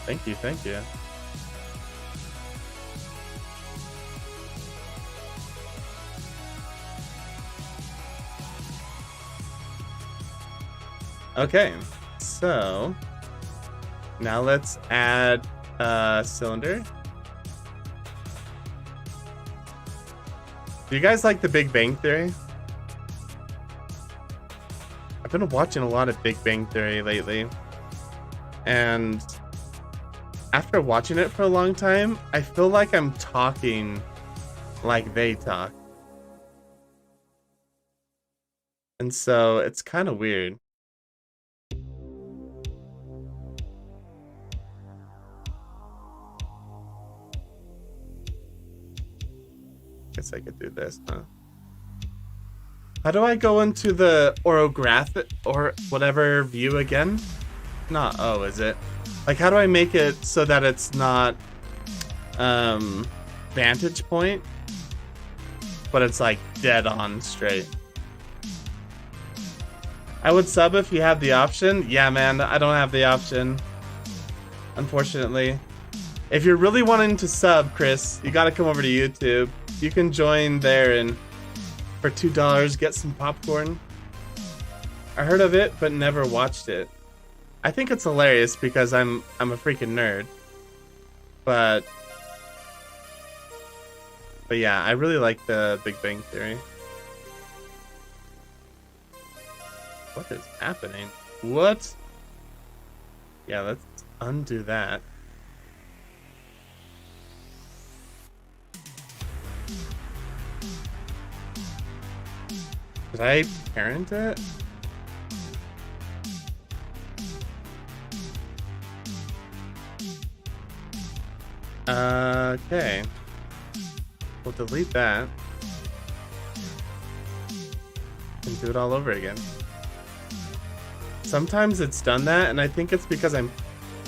Thank you, thank you. Okay, so now let's add a cylinder. Do you guys like The Big Bang Theory? I've been watching a lot of Big Bang Theory lately, and after watching it for a long time, I feel like I'm talking like they talk. And so it's kind of weird. Guess I could do this, huh? How do I go into the orographic or whatever view again? Not O, is it? Like, how do I make it so that it's not vantage point, but it's like dead on straight? I would sub if you have the option. Yeah, man, I don't have the option, unfortunately. If you're really wanting to sub, Chris, you gotta come over to YouTube. You can join there and for $2 get some popcorn. I heard of it but never watched it. I think it's hilarious because I'm a freaking nerd. But yeah, I really like the Big Bang Theory. What is happening? What? Yeah, let's undo that. Did I parent it? Okay. We'll delete that. And do it all over again. Sometimes it's done that, and I think it's because I'm...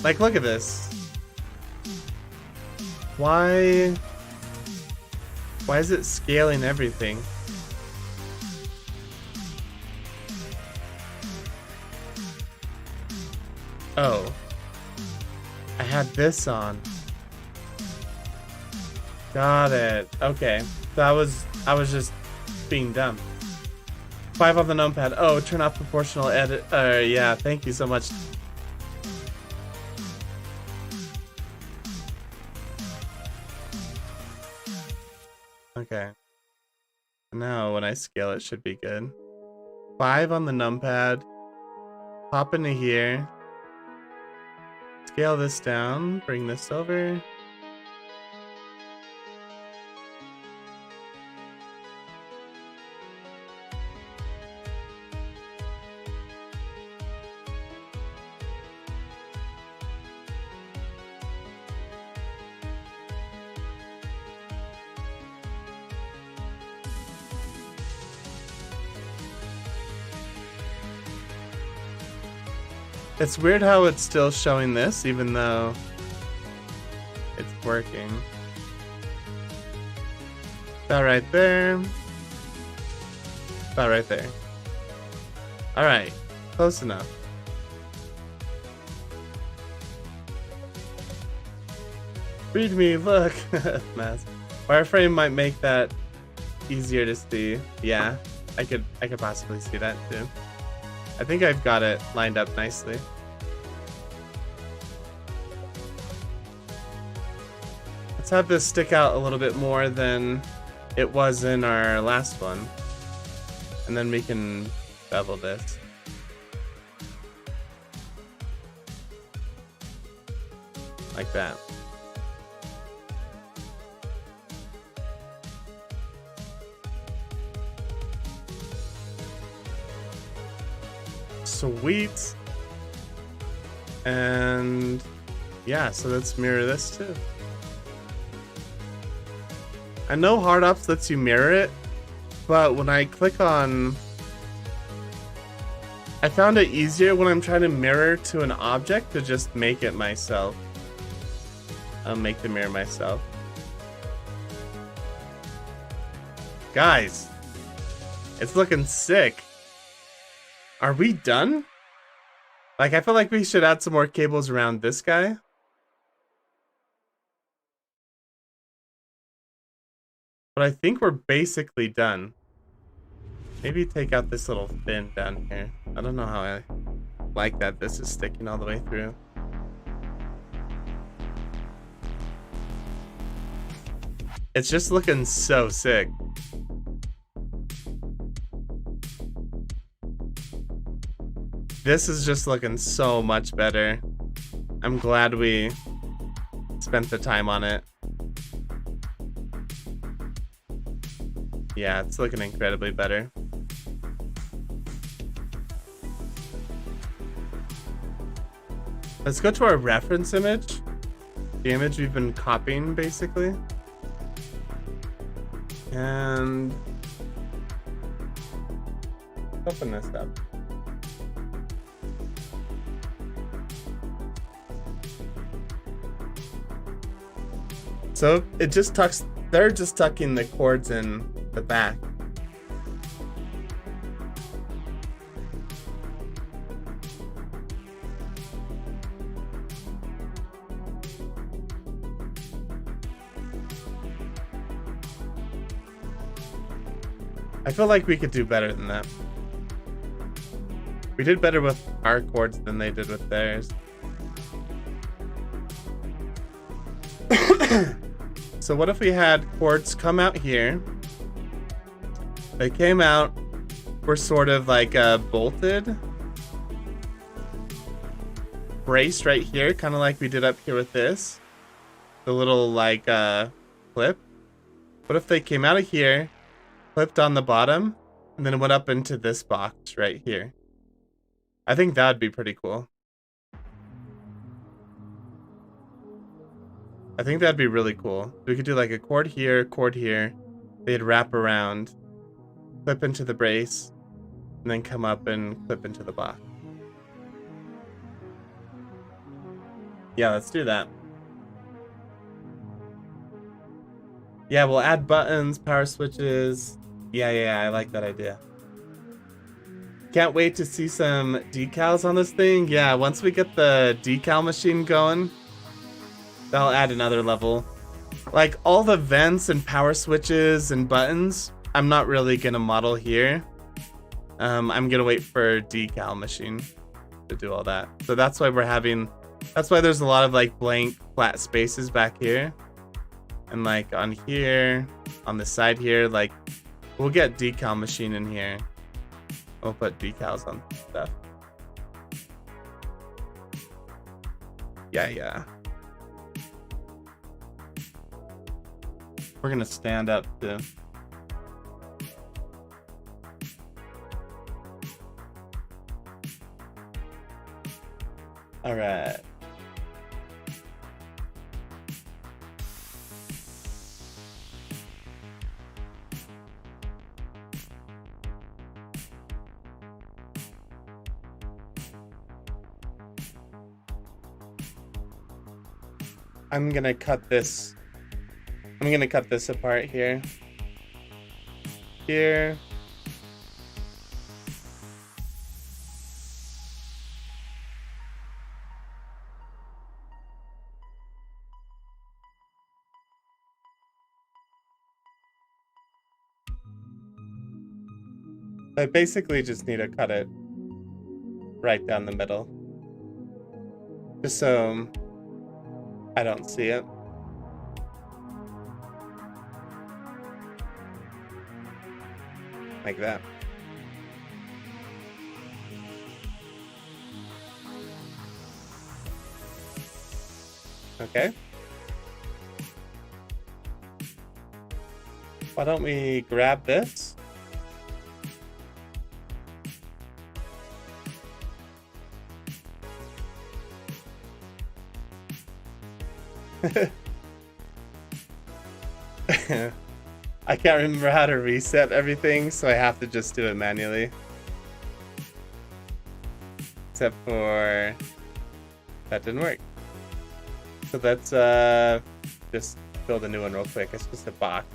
Like, look at this. Why is it scaling everything? Oh. I had this on. Got it. Okay. So I was just being dumb. 5 on the numpad. Oh, turn off proportional edit. Yeah, thank you so much. Okay. Now when I scale it should be good. 5 on the numpad. Pop into here. Scale this down. Bring this over. It's weird how it's still showing this, even though it's working. About right there. About right there. Alright, close enough. Read me, look! Mask. Wireframe might make that easier to see. Yeah, I could possibly see that too. I think I've got it lined up nicely. Let's have this stick out a little bit more than it was in our last one. And then we can bevel this. Like that. Sweet. And yeah, so let's mirror this too. I know hard ops lets you mirror it, but when I click on... I found it easier when I'm trying to mirror to an object to just make it myself. I'll make the mirror myself. Guys, it's looking sick. Are we done? Like, I feel like we should add some more cables around this guy. But I think we're basically done. Maybe take out this little fin down here. I don't know how I like that this is sticking all the way through. It's just looking so sick. This is just looking so much better. I'm glad we spent the time on it. Yeah, it's looking incredibly better. Let's go to our reference image. The image we've been copying, basically. And open this up. So it just tucks, they're just tucking the cords in the back. I feel like we could do better than that. We did better with our chords than they did with theirs. So what if we had chords come out here? They came out, were sort of like bolted. Braced right here, kind of like we did up here with this. The little like clip. What if they came out of here, clipped on the bottom, and then went up into this box right here? I think that would be pretty cool. I think that'd be really cool. We could do like a cord here, they'd wrap around, clip into the brace, and then come up and clip into the box. Yeah, let's do that. Yeah, we'll add buttons, power switches. Yeah, I like that idea. Can't wait to see some decals on this thing. Yeah, once we get the decal machine going, that'll add another level. Like all the vents and power switches and buttons, I'm not really gonna model here. I'm gonna wait for decal machine to do all that. So that's why that's why there's a lot of like blank flat spaces back here. And like on here, on the side here, like we'll get decal machine in here. We'll put decals on stuff. Yeah. We're gonna stand up too. All right. I'm gonna cut this apart here. Here. I basically just need to cut it right down the middle. Just so I don't see it. Like that. Okay. Why don't we grab this? I can't remember how to reset everything, so I have to just do it manually. Except for that didn't work. So let's just build a new one real quick. It's just a box.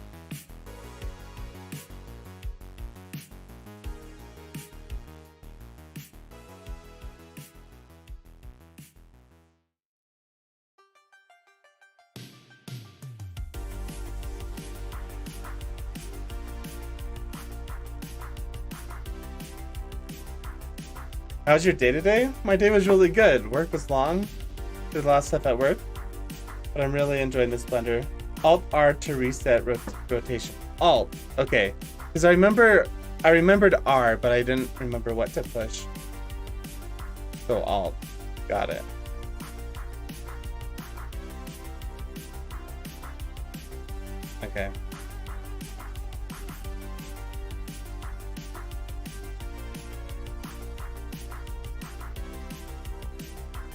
How's your day today? My day was really good. Work was long. Did a lot of stuff at work. But I'm really enjoying this blender. Alt R to reset rotation. Alt. Okay. Because I remembered R, but I didn't remember what to push. So Alt. Got it. Okay.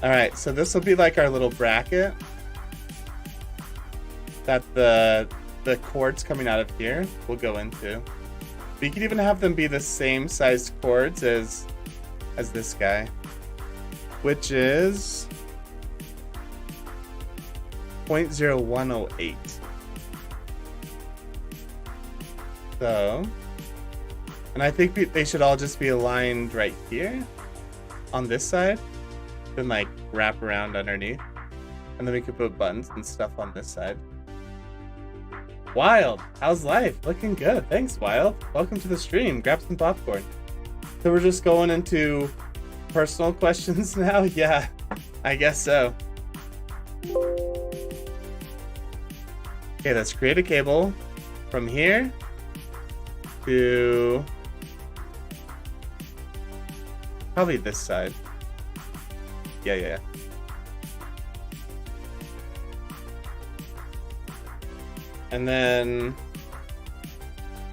Alright, so this will be like our little bracket that the cords coming out of here will go into. We could even have them be the same sized cords as this guy, which is 0.0108. So, and I think they should all just be aligned right here on this side, then like wrap around underneath, and then we could put buttons and stuff on this side. Wild, how's life? Looking good. Thanks, Wild. Welcome to the stream. Grab some popcorn. So we're just going into personal questions now? Yeah, I guess so. Okay, let's create a cable from here to probably this side. Yeah. And then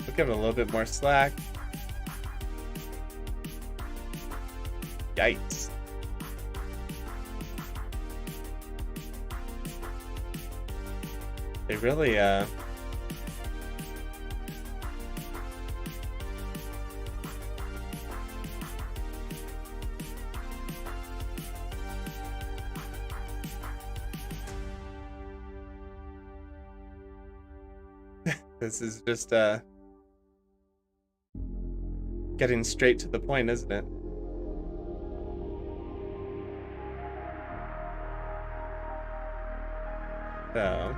we'll give it a little bit more slack. Yikes. They really, this is just, getting straight to the point, isn't it? So.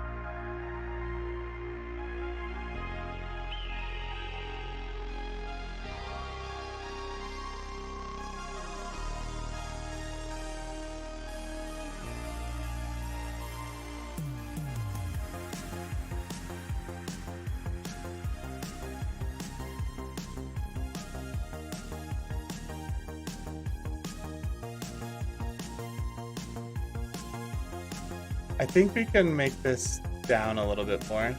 I think we can make this down a little bit more.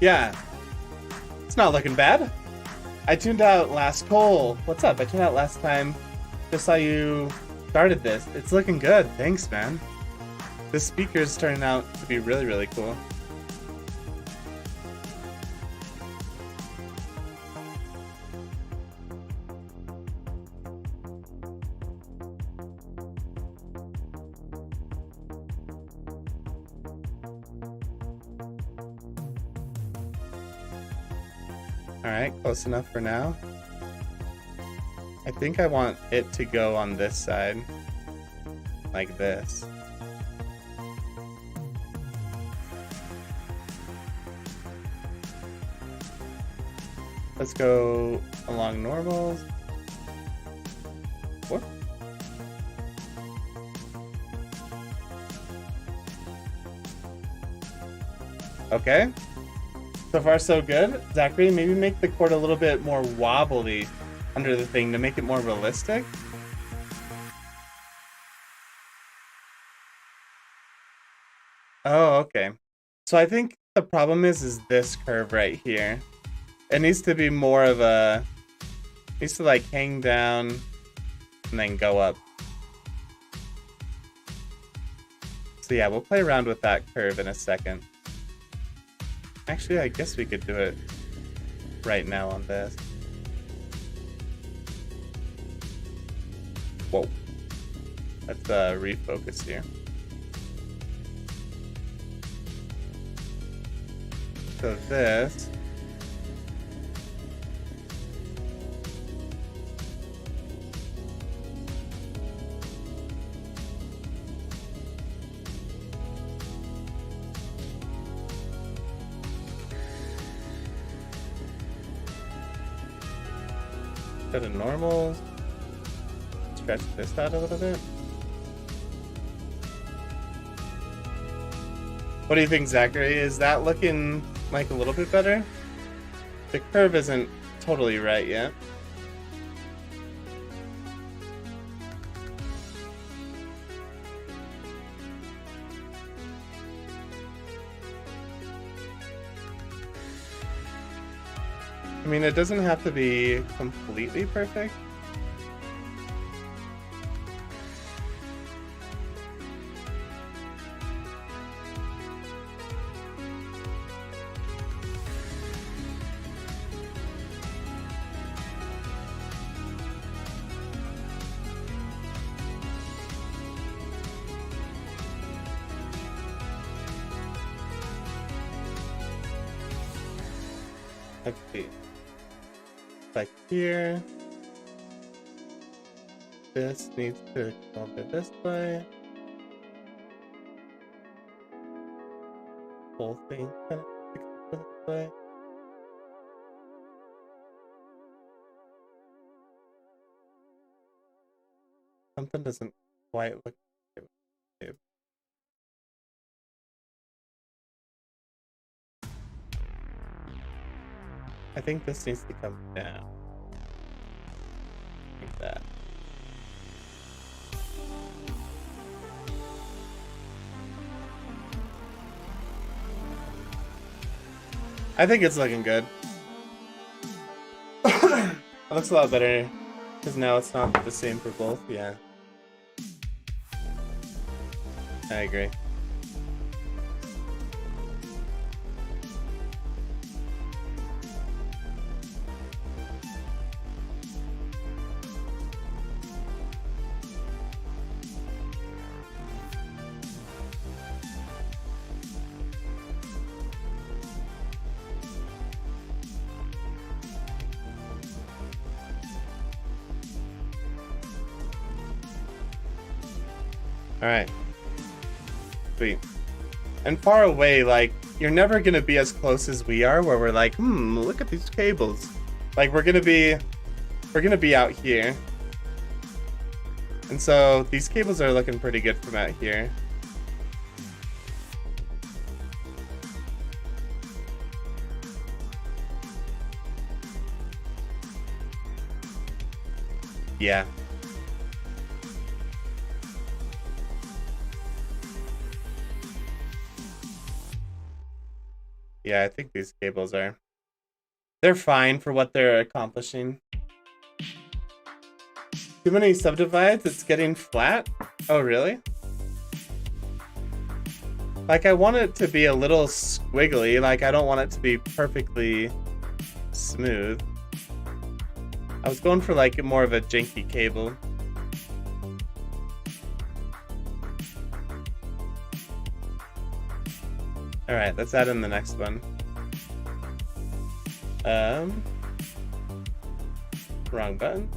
Yeah, it's not looking bad. I tuned out last Cole. What's up? I tuned out last time. Just saw you started this. It's looking good. Thanks, man. This speaker is turning out to be really, really cool. Alright, close enough for now. I think I want it to go on this side. Like this. Let's go along normals. What? Okay. So far, so good. Zachary, maybe make the cord a little bit more wobbly under the thing to make it more realistic. Oh, okay. So I think the problem is this curve right here. It needs to be more of a... It needs to like hang down and then go up. So yeah, we'll play around with that curve in a second. Actually, I guess we could do it right now on this. Whoa. Let's refocus here. So this... Set a normal. Stretch this out a little bit. What do you think, Zachary? Is that looking like a little bit better? The curve isn't totally right yet. I mean, it doesn't have to be completely perfect. Let's see. Like here. This needs to go over this way. Whole thing kind of this way. Something doesn't quite look like it. I think this needs to come down. Like that. I think it's looking good. It looks a lot better because now it's not the same for both. Yeah. I agree. Alright. Sweet. And far away, like, you're never gonna be as close as we are, where we're like, look at these cables. Like, we're gonna be out here. And so, these cables are looking pretty good from out here. Yeah. Yeah, I think these cables they're fine for what they're accomplishing. Too many subdivides, it's getting flat? Oh, really? Like, I want it to be a little squiggly, like, I don't want it to be perfectly smooth. I was going for, like, more of a janky cable. Alright, let's add in the next one. Wrong button.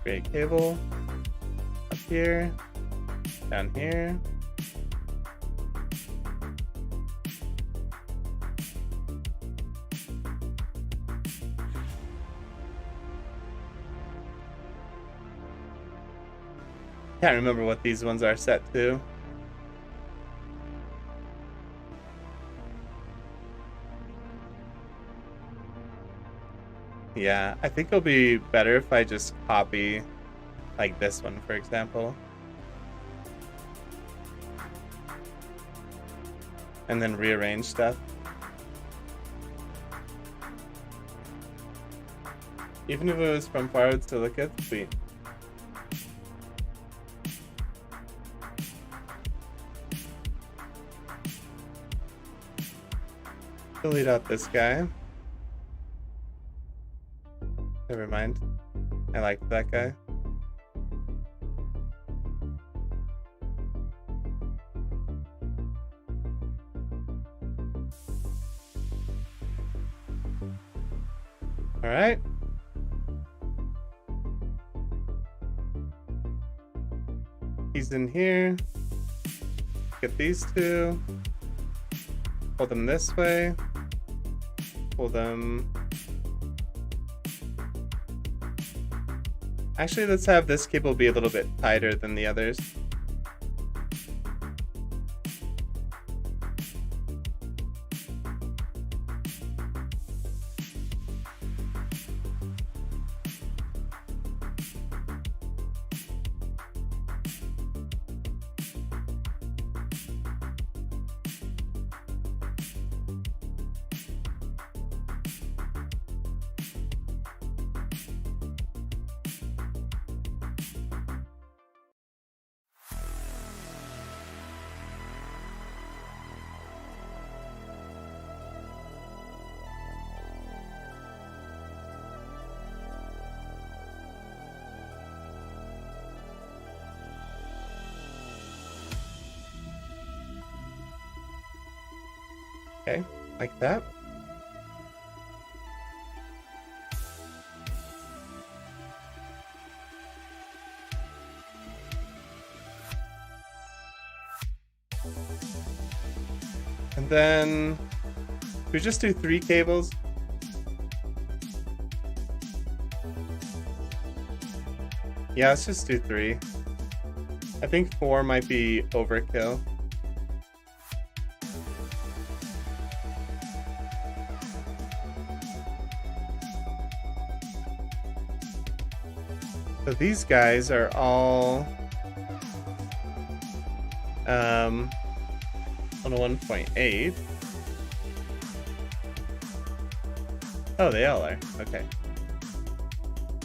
Create cable. Up here. Down here. Can't remember what these ones are set to. Yeah, I think it'll be better if I just copy, like this one, for example. and then rearrange stuff. Even if it was from borrowed silicate, sweet. Delete out this guy. Never mind. I liked that guy. All right. He's in here. Get these two. Pull them this way. Pull them. Actually, let's have this cable be a little bit tighter than the others. Okay, like that. And then we just do 3 cables. Yeah, let's just do 3. I think 4 might be overkill. So these guys are all on 1.8. Oh, they all are. Okay.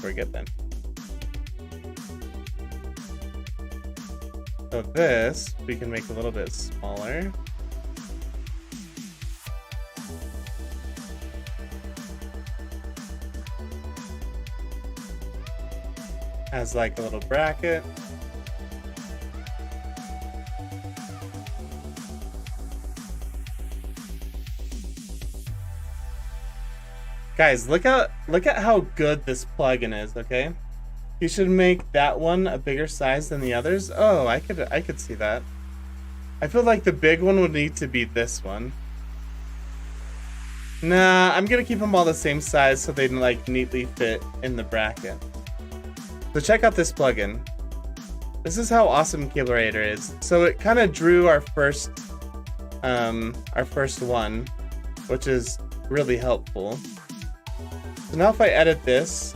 We're good then. So this we can make a little bit smaller. Has like a little bracket. Guys, look at how good this plugin is, okay? You should make that one a bigger size than the others. Oh, I could see that. I feel like the big one would need to be this one. Nah, I'm gonna keep them all the same size so they like neatly fit in the bracket. So check out this plugin. This is how awesome Cablerator is. So it kind of drew our first one, which is really helpful. So now if I edit this,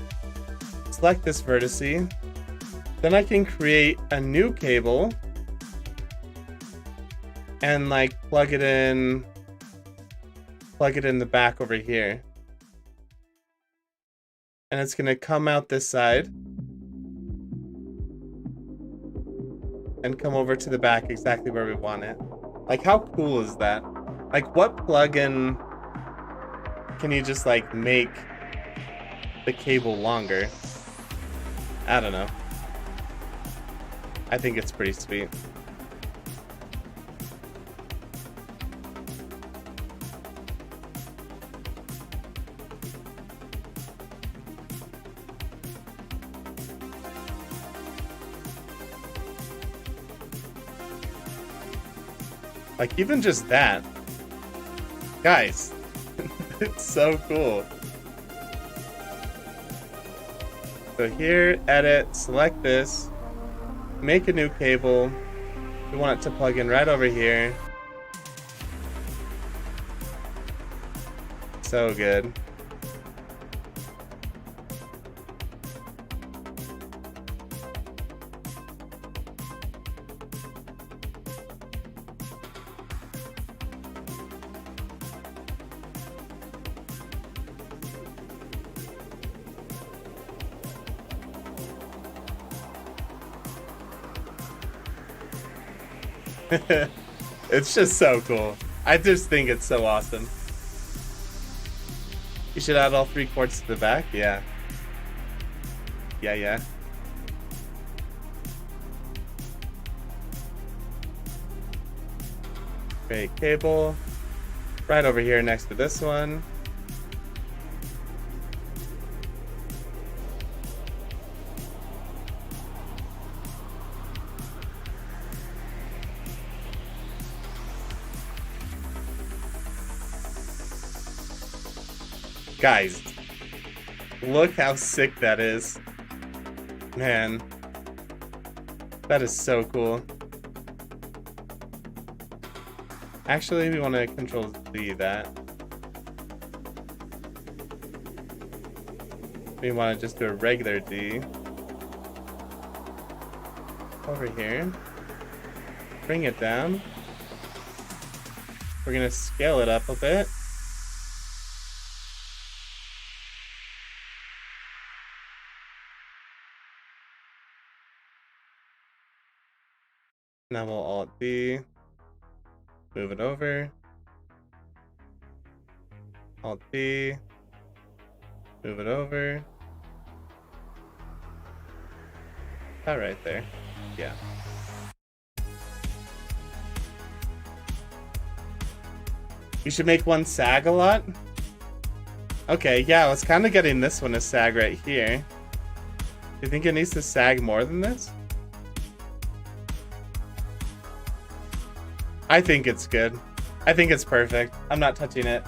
select this vertice, then I can create a new cable and like plug it in the back over here. And it's gonna come out this side and come over to the back exactly where we want it. Like, how cool is that? Like, what plugin can you just like make the cable longer? I don't know. I think it's pretty sweet. Like, even just that. Guys, it's so cool. So here, edit, select this, make a new cable. We want it to plug in right over here. So good. It's just so cool. I just think it's so awesome. You should add all 3 quartz to the back? Yeah. Yeah. Great cable. Right over here next to this one. Guys, look how sick that is. Man, that is so cool. Actually, we want to control Z that. We want to just do a regular D. Over here. Bring it down. We're going to scale it up a bit. Now we'll Alt D, move it over, Alt D, move it over, about right there, yeah. You should make one sag a lot? Okay, yeah, I was kind of getting this one to sag right here. Do you think it needs to sag more than this? I think it's good. I think it's perfect. I'm not touching it.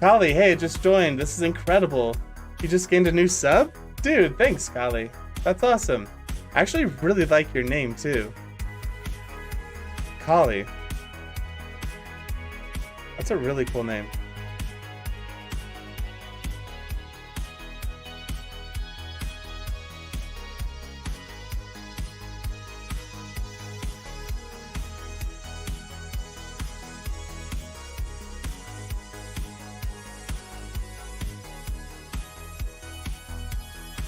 Kali, hey, just joined. This is incredible. You just gained a new sub? Dude, thanks, Kali. That's awesome. I actually really like your name, too. Kali. That's a really cool name.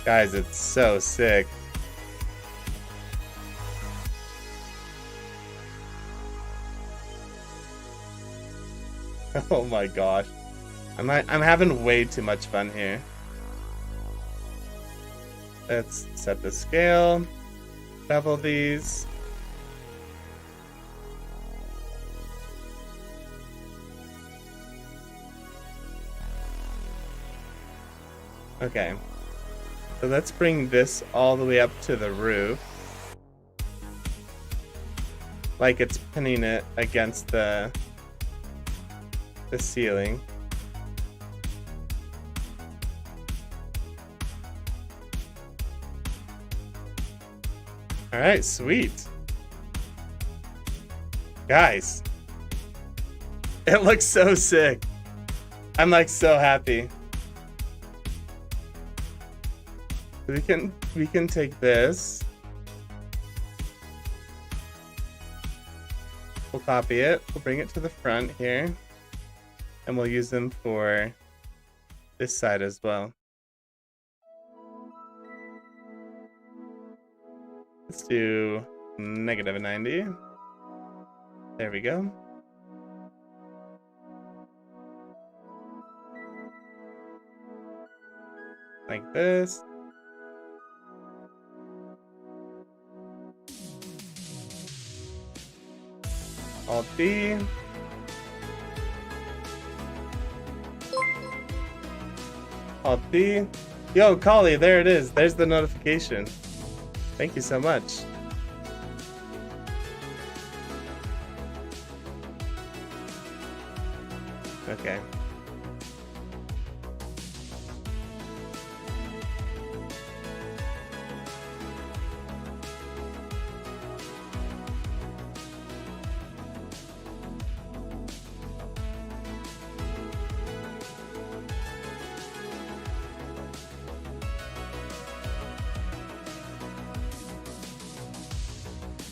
Guys, it's so sick. Oh my gosh. I'm having way too much fun here. Let's set the scale. Bevel these. Okay. So let's bring this all the way up to the roof. Like it's pinning it against the ceiling. All right, sweet. Guys, it looks so sick. I'm like so happy. We can take this. We'll copy it. We'll bring it to the front here. And we'll use them for this side as well. Let's do -90. There we go. Like this. Alt D. Alt D. Yo, Kali, there it is. There's the notification. Thank you so much. Okay.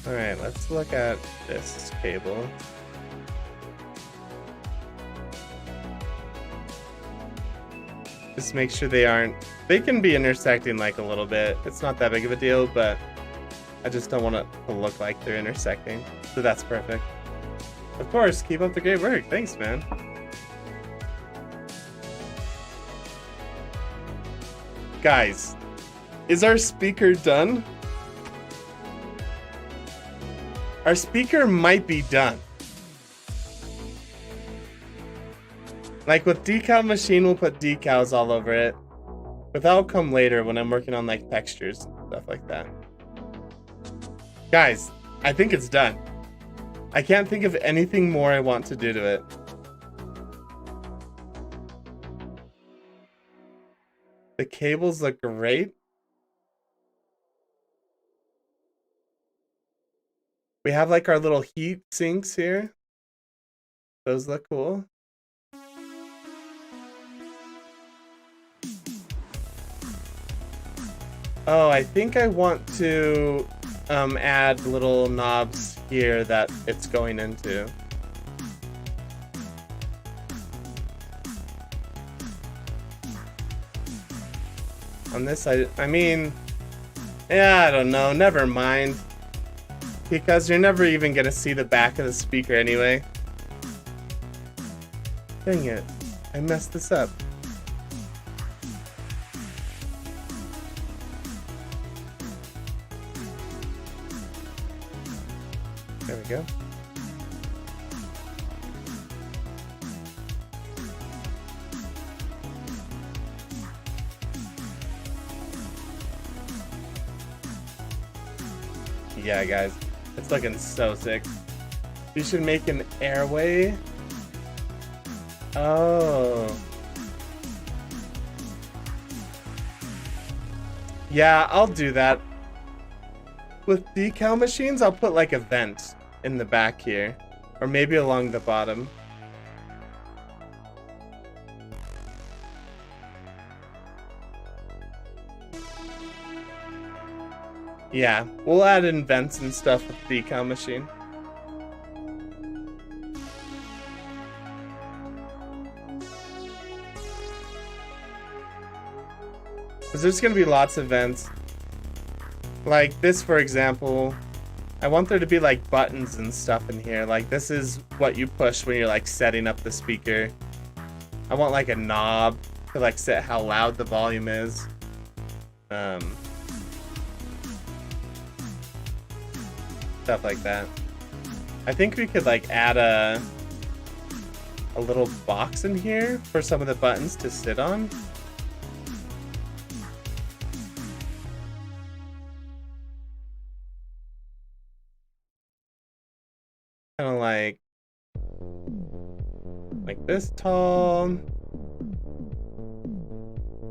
Alright, let's look at this cable. Just make sure they can be intersecting like a little bit. It's not that big of a deal, but I just don't want it to look like they're intersecting. So that's perfect. Of course, keep up the great work. Thanks, man. Guys, is our speaker done? Our speaker might be done. Like with decal machine, we'll put decals all over it. But that'll come later when I'm working on like textures and stuff like that. Guys, I think it's done. I can't think of anything more I want to do to it. The cables look great. We have like our little heat sinks here. Those look cool. Oh, I think I want to add little knobs here that it's going into. On this side, I mean, yeah, I don't know, never mind. Because you're never even gonna see the back of the speaker anyway. Dang it, I messed this up. There we go. Yeah, guys, it's looking so sick. You should make an airway. Oh. Yeah, I'll do that. With decal machines, I'll put like a vent in the back here, or maybe along the bottom. Yeah, we'll add in vents and stuff with the decal machine. Because there's going to be lots of vents. Like this, for example, I want there to be like buttons and stuff in here. Like this is what you push when you're like setting up the speaker. I want like a knob to like set how loud the volume is. Stuff like that. I think we could like add a little box in here for some of the buttons to sit on. Kind of like this tall,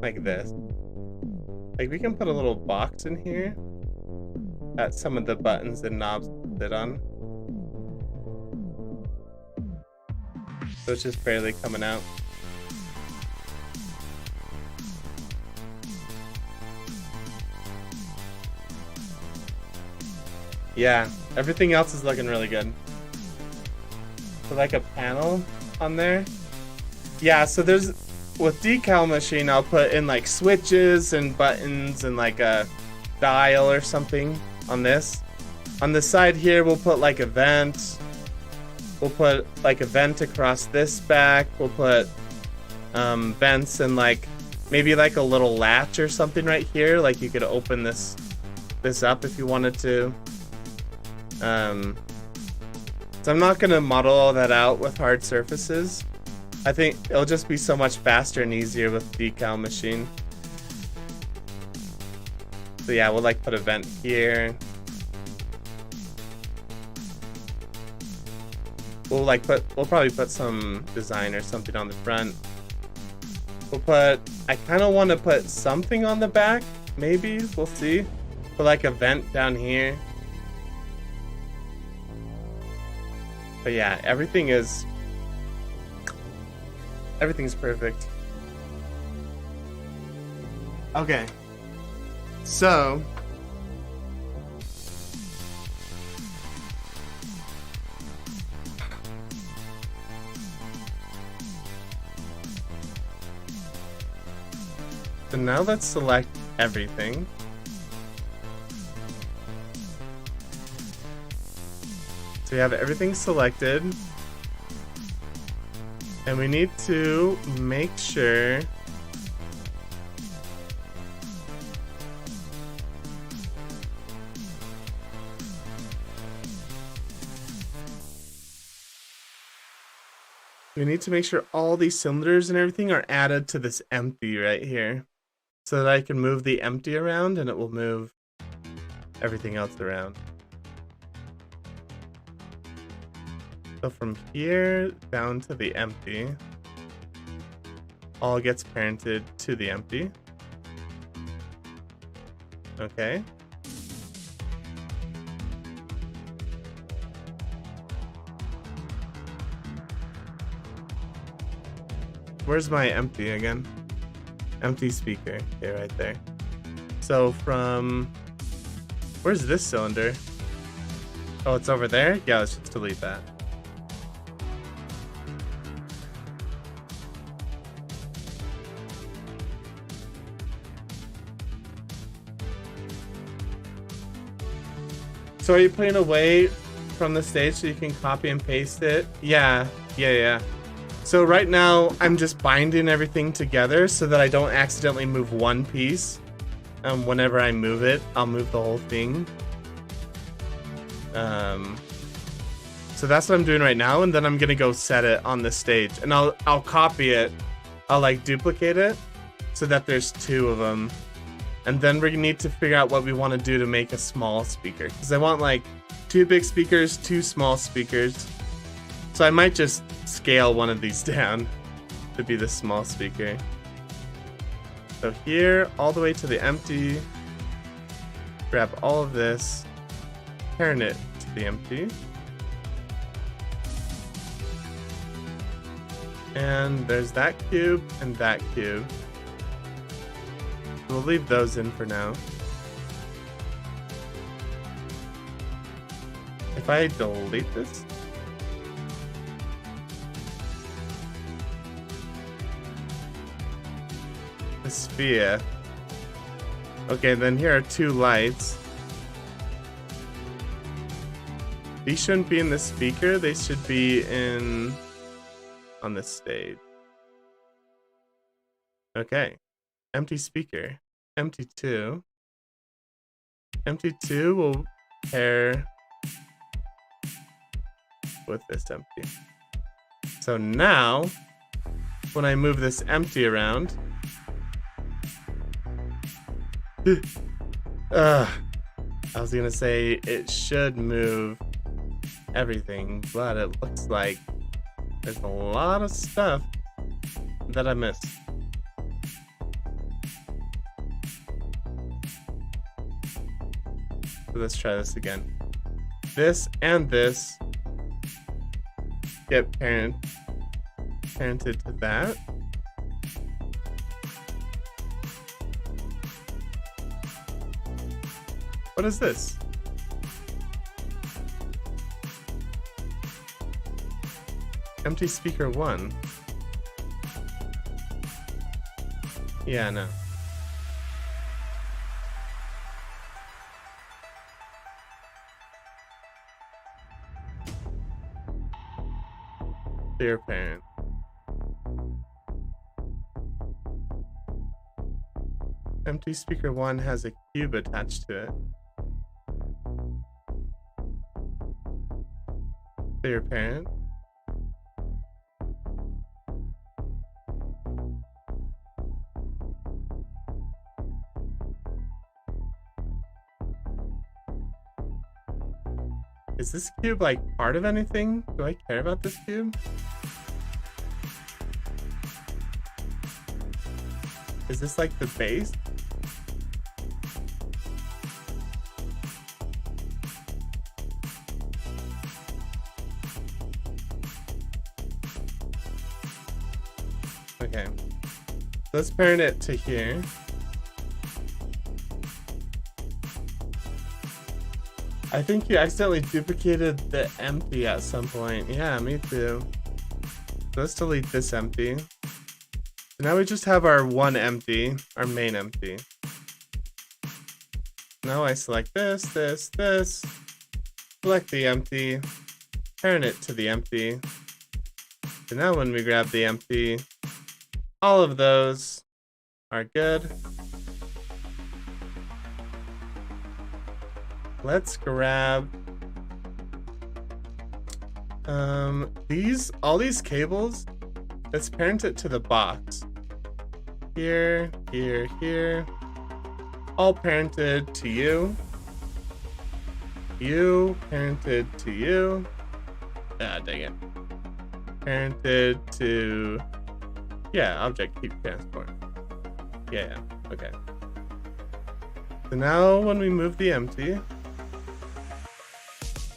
like this. Like we can put a little box in here that some of the buttons and knobs sit on. So it's just barely coming out. Yeah, everything else is looking really good. So like a panel on there. Yeah, so there's, with decal machine, I'll put in like switches and buttons and like a dial or something on this. On the side here, we'll put like a vent. We'll put like a vent across this back. We'll put vents and like maybe like a little latch or something right here. Like you could open this up if you wanted to. So I'm not gonna model all that out with hard surfaces. I think it'll just be so much faster and easier with decal machine. So yeah, we'll like put a vent here. We'll probably put some design or something on the front. I kind of want to put something on the back, maybe, we'll see. Put like a vent down here. But yeah, everything's perfect. Okay. So now let's select everything. We have everything selected. And we need to make sure all these cylinders and everything are added to this empty right here, so that I can move the empty around and it will move everything else around. So from here down to the empty, all gets parented to the empty. Okay. Where's my empty again? Empty speaker. Okay, right there. So from... Where's this cylinder? Oh, it's over there? Yeah, let's just delete that. So are you putting away from the stage so you can copy and paste it? Yeah. So right now, I'm just binding everything together so that I don't accidentally move one piece. Whenever I move it, I'll move the whole thing. So that's what I'm doing right now, and then I'm gonna go set it on the stage. And I'll copy it. I'll like duplicate it so that there's two of them. And then we need to figure out what we want to do to make a small speaker. Because I want like 2 big speakers, 2 small speakers. So I might just scale one of these down to be the small speaker. So here, all the way to the empty. Grab all of this. Parent it to the empty. And there's that cube and that cube. We'll leave those in for now. If I delete this, the sphere. Okay, then here are 2 lights. These shouldn't be in the speaker, they should be on the stage. Okay. Empty speaker. Empty 2. Empty 2 will pair with this empty. So now, when I move this empty around, I was gonna say it should move everything, but it looks like there's a lot of stuff that I missed. So let's try this again. This and this get parented to that. What is this? Empty speaker 1. Yeah, no. Dear parent. Empty speaker 1 has a cube attached to it. Dear parent. Is this cube like part of anything? Do I care about this cube? Is this like the base? Okay. Let's parent it to here. I think you accidentally duplicated the empty at some point. Yeah, me too. Let's delete this empty. So now we just have our one empty, our main empty. Now I select this, select the empty, parent it to the empty. So now when we grab the empty, all of those are good. Let's grab all these cables. Let's parent it to the box. Here, here, here. All parented to you. You parented to you. Ah, dang it. Parented to, yeah, object keep transport. Yeah, okay. So now when we move the empty,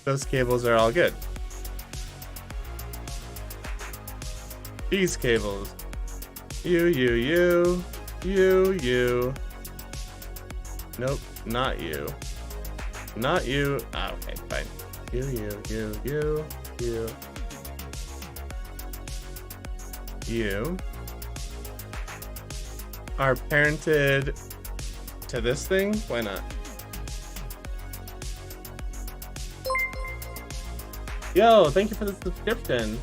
those cables are all good. These cables. You. Nope, not you. Not you. Ah, okay, fine. You. You are parented to this thing? Why not? Yo, thank you for the subscription.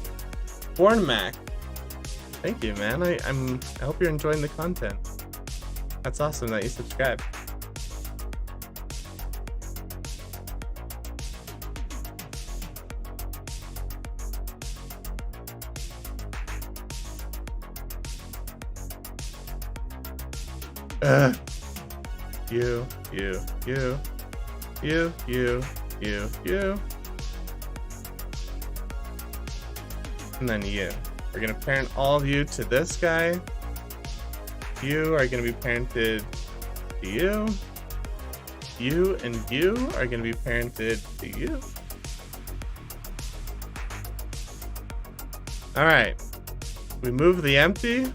Born Mac. Thank you, man. I hope you're enjoying the content. That's awesome that you subscribe. You. And then you. We're gonna parent all of you to this guy. You are gonna be parented to you. You and you are gonna be parented to you. All right. We move the empty.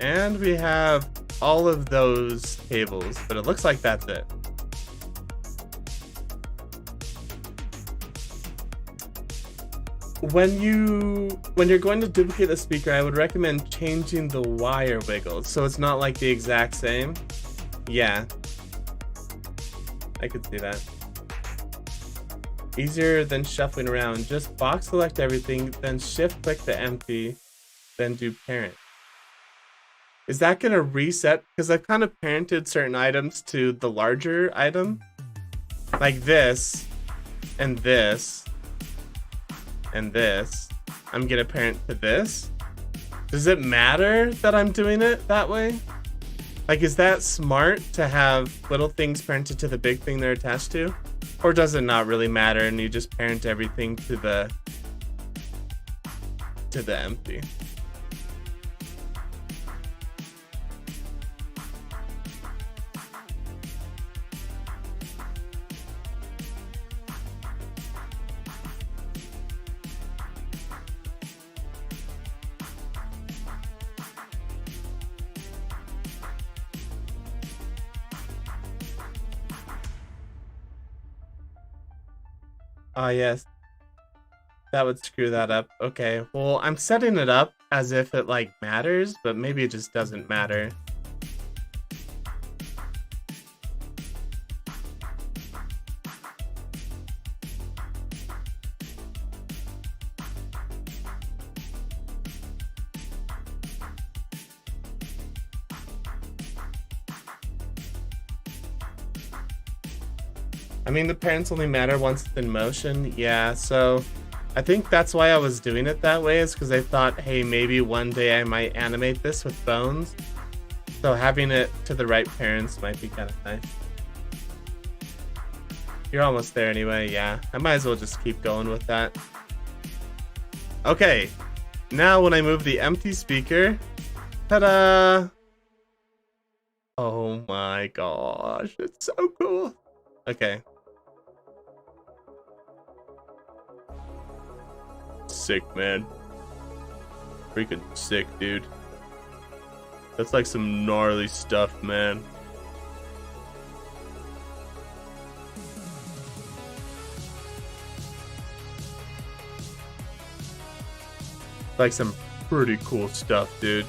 And we have all of those cables, but it looks like that's it. When you're going to duplicate the speaker, I would recommend changing the wire wiggles so it's not like the exact same. Yeah, I could see that. Easier than shuffling around. Just box select everything, then shift click the empty, then do parent. Is that gonna reset? Because I've kind of parented certain items to the larger item. Like this, and this, and this. I'm gonna parent to this. Does it matter that I'm doing it that way? Like, is that smart to have little things parented to the big thing they're attached to? Or does it not really matter and you just parent everything to the empty? Ah, yes. That would screw that up. Okay, well, I'm setting it up as if it, like, matters, but maybe it just doesn't matter. I mean, the parents only matter once it's in motion. Yeah, so I think that's why I was doing it that way, is because I thought, hey, maybe one day I might animate this with bones. So having it to the right parents might be kind of nice. You're almost there anyway, yeah. I might as well just keep going with that. Okay, now when I move the empty speaker, ta-da! Oh my gosh, it's so cool. Okay. Sick, man. Freaking sick, dude. That's like some gnarly stuff, man. Like some pretty cool stuff, dude.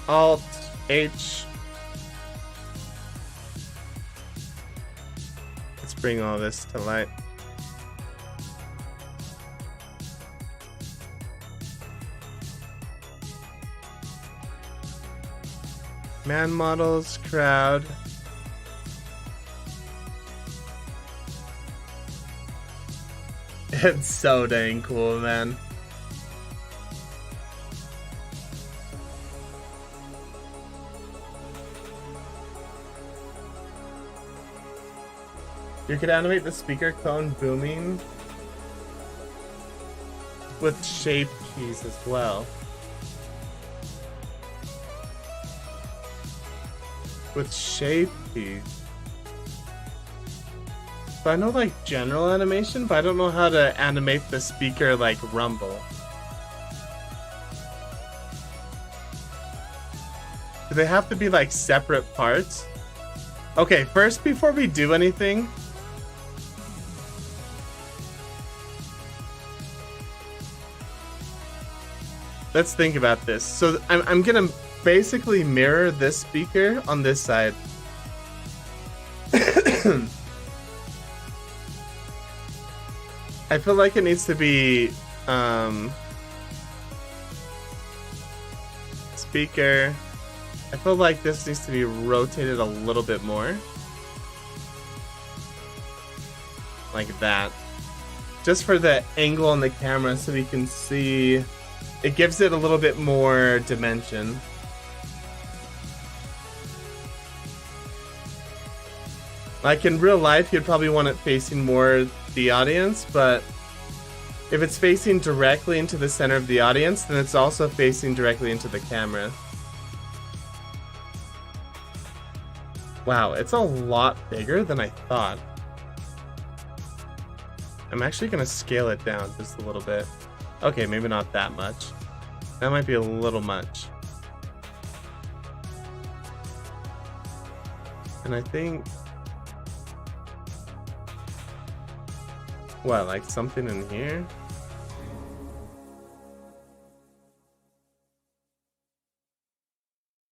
Alt H. Let's bring all this to light. Man models, crowd. It's so dang cool, man. You could animate the speaker cone booming with shape keys as well. With shape keys. So I know like general animation, but I don't know how to animate the speaker like rumble. Do they have to be like separate parts? Okay, first before we do anything, let's think about this. So I'm gonna basically mirror this speaker on this side. I feel like it needs to be speaker. I feel like this needs to be rotated a little bit more. Like that. Just for the angle on the camera so we can see. It gives it a little bit more dimension. Like in real life, you'd probably want it facing more the audience, but if it's facing directly into the center of the audience, then it's also facing directly into the camera. Wow, it's a lot bigger than I thought. I'm actually gonna scale it down just a little bit. Okay, maybe not that much. That might be a little much. And I think... What, like something in here?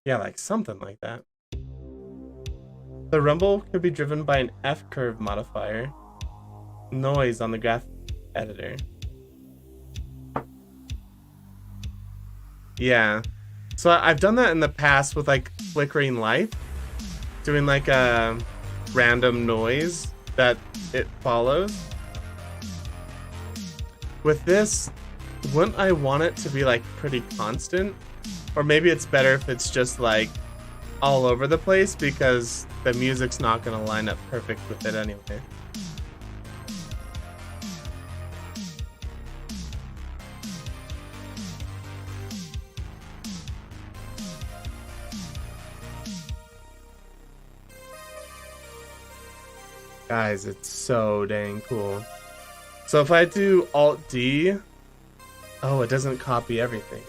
Yeah, like something like that. The rumble could be driven by an F-curve modifier. Noise on the graph editor. Yeah. So I've done that in the past with like flickering light. Doing like a random noise that it follows. With this, wouldn't I want it to be like pretty constant? Or maybe it's better if it's just like all over the place because the music's not gonna line up perfect with it anyway. Guys, it's so dang cool. So if I do Alt D, oh, it doesn't copy everything.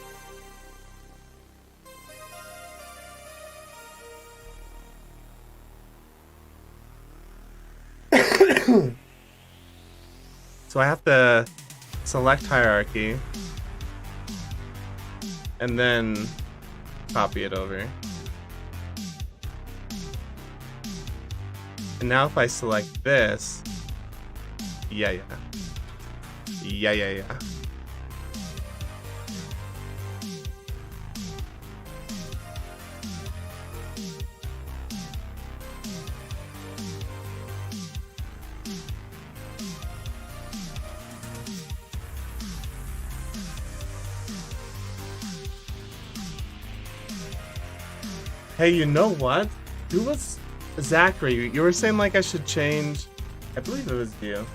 So I have to select hierarchy and then copy it over. And now if I select this, yeah. Hey, you know what? Who was Zachary? You were saying like I should change. I believe it was you.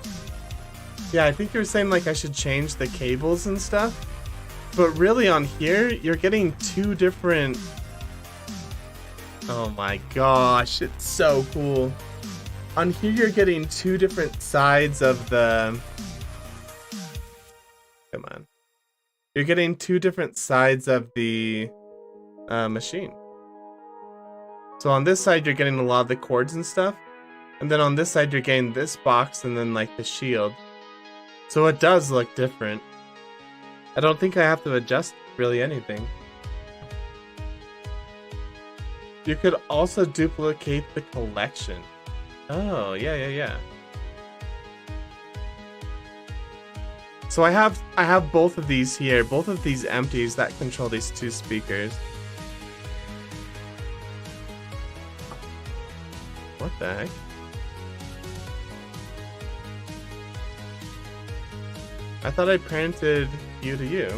Yeah, I think you were saying like I should change the cables and stuff. But really on here, you're getting two different... Oh my gosh, it's so cool. On here, you're getting two different sides of the... Come on. You're getting two different sides of the machine. So on this side, you're getting a lot of the chords and stuff. And then on this side, you're getting this box and then like the shield. So it does look different. I don't think I have to adjust really anything. You could also duplicate the collection. Oh, yeah. So I have both of these here, both of these empties that control these two speakers. What the heck? I thought I parented you to you.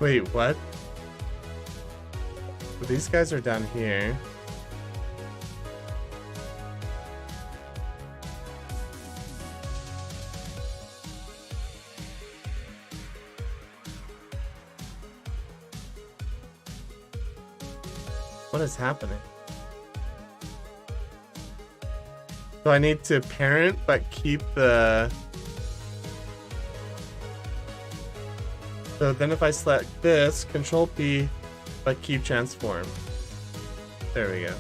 Wait, what? Well, these guys are down here. What is happening? So I need to parent, but keep the... So then if I select this, Control P, but keep transform. There we go.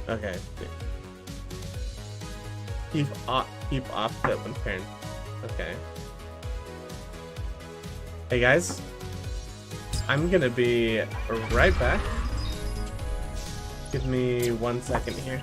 Okay. Keep offset when parent. Okay. Hey guys, I'm gonna be right back. Give me 1 second here.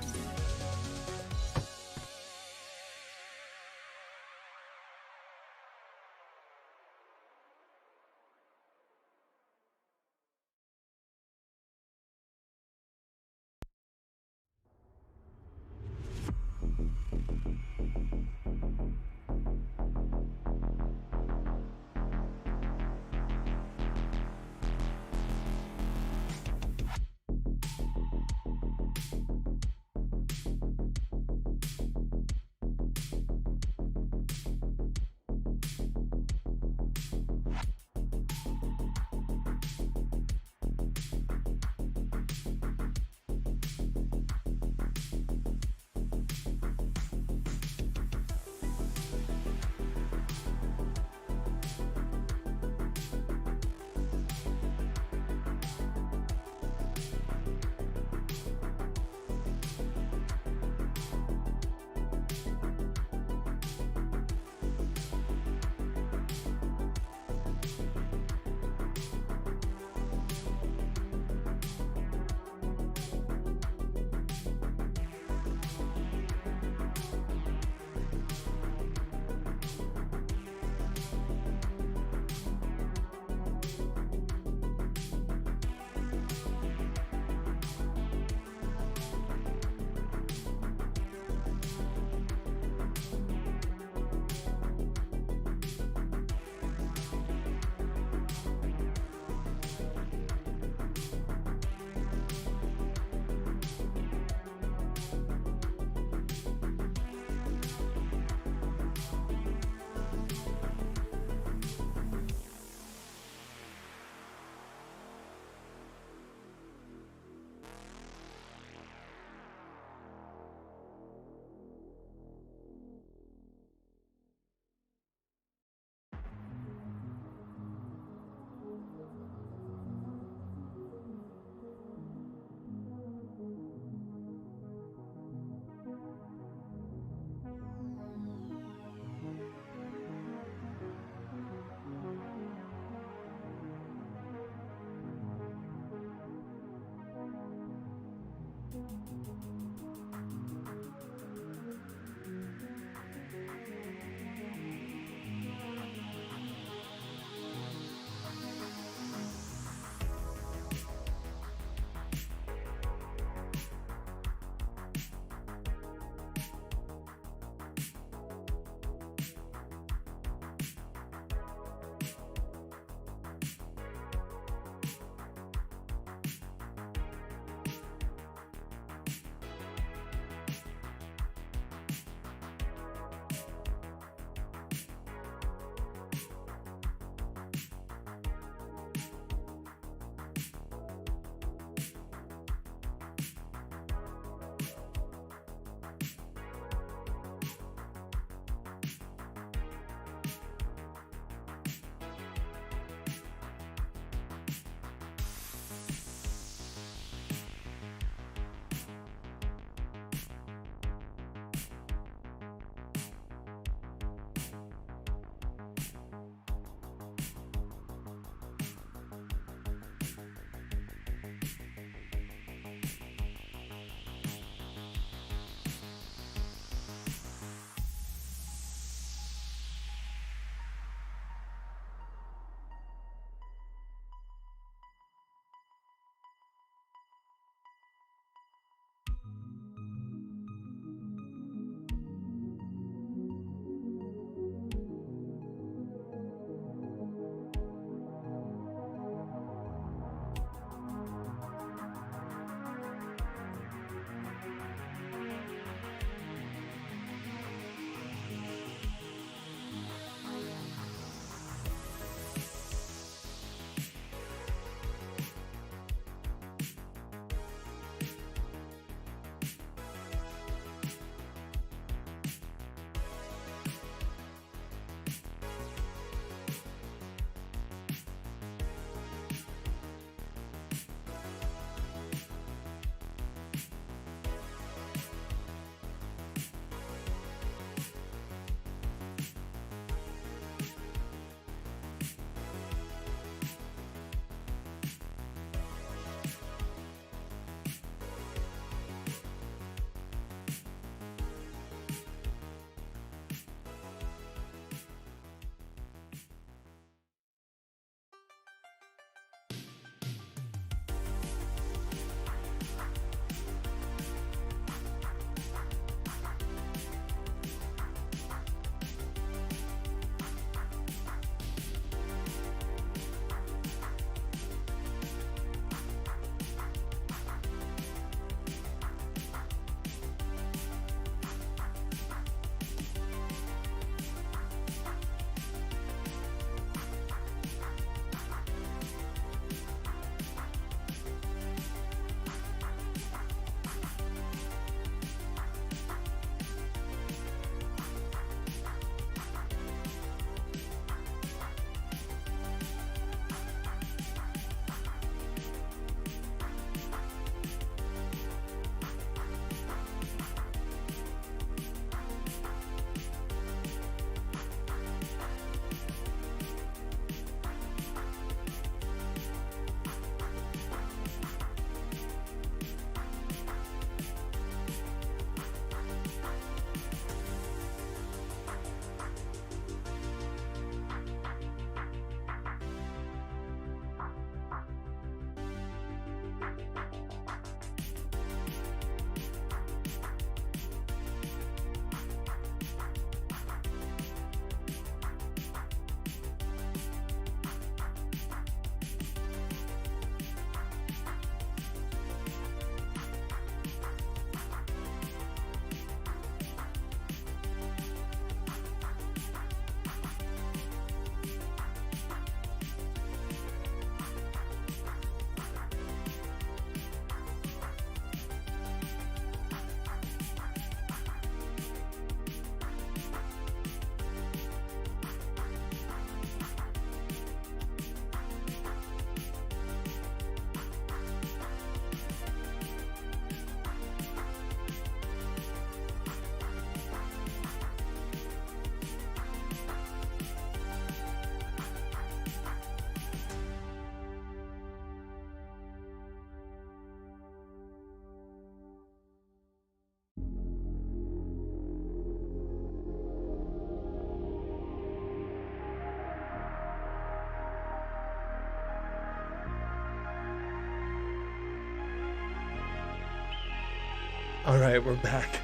All right, we're back.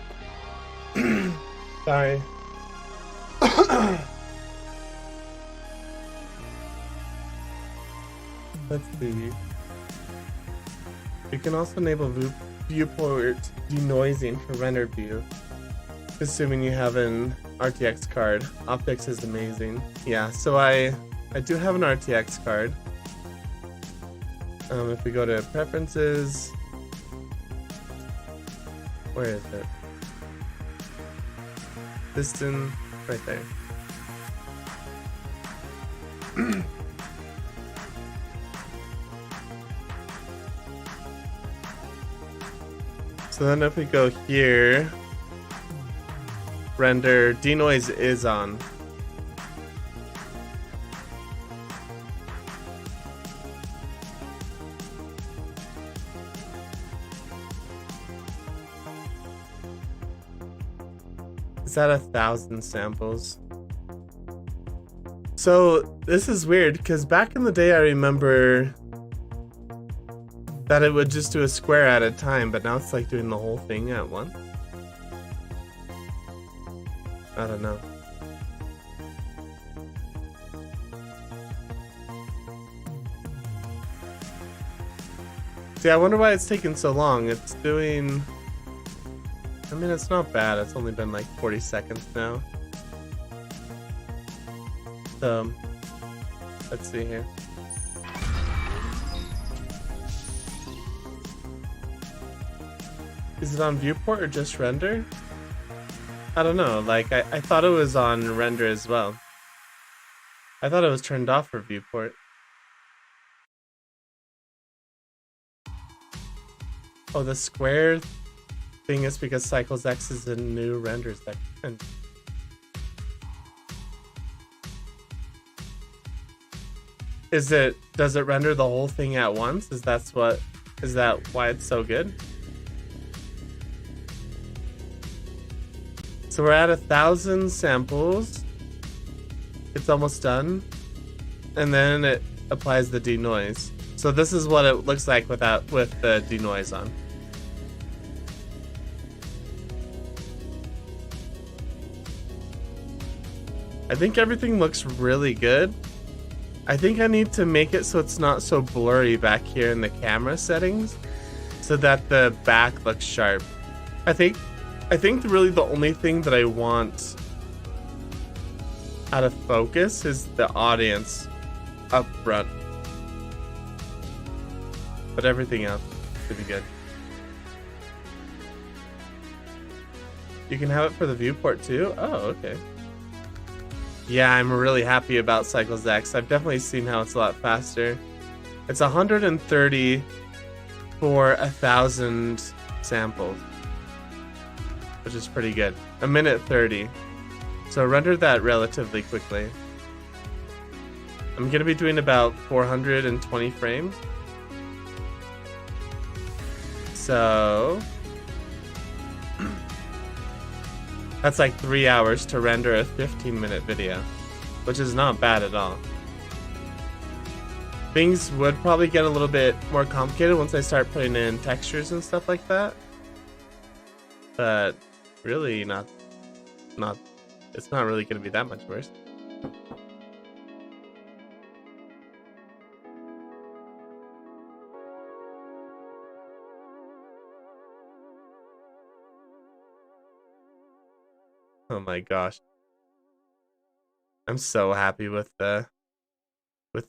Sorry. Let's see. You can also enable viewport denoising for rendered view, assuming you have an RTX card. Optics is amazing. Yeah, so I do have an RTX card. If we go to preferences, where is it? Piston, right there. So then if we go here, render denoise is on. It's at 1,000 samples. So this is weird because back in the day I remember that it would just do a square at a time, but now it's like doing the whole thing at once. I don't know. See, I wonder why it's taking so long. It's doing... I mean, it's not bad. It's only been like 40 seconds now. So, let's see here. Is it on viewport or just render? I don't know. Like, I thought it was on render as well. I thought it was turned off for viewport. Oh, the square thing is because Cycles X is a new render section. Does it render the whole thing at once? Is that why it's so good? So we're at 1,000 samples. It's almost done. And then it applies the denoise. So this is what it looks like with the denoise on. I think everything looks really good. I think I need to make it so it's not so blurry back here in the camera settings so that the back looks sharp. I think really the only thing that I want out of focus is the audience up front. But everything else should be good. You can have it for the viewport too? Oh, okay. Yeah, I'm really happy about Cycles X. I've definitely seen how it's a lot faster. It's 130 for 1,000 samples, which is pretty good. A minute 30. So render that relatively quickly. I'm gonna be doing about 420 frames. So that's like 3 hours to render a 15-minute video, which is not bad at all. Things would probably get a little bit more complicated once I start putting in textures and stuff like that. But really it's not really going to be that much worse. Oh my gosh. I'm so happy with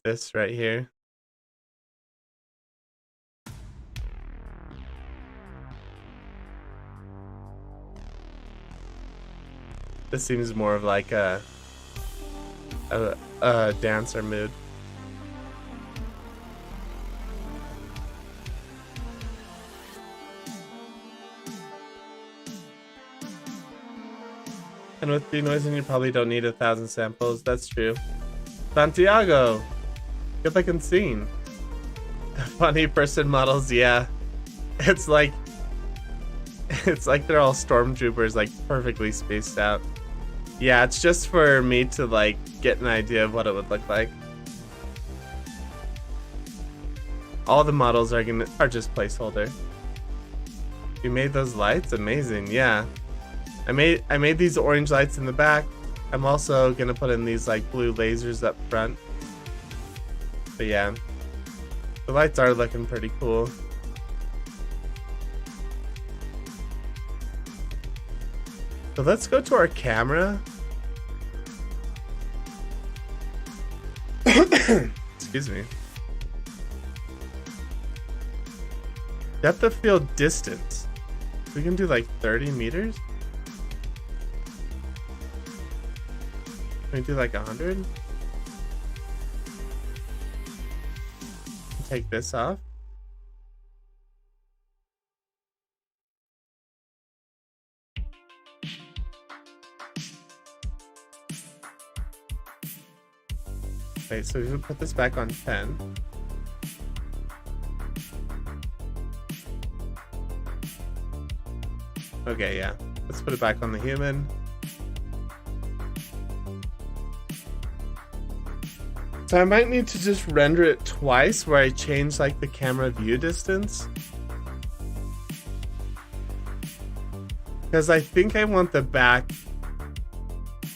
this right here. This seems more of like a dancer mood. And with denoising, you probably don't need 1,000 samples. That's true. Santiago, good looking scene. Funny person models, yeah. It's like they're all stormtroopers, like perfectly spaced out. Yeah, it's just for me to like get an idea of what it would look like. All the models are just placeholder. You made those lights? Amazing, yeah. I made these orange lights in the back. I'm also gonna put in these like blue lasers up front. But yeah, the lights are looking pretty cool. So let's go to our camera. Excuse me. Depth of field distance. We can do like 30 meters? Can we do like 100? Take this off. Wait, so we would put this back on 10. Okay, yeah. Let's put it back on the human. So I might need to just render it twice where I change like the camera view distance. Because I think I want the back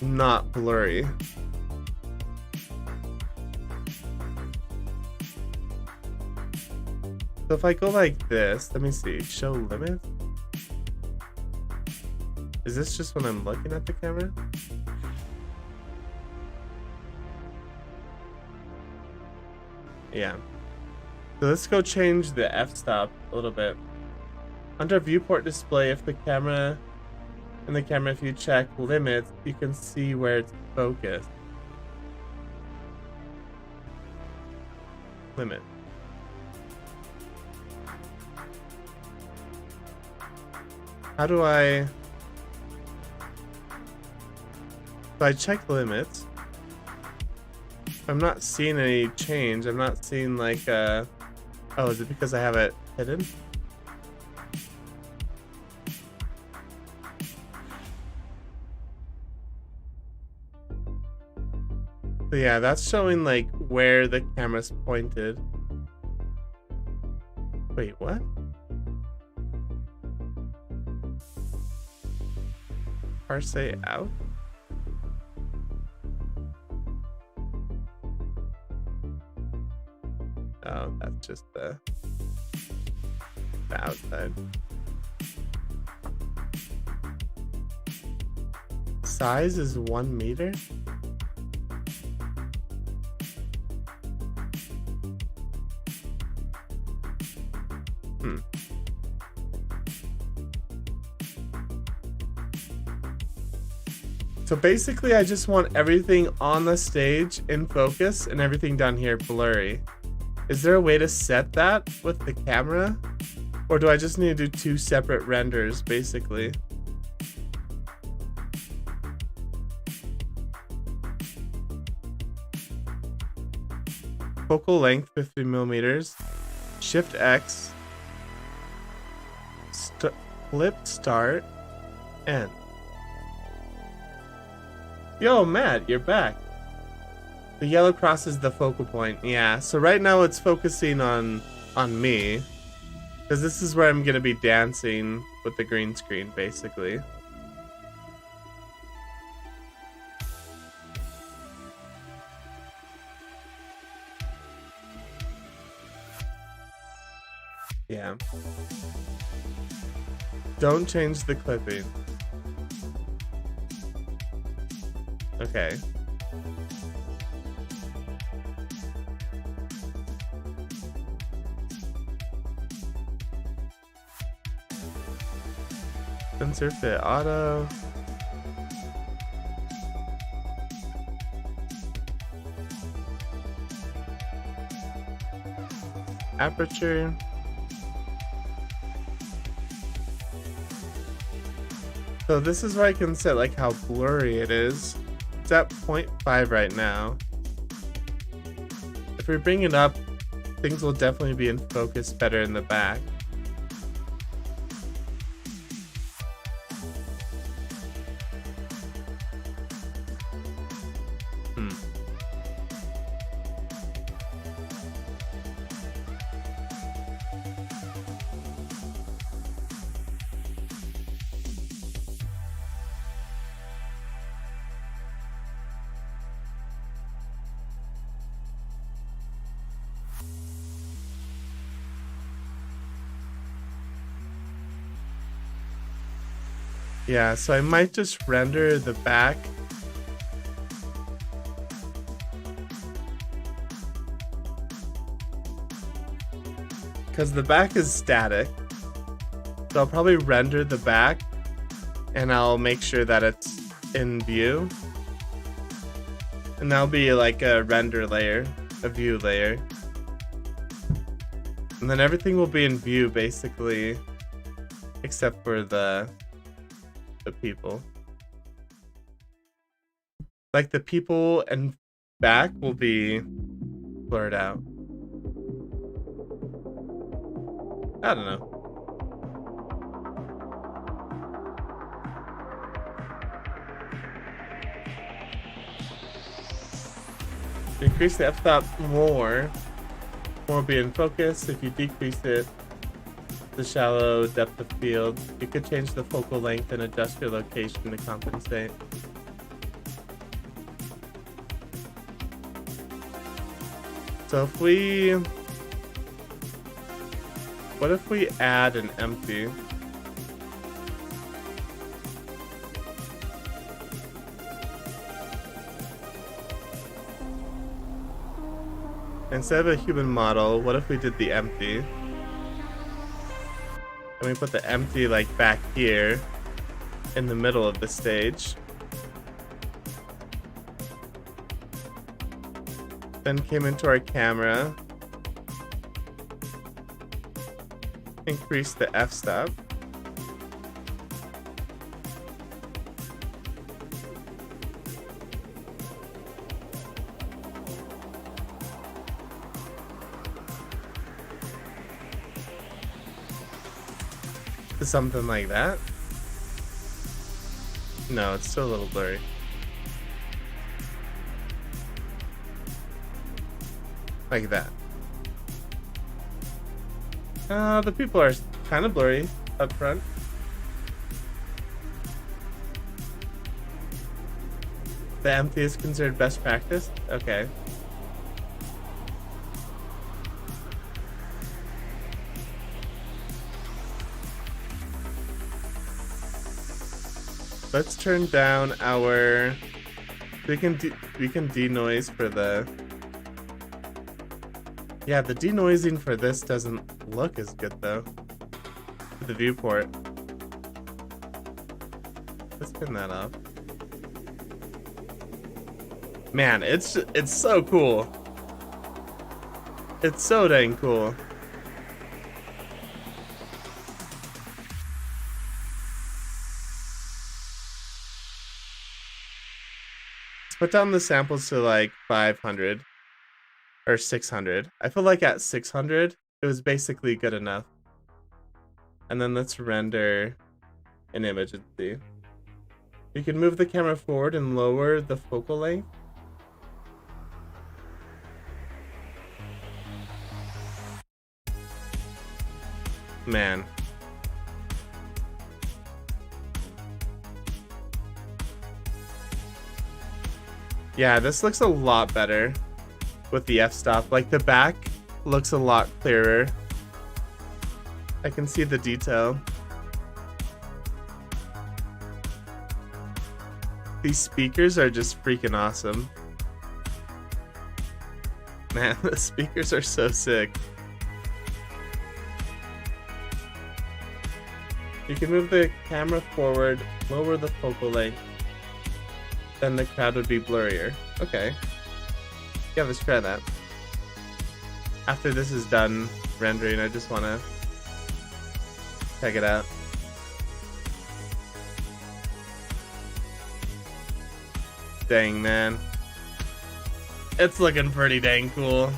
not blurry. So if I go like this, let me see, show limit. Is this just when I'm looking at the camera? Yeah. So let's go change the f-stop a little bit. Under viewport display, if the camera in the camera, if you check limits, you can see where it's focused. Limit. How do I... If I check limits, I'm not seeing any change. I'm not seeing like oh, is it because I have it hidden? So yeah, that's showing like where the camera's pointed. Wait, what? Parse out? Oh, that's just the outside. Size is 1 meter? So basically I just want everything on the stage in focus and everything down here blurry. Is there a way to set that with the camera? Or do I just need to do 2 separate renders, basically? Focal length 50 millimeters. Shift X. Flip start. End. Yo, Matt, you're back. The yellow cross is the focal point. Yeah, so right now it's focusing on me. Because this is where I'm going to be dancing with the green screen, basically. Yeah. Don't change the clipping. Okay. Sensor fit auto. Aperture. So this is where I can set like how blurry it is. It's at 0.5 right now. If we bring it up, things will definitely be in focus better in the back. Yeah, so I might just render the back. Because the back is static. So I'll probably render the back and I'll make sure that it's in view. And that'll be like a render layer, a view layer. And then everything will be in view basically, except for the people. Like the people and back will be blurred out. I don't know. Increase the f-stop more will be in focus. If you decrease it, the shallow depth of field, you could change the focal length and adjust your location to compensate. So if we, what if we add an empty? Instead of a human model, what if we did the empty? And we put the empty like back here in the middle of the stage. Then came into our camera. Increase the f-stop. Something like that. No, it's still a little blurry. Like that. The people are kind of blurry up front. The empty is considered best practice? Okay. Let's turn down our. We can denoise for the. Yeah, the denoising for this doesn't look as good though. The viewport. Let's turn that off. Man, it's so cool. It's so dang cool. Put down the samples to like 500 or 600. I feel like at 600, it was basically good enough. And then let's render an image and see. You can move the camera forward and lower the focal length. Man. Yeah, this looks a lot better with the f-stop. Like the back looks a lot clearer. I can see the detail. These speakers are just freaking awesome. Man, the speakers are so sick. You can move the camera forward, lower the focal length. Then the crowd would be blurrier. Okay. Yeah, let's try that. After this is done rendering, I just want to check it out. Dang, man. It's looking pretty dang cool.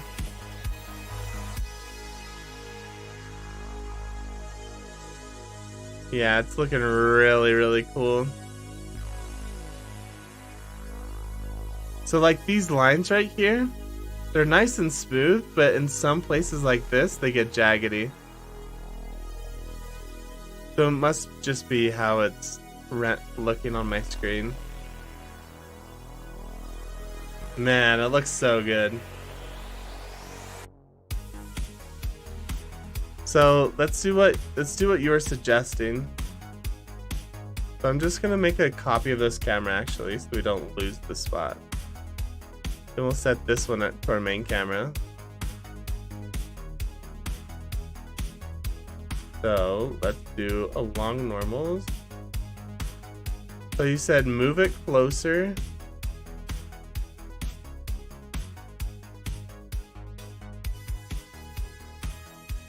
Yeah, it's looking really, really cool. So like these lines right here, they're nice and smooth, but in some places like this, they get jaggedy. So it must just be how it's looking on my screen. Man, it looks so good. So let's do what you were suggesting. So I'm just gonna make a copy of this camera actually, so we don't lose the spot. Then we'll set this one to our main camera. So let's do along normals. So you said move it closer.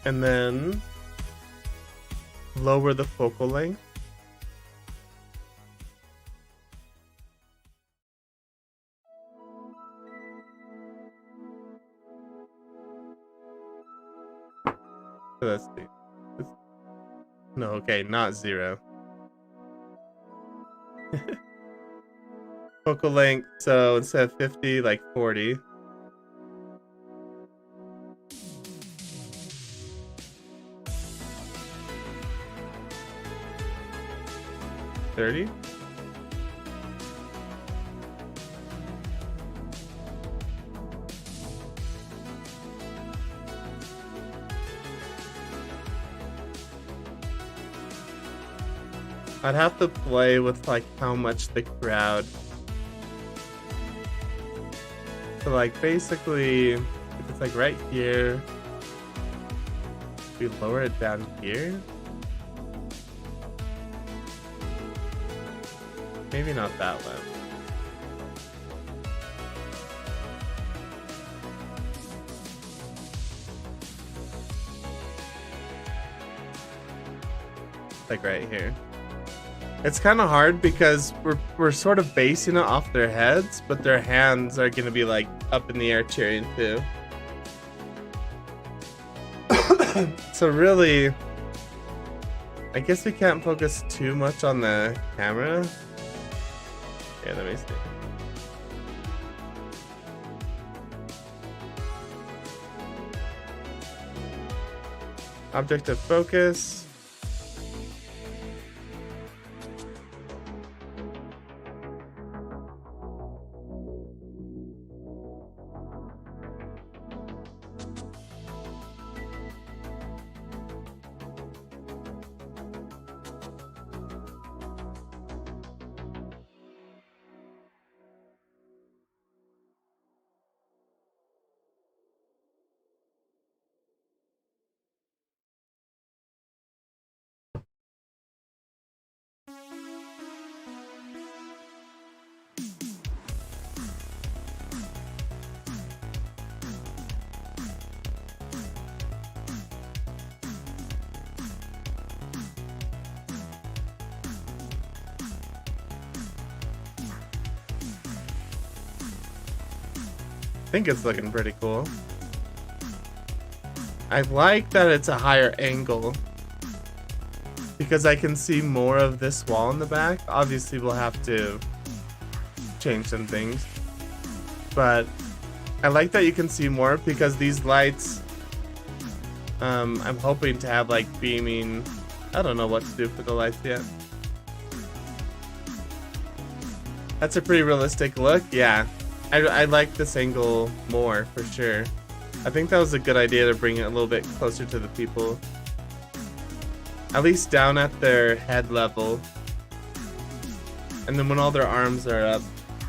And then lower the focal length. So let's see. No, okay, not 0. Focal length, so instead of 50, like 40. I'd have to play with like how much the crowd. So like basically, if it's like right here, we lower it down here. Maybe not that low. Like right here. It's kind of hard because we're sort of basing it off their heads, but their hands are gonna be like up in the air cheering too. So really, I guess we can't focus too much on the camera. Yeah, let me see. Object of focus. I think it's looking pretty cool. I like that it's a higher angle because I can see more of this wall in the back. Obviously we'll have to change some things, but I like that you can see more because these lights, I'm hoping to have like beaming. I don't know what to do for the lights yet. That's a pretty realistic look. Yeah, I like this angle more for sure. I think that was a good idea to bring it a little bit closer to the people. At least down at their head level. And then when all their arms are up,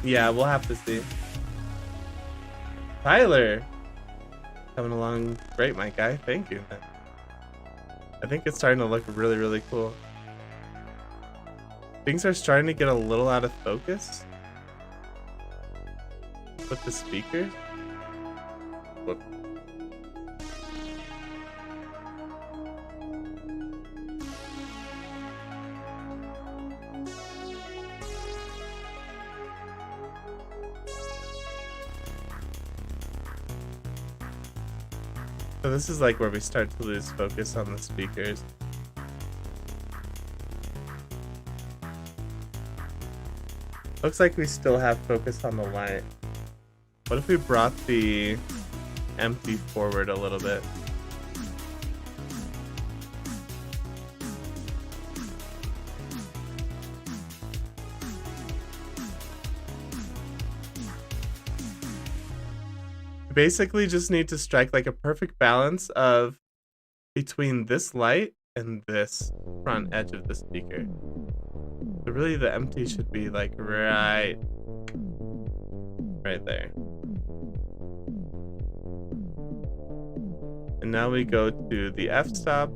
yeah, we'll have to see. Tyler! Coming along great, my guy. Thank you. I think it's starting to look really, really cool. Things are starting to get a little out of focus with the speakers. Whoop. So this is like where we start to lose focus on the speakers. Looks like we still have focus on the light. What if we brought the empty forward a little bit? We basically just need to strike like a perfect balance of between this light and this front edge of the speaker. We So really the empty should be like right there. And now we go to the f-stop.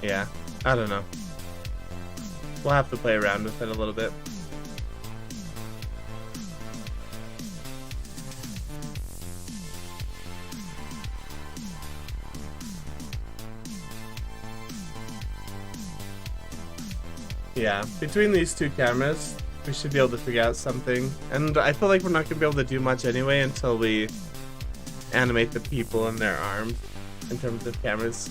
Yeah, I don't know. We'll have to play around with it a little bit. Yeah, between these two cameras, we should be able to figure out something. And I feel like we're not going to be able to do much anyway until we animate the people and their arms in terms of cameras.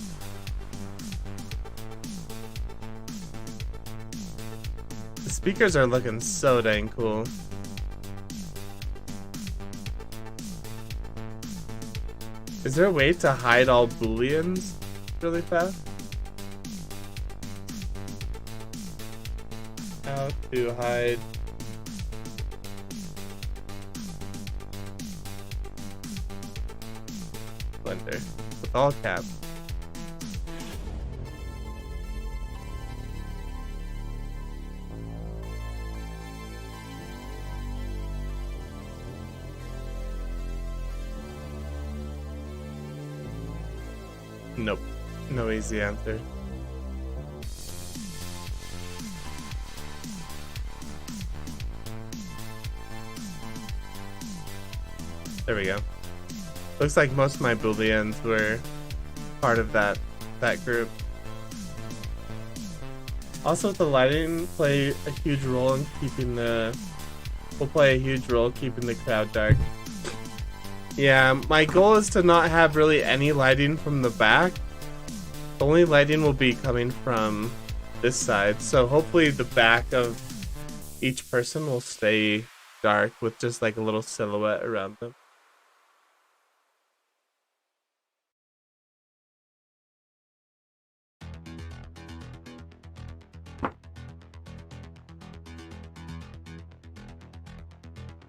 The speakers are looking so dang cool. Is there a way to hide all booleans really fast? How to hide Blender with all caps. Nope, no easy answer. There we go. Looks like most of my booleans were part of that group. Also, the lighting play a huge role in keeping will play a huge role keeping the crowd dark. Yeah, my goal is to not have really any lighting from the back. The only lighting will be coming from this side, so hopefully the back of each person will stay dark with just like a little silhouette around them.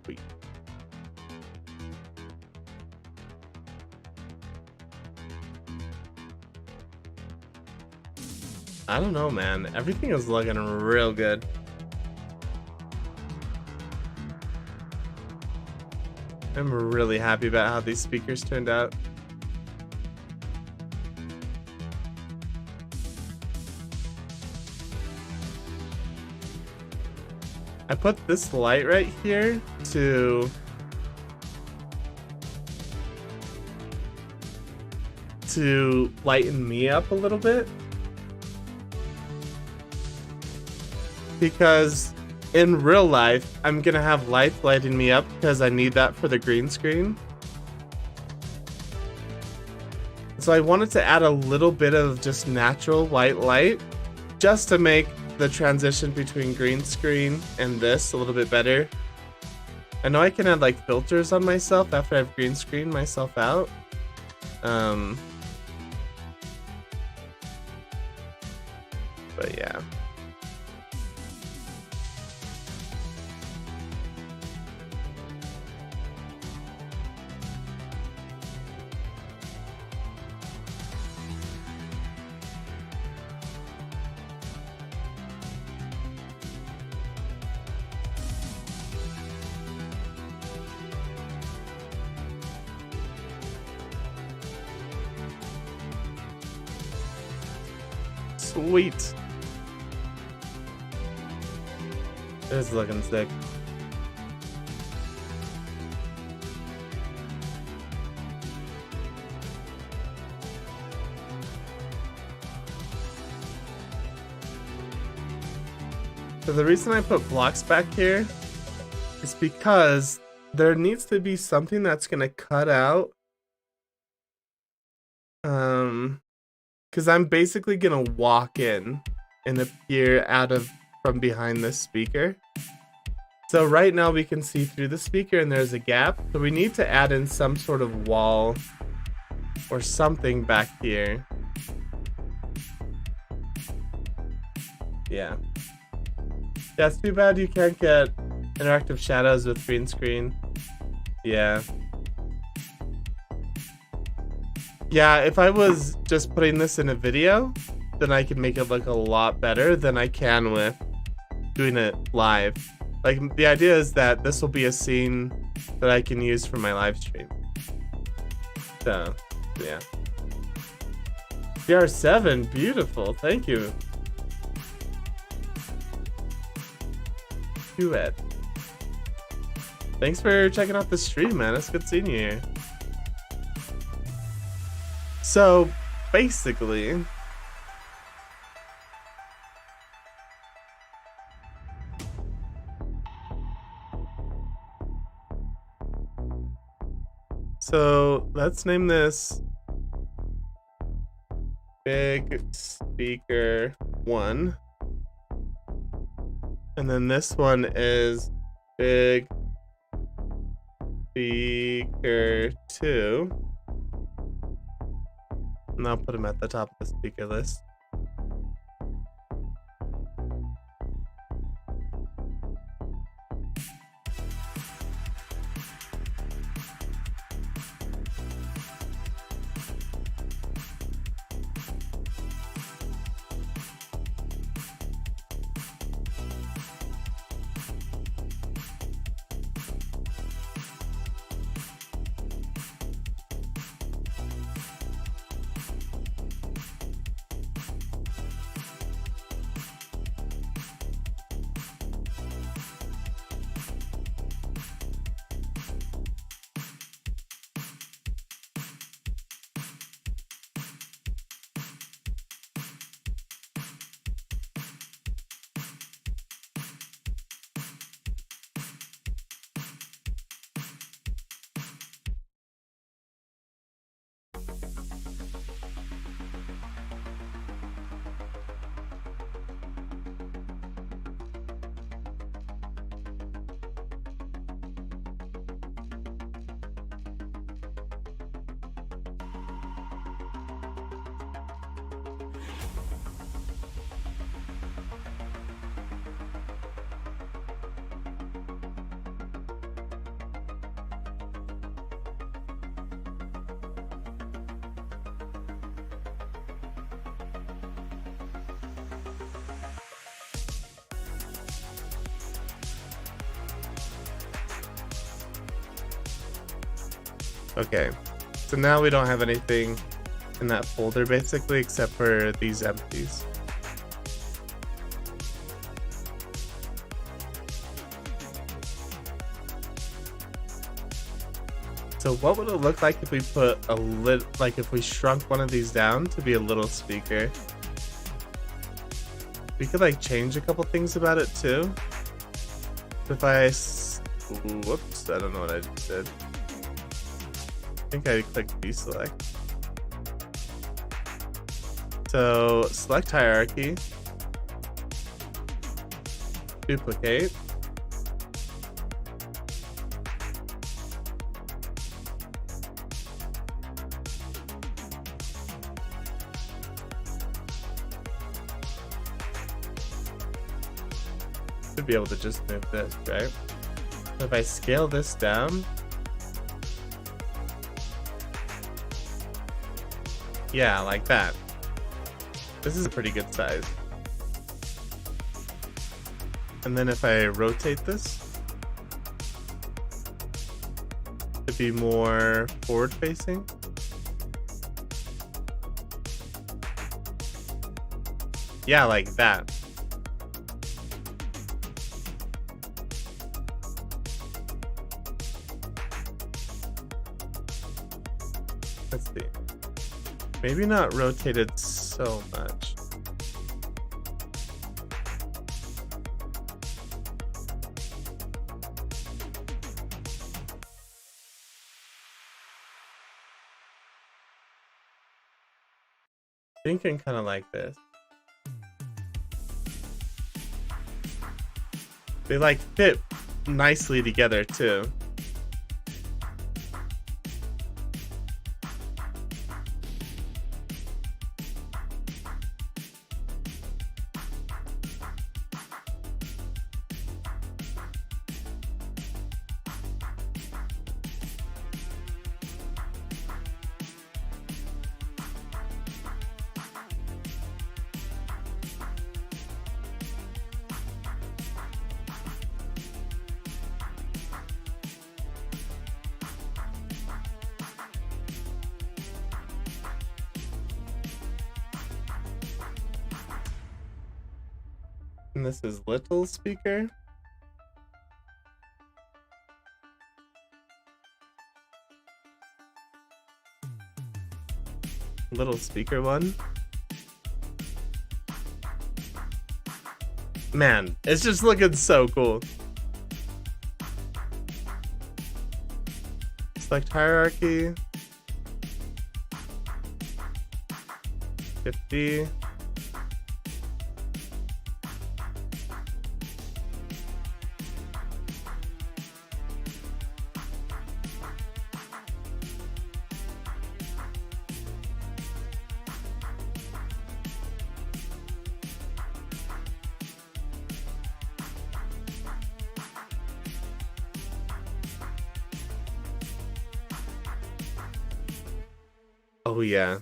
Wait. I don't know, man. Everything is looking real good. I'm really happy about how these speakers turned out. I put this light right here to lighten me up a little bit. Because in real life, I'm gonna have lights lighting me up because I need that for the green screen. So I wanted to add a little bit of just natural white light just to make the transition between green screen and this a little bit better. I know I can add like filters on myself after I've green screened myself out. But yeah. Sweet. This is looking sick. So the reason I put blocks back here is because there needs to be something that's gonna cut out. Because I'm basically gonna walk in and appear from behind this speaker. So right now we can see through the speaker and there's a gap. So we need to add in some sort of wall or something back here. Yeah. Yeah, it's too bad you can't get interactive shadows with green screen. Yeah. Yeah, if I was just putting this in a video, then I could make it look a lot better than I can with doing it live. Like, the idea is that this will be a scene that I can use for my live stream. So, yeah. CR7, beautiful. Thank you. Ed. Thanks for checking out the stream, man. It's good seeing you here. So, basically, so let's name this Big Speaker 1. And then this one is Big Speaker 2. And I'll put them at the top of the speaker list. Okay, so now we don't have anything in that folder basically except for these empties. So what would it look like if we put a like if we shrunk one of these down to be a little speaker? We could like change a couple things about it too. If I, whoops, I don't know what I just did. I think I clicked deselect. So select hierarchy, duplicate, should be able to just move this, right? If I scale this down, yeah, like that. This is a pretty good size. And then if I rotate this to be more forward facing, yeah, like that. Let's see. Maybe not rotated so much. Thinking kind of like this. They like fit nicely together too. And this is little speaker. Little speaker one. Man, it's just looking so cool. Select hierarchy. 50. Oh yeah.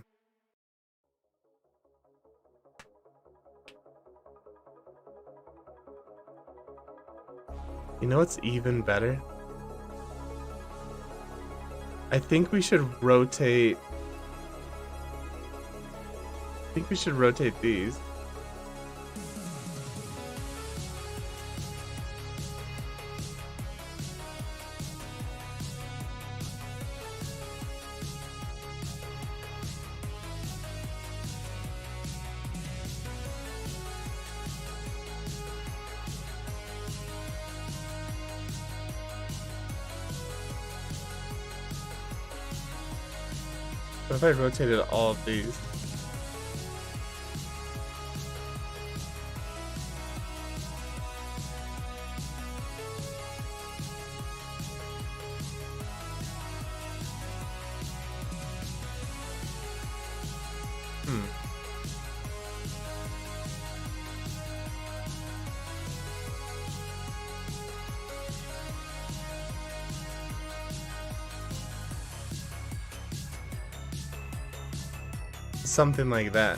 You know what's even better? I think we should rotate. These. What if I rotated all of these? Something like that.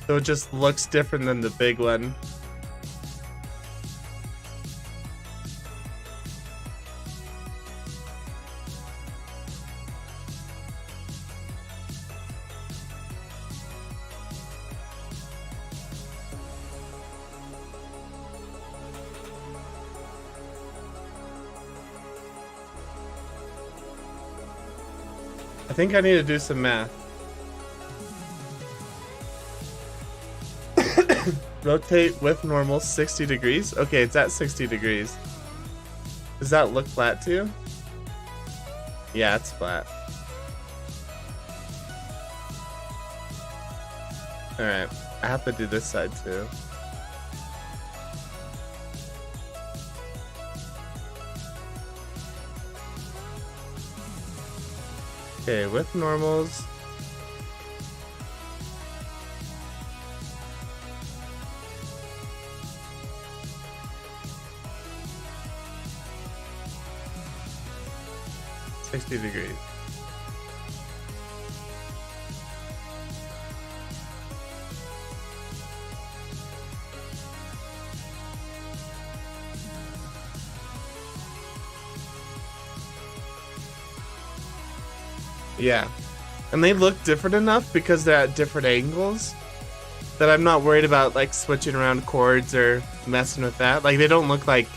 So it just looks different than the big one. I think I need to do some math. Rotate with normal 60 degrees. Okay, it's at 60 degrees. Does that look flat to you? Yeah, it's flat. Alright, I have to do this side too. Okay, with normals. $60 degrees. Yeah, and they look different enough because they're at different angles that I'm not worried about like switching around chords or messing with that. Like they don't look like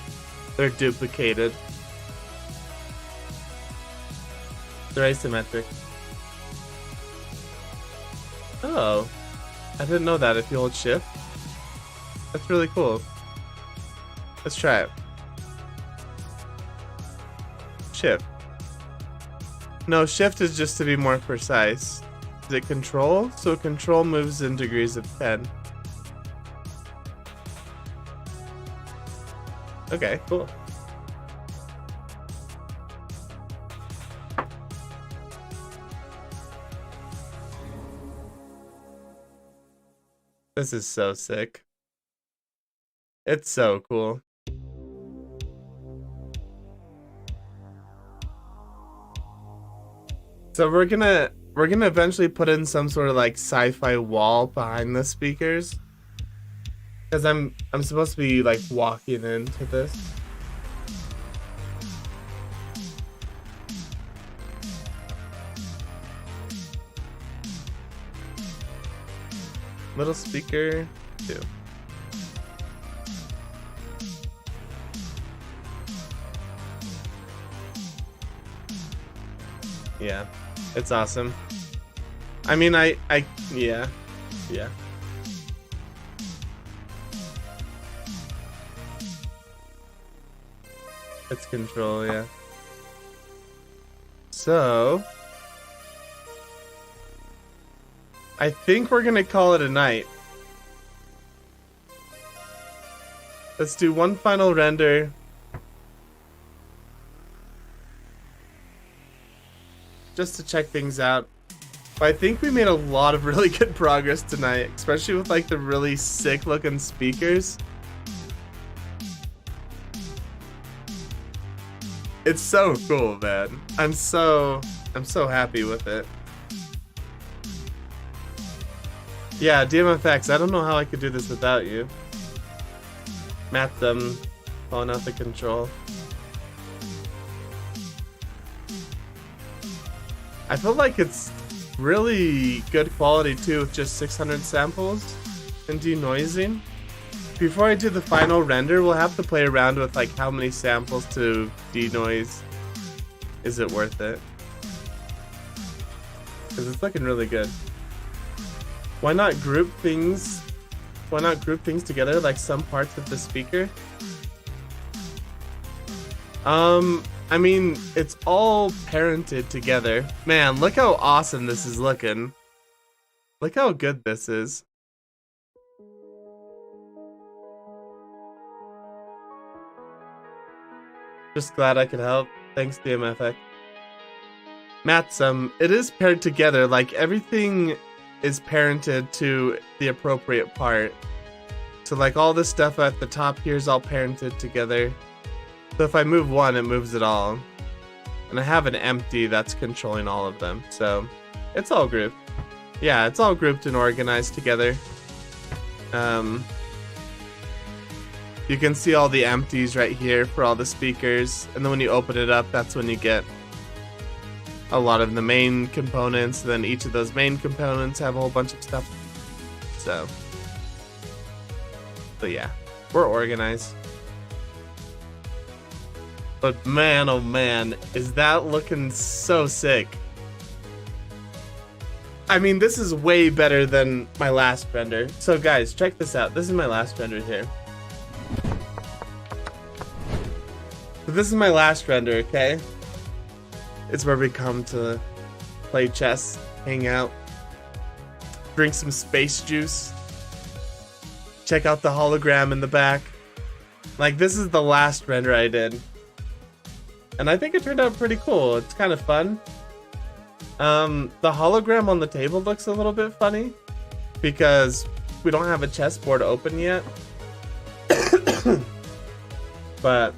they're duplicated. They're asymmetric. Oh, I didn't know that if you hold shift. That's really cool. Let's try it. Shift. No, shift is just to be more precise. Is it control? So control moves in degrees of 10. Okay, cool. This is so sick. It's so cool. So we're gonna eventually put in some sort of like sci-fi wall behind the speakers, because I'm supposed to be like walking into this. Little speaker 2. Yeah, it's awesome. I mean, yeah. It's control, yeah. So, I think we're gonna call it a night. Let's do one final render. Just to check things out. But I think we made a lot of really good progress tonight, especially with like the really sick looking speakers. It's so cool, man. I'm so happy with it. Yeah, DMFX, I don't know how I could do this without you. Matt them, falling out the control. I feel like it's really good quality too with just 600 samples and denoising. Before I do the final render, we'll have to play around with like how many samples to denoise. Is it worth it? Because it's looking really good. Why not group things? Why not group things together like some parts of the speaker? I mean, it's all parented together. Man, look how awesome this is looking. Look how good this is. Just glad I could help. Thanks, DMFX. Matt, it is paired together. Like, everything is parented to the appropriate part. So, like, all this stuff at the top here is all parented together. So if I move one, it moves it all. And I have an empty that's controlling all of them. So, it's all grouped. Yeah, it's all grouped and organized together. You can see all the empties right here for all the speakers, and then when you open it up, that's when you get a lot of the main components. Then each of those main components have a whole bunch of stuff. So yeah, we're organized. But man, oh man, is that looking so sick. I mean, this is way better than my last render. So guys, check this out. This is my last render here. So this is my last render, okay? It's where we come to play chess, hang out, drink some space juice, check out the hologram in the back. Like, this is the last render I did. And I think it turned out pretty cool. It's kind of fun. The hologram on the table looks a little bit funny because we don't have a chessboard open yet. But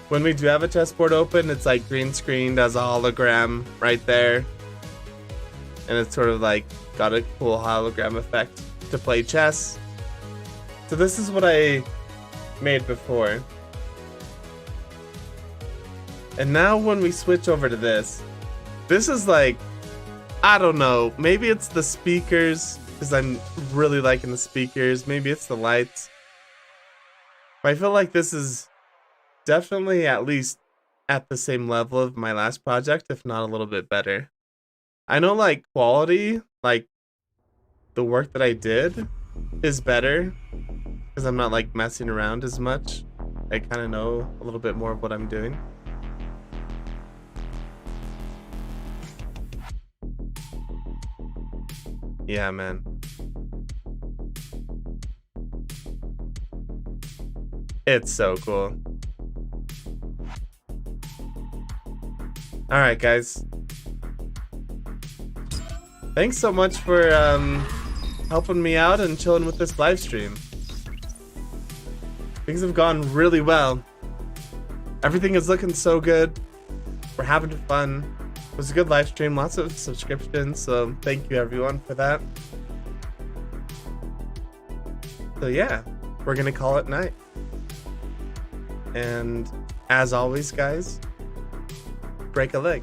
when we do have a chessboard open, it's like green screened as a hologram right there. And it's sort of like got a cool hologram effect to play chess. So this is what I made before. And now when we switch over to this is like, I don't know, maybe it's the speakers, because I'm really liking the speakers. Maybe it's the lights. But I feel like this is definitely at least at the same level of my last project, if not a little bit better. I know, like, quality, like the work that I did is better because I'm not like messing around as much. I kind of know a little bit more of what I'm doing. Yeah, man. It's so cool. Alright, guys. Thanks so much for helping me out and chilling with this live stream. Things have gone really well. Everything is looking so good. We're having fun. It was a good live stream, lots of subscriptions, so thank you everyone for that. So yeah, we're gonna call it night. And as always, guys, break a leg.